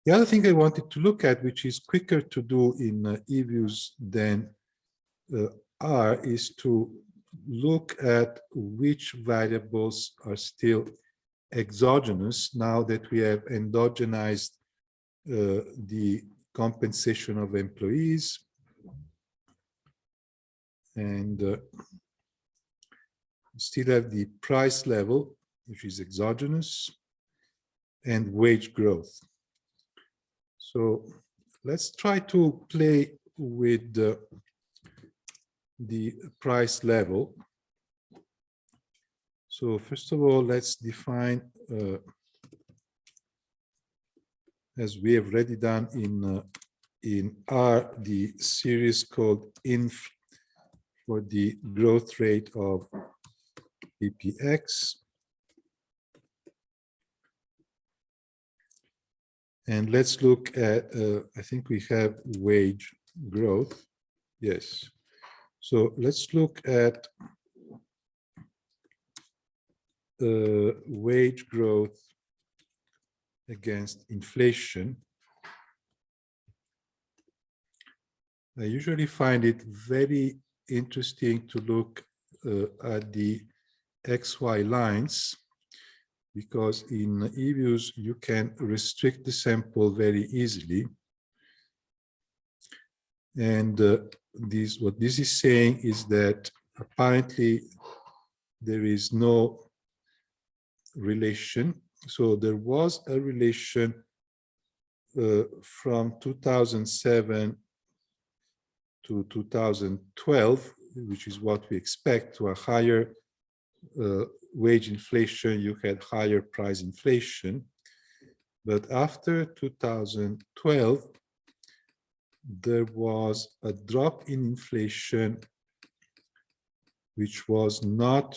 A: The other thing I wanted to look at, which is quicker to do in eViews than R, is to look at which variables are still exogenous now that we have endogenized the compensation of employees. And still have the price level, which is exogenous, and wage growth. So let's try to play with the price level. So first of all, let's define, as we have already done in R, the series called inf for the growth rate of PPX. And let's look at, I think we have wage growth. Yes. So let's look at wage growth against inflation. I usually find it very interesting to look at the XY lines, because in EViews you can restrict the sample very easily. And what this is saying is that apparently there is no relation. So there was a relation from 2007 to 2012, which is what we expect. To a higher wage inflation, you had higher price inflation. But after 2012, there was a drop in inflation, which was not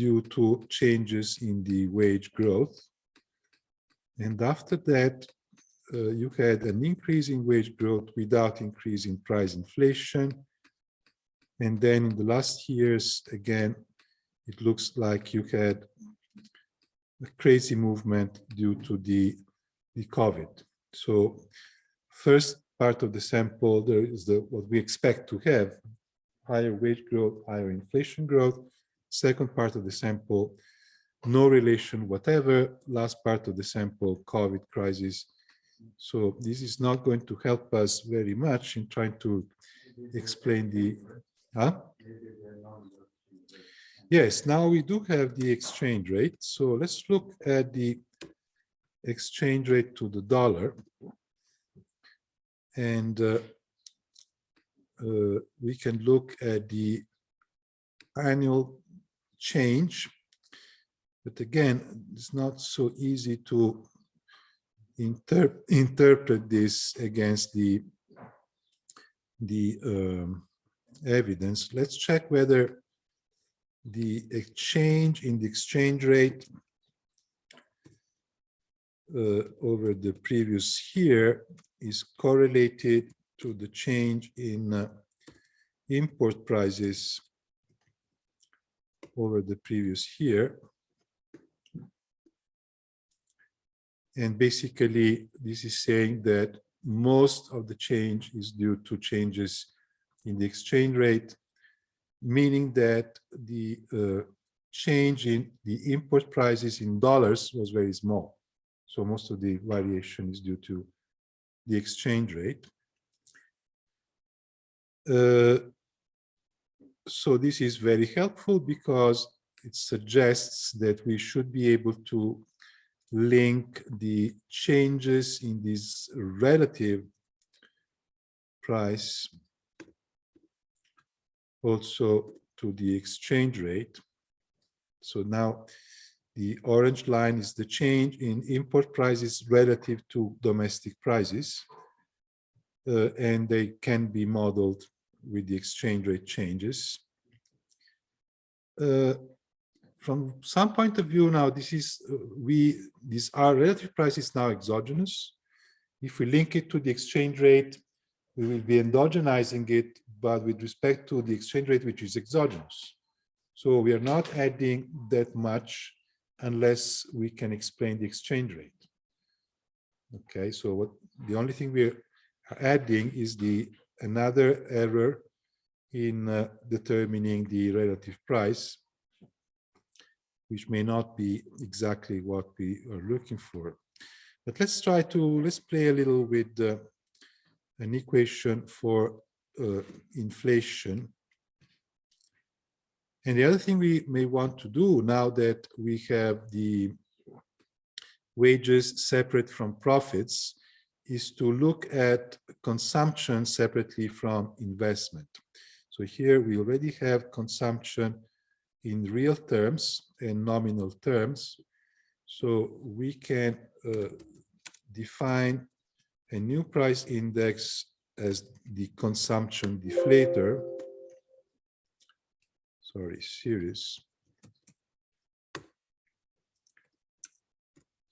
A: due to changes in the wage growth. And after that, you had an increase in wage growth without increase in price inflation. And then in the last years, again, it looks like you had a crazy movement due to the COVID. So first part of the sample, there is what we expect to have, higher wage growth, higher inflation growth. Second part of the sample, no relation whatever. Last part of the sample, COVID crisis. So this is not going to help us very much in trying to explain the, Yes, now we do have the exchange rate. So let's look at the exchange rate to the dollar. And we can look at the annual change. But again, it's not so easy to interpret this against the evidence. Let's check whether the change in the exchange rate over the previous year is correlated to the change in import prices over the previous year. And basically, this is saying that most of the change is due to changes in the exchange rate, meaning that the change in the import prices in dollars was very small. So most of the variation is due to the exchange rate. So this is very helpful because it suggests that we should be able to link the changes in this relative price also to the exchange rate. So now the orange line is the change in import prices relative to domestic prices, and they can be modeled with the exchange rate changes. From some point of view now, these are relative prices now exogenous. If we link it to the exchange rate, we will be endogenizing it, but with respect to the exchange rate, which is exogenous. So we are not adding that much unless we can explain the exchange rate. Okay, so the only thing we're adding is another error in determining the relative price, which may not be exactly what we are looking for. But let's play a little with an equation for inflation. And the other thing we may want to do now that we have the wages separate from profits is to look at consumption separately from investment. So here we already have consumption in real terms and nominal terms. So we can define a new price index as the consumption deflator. Sorry, series.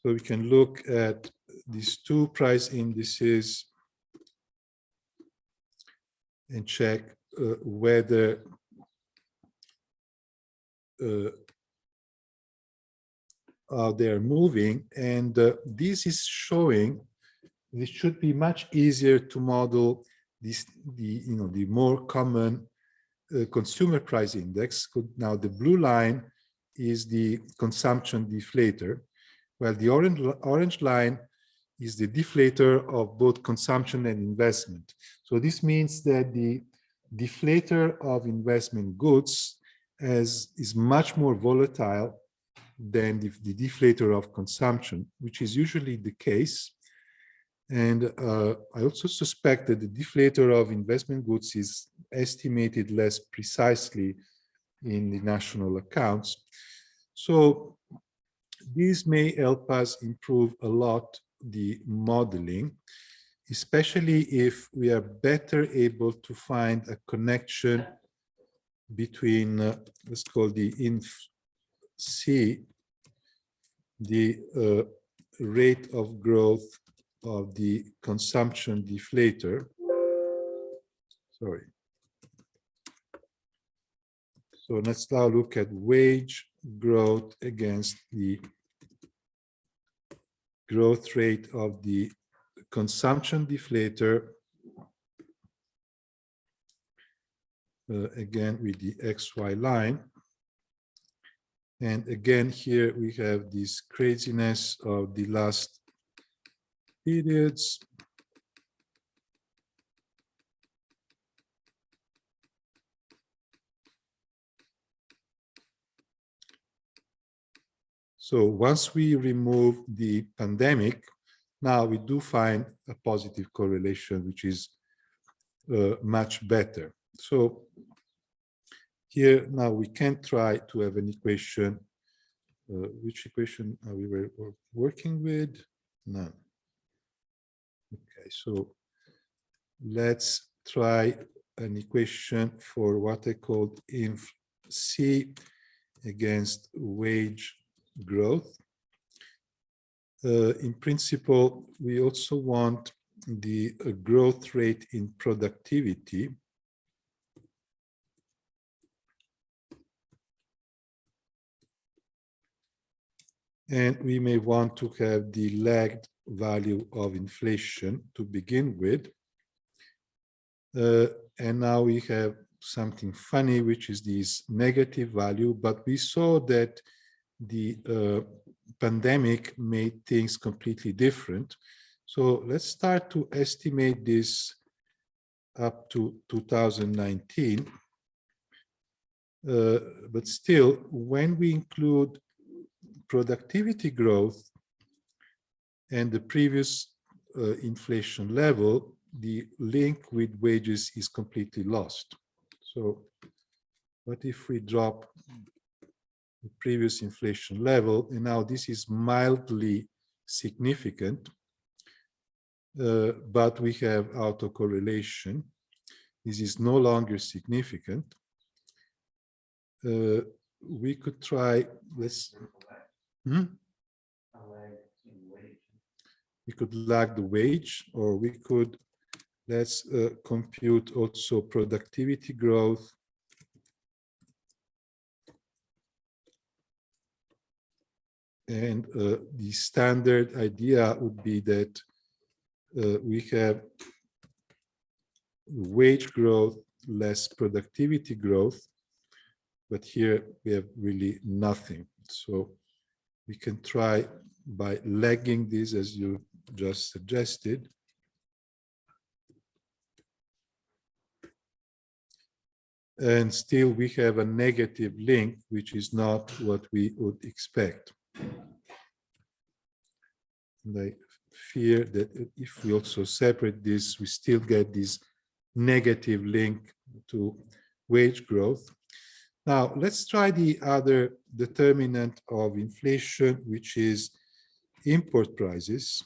A: So we can look at these two price indices and check whether how they are moving. And this is showing this should be much easier to model the more common consumer price index. Now the blue line is the consumption deflator. Well, the orange line is the deflator of both consumption and investment. So this means that the deflator of investment goods is much more volatile than the deflator of consumption, which is usually the case. And I also suspect that the deflator of investment goods is estimated less precisely in the national accounts. So these may help us improve a lot the modeling, especially if we are better able to find a connection between, let's call the inf C, the rate of growth of the consumption deflator. Sorry. So let's now look at wage growth against the growth rate of the consumption deflator, again with the XY line. And again, here we have this craziness of the last periods. So once we remove the pandemic, now we do find a positive correlation, which is much better. So here now we can try to have an equation. Which equation we were working with? None. Okay, so let's try an equation for what I called inf C against wage growth. In principle, we also want the growth rate in productivity. And we may want to have the lagged value of inflation to begin with. And now we have something funny, which is this negative value, but we saw that the pandemic made things completely different. So let's start to estimate this up to 2019. But still, when we include productivity growth and the previous inflation level, the link with wages is completely lost. So what if we drop the previous inflation level, and now this is mildly significant, but we have autocorrelation. This is no longer significant. We could try, we could lag the wage, or we could, let's compute also productivity growth. And the standard idea would be that we have wage growth less productivity growth, but here we have really nothing. So we can try by lagging this as you just suggested. And still we have a negative link, which is not what we would expect. And I fear that if we also separate this, we still get this negative link to wage growth. Now, let's try the other determinant of inflation, which is import prices.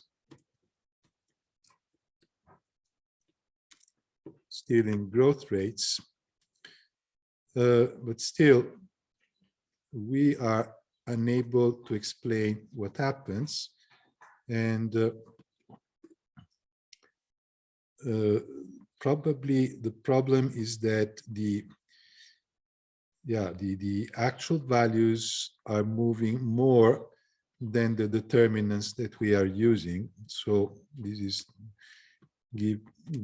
A: Still in growth rates. But still, we are unable to explain what happens. And probably the problem is that the actual values are moving more than the determinants that we are using. So this is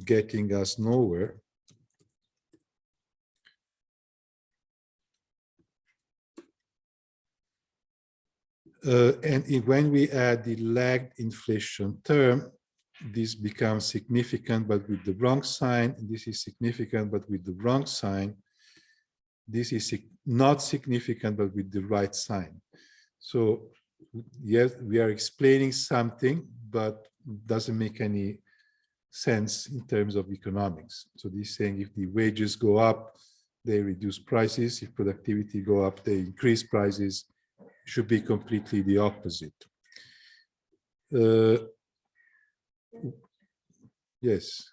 A: getting us nowhere. When we add the lagged inflation term, this becomes significant but with the wrong sign. This is significant but with the wrong sign. This is not significant but with the right sign. So yes, we are explaining something, but doesn't make any sense in terms of economics. So this is saying if the wages go up, they reduce prices. If productivity go up, they increase prices. It should be completely the opposite. Yes.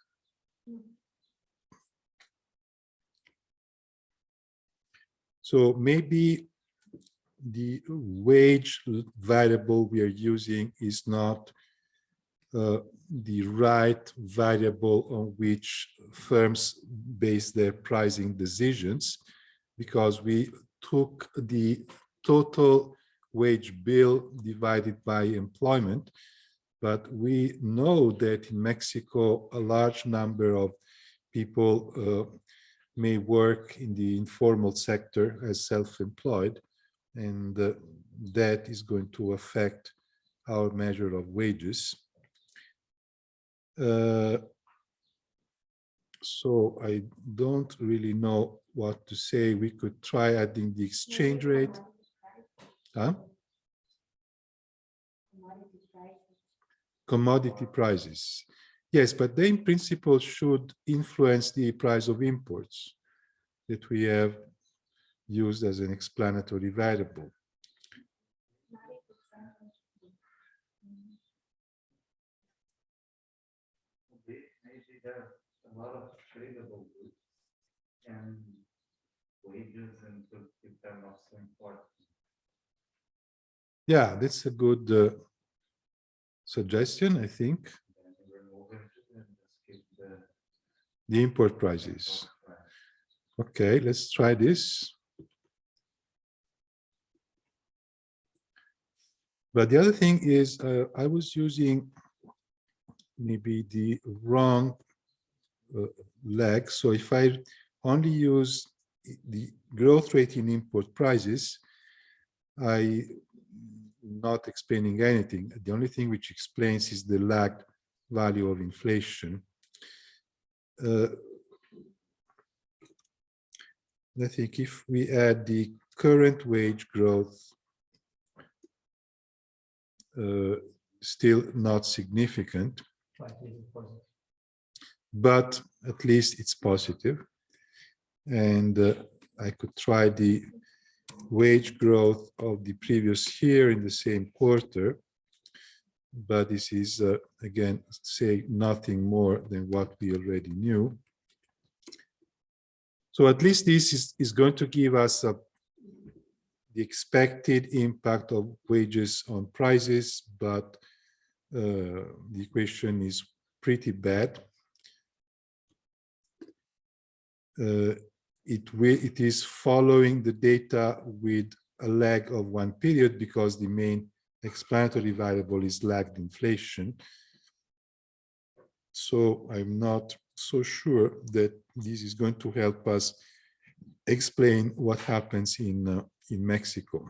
A: So maybe the wage variable we are using is not the right variable on which firms base their pricing decisions, because we took the total wage bill divided by employment. But we know that in Mexico, a large number of people may work in the informal sector as self-employed, and that is going to affect our measure of wages. So I don't really know what to say. We could try adding the exchange rate. Huh? Commodity prices. Yes, but they in principle should influence the price of imports that we have used as an explanatory variable.
C: Maybe there's a lot of tradable goods and wages and could become also important.
A: Yeah, that's a good suggestion, I think. The import prices. Okay, let's try this. But the other thing is, I was using maybe the wrong leg. So if I only use the growth rate in import prices, I'm not explaining anything. The only thing which explains is the lagged value of inflation. I think if we add the current wage growth, still not significant, but at least it's positive. And I could try the wage growth of the previous year in the same quarter, but this is again, say nothing more than what we already knew. So at least this is going to give us the expected impact of wages on prices, but the equation is pretty bad. It is following the data with a lag of one period because the main explanatory variable is lagged inflation. So I'm not so sure that this is going to help us explain what happens in Mexico.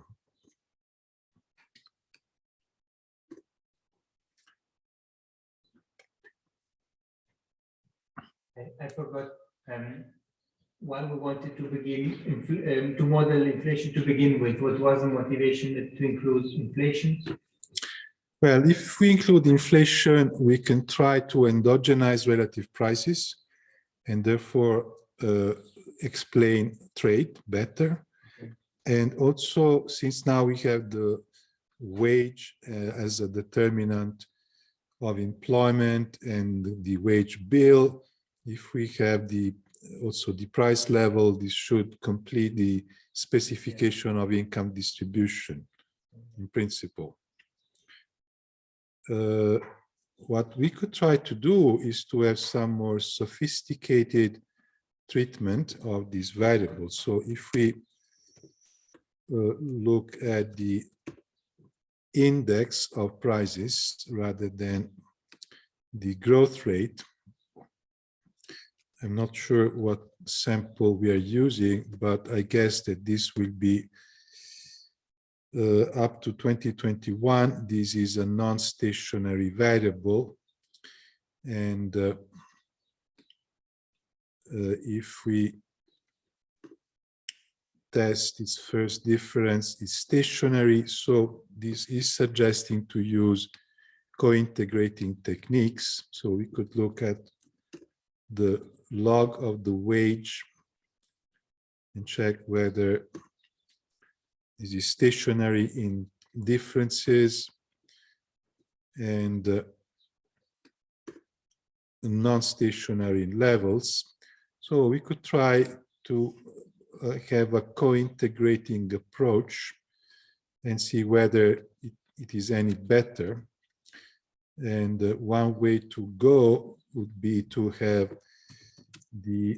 B: I forgot why we wanted to begin to model inflation to begin with. What was the motivation to include inflation?
A: Well, if we include inflation, we can try to endogenize relative prices and therefore explain trade better. Okay. And also, since now we have the wage as a determinant of employment and the wage bill, if we have also the price level, this should complete the specification of income distribution in principle. What we could try to do is to have some more sophisticated treatment of these variables. So if we look at the index of prices rather than the growth rate, I'm not sure what sample we are using, but I guess that this will be up to 2021, this is a non-stationary variable. And if we test its first difference, is stationary. So this is suggesting to use co-integrating techniques. So we could look at the log of the wage and check whether this is stationary in differences and non-stationary in levels. So we could try to have a co-integrating approach and see whether it is any better. And one way to go would be to have the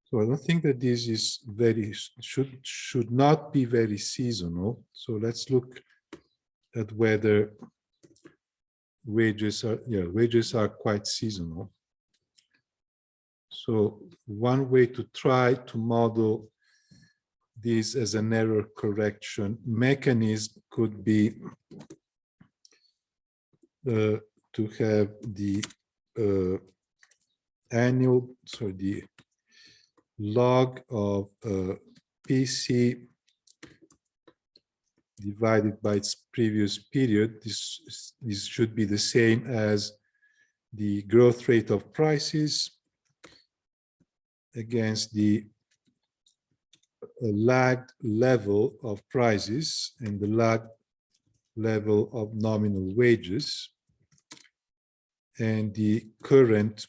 A: so I don't think that this is very should not be very seasonal. So let's look at whether wages are quite seasonal. So one way to try to model this as an error correction mechanism could be to have the the log of PC divided by its previous period. This should be the same as the growth rate of prices against the lagged level of prices and the lagged level of nominal wages and the current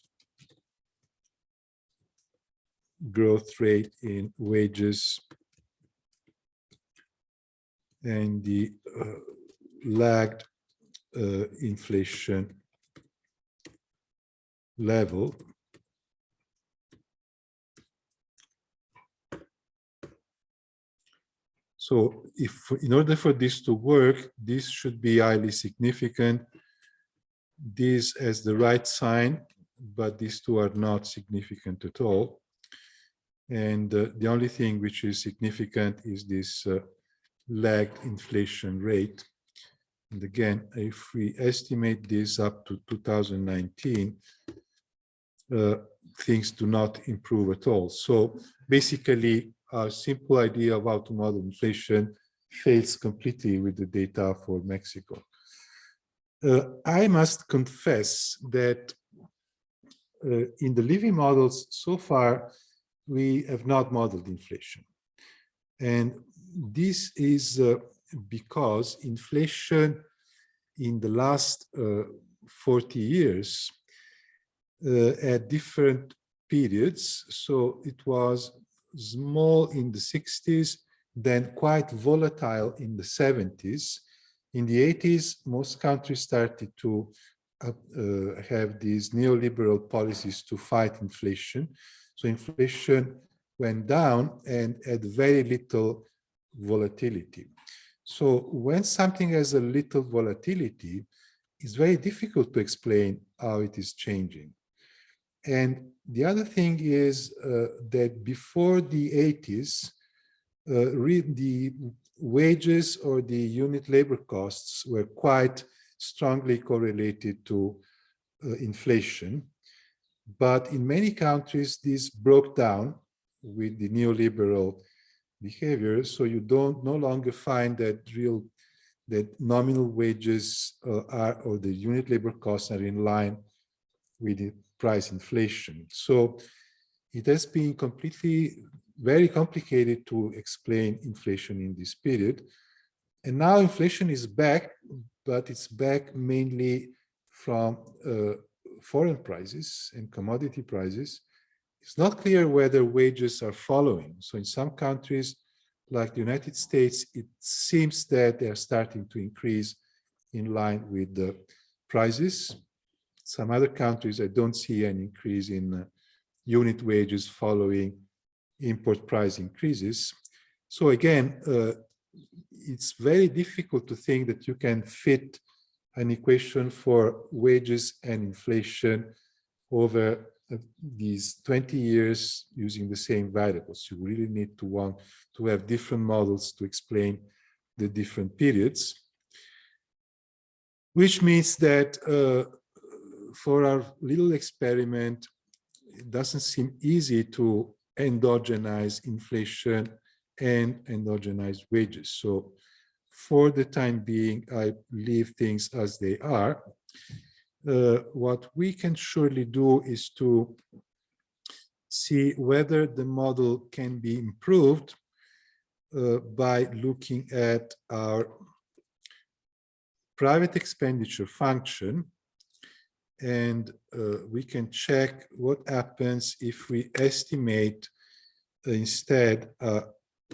A: growth rate in wages and the lagged inflation level. So in order for this to work, this should be highly significant. This has the right sign, but these two are not significant at all. And the only thing which is significant is this lagged inflation rate. And again, if we estimate this up to 2019, things do not improve at all. So basically, our simple idea of how to model inflation fails completely with the data for Mexico. I must confess that in the living models so far, we have not modeled inflation. And this is because inflation in the last 40 years at different periods. So it was small in the 60s, then quite volatile in the 70s. In the 80s, most countries started to have these neoliberal policies to fight inflation. So inflation went down and had very little volatility. So when something has a little volatility, it's very difficult to explain how it is changing. And the other thing is that before the 80s, the wages or the unit labor costs were quite strongly correlated to inflation. But in many countries, this broke down with the neoliberal behavior. So you no longer find that nominal wages or the unit labor costs are in line with the price inflation. So it has been very complicated to explain inflation in this period. And now inflation is back, but it's back mainly from foreign prices and commodity prices. It's not clear whether wages are following. So in some countries, like the United States, it seems that they are starting to increase in line with the prices. Some other countries, I don't see an increase in unit wages following import price increases. So again, it's very difficult to think that you can fit an equation for wages and inflation over these 20 years using the same variables. You really need to want to have different models to explain the different periods, which means that for our little experiment, it doesn't seem easy to endogenize inflation and endogenize wages. So for the time being, I leave things as they are. What we can surely do is to see whether the model can be improved by looking at our private expenditure function, and we can check what happens if we estimate instead a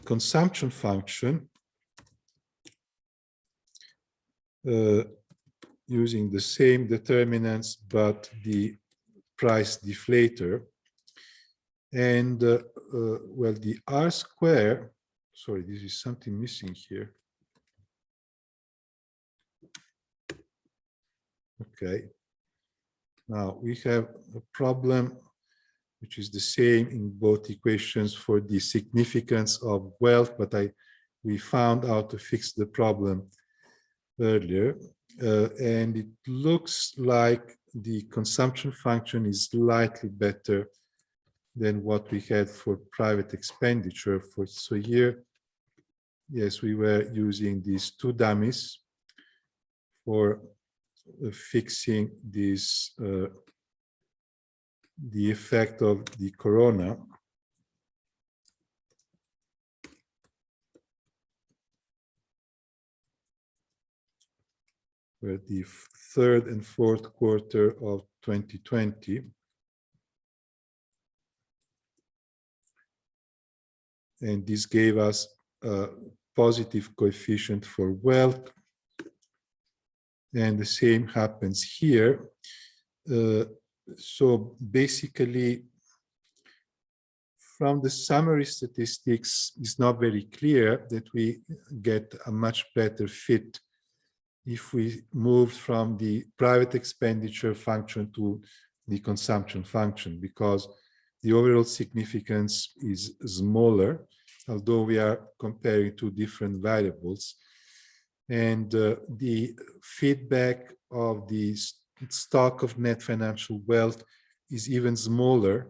A: consumption function using the same determinants but the price deflator. And well, the R square, sorry, this is something missing here. Okay, now we have a problem which is the same in both equations for the significance of wealth, but we found how to fix the problem earlier. And it looks like the consumption function is slightly better than what we had for private expenditure. So here, yes, we were using these two dummies for fixing this, the effect of the corona. Where the third and fourth quarter of 2020. And this gave us a positive coefficient for wealth. And the same happens here. So basically, from the summary statistics, it's not very clear that we get a much better fit if we move from the private expenditure function to the consumption function, because the overall significance is smaller, although we are comparing two different variables. And the feedback of the stock of net financial wealth is even smaller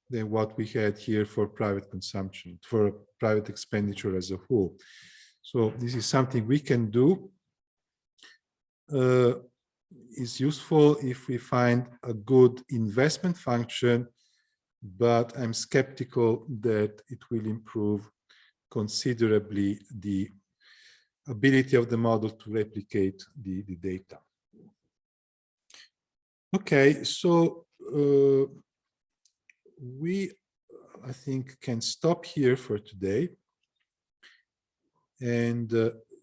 A: than what we had here for private consumption, for private expenditure as a whole. So this is something we can do. Is useful if we find a good investment function, but I'm skeptical that it will improve considerably the ability of the model to replicate the data. Okay, so we, I think, can stop here for today. And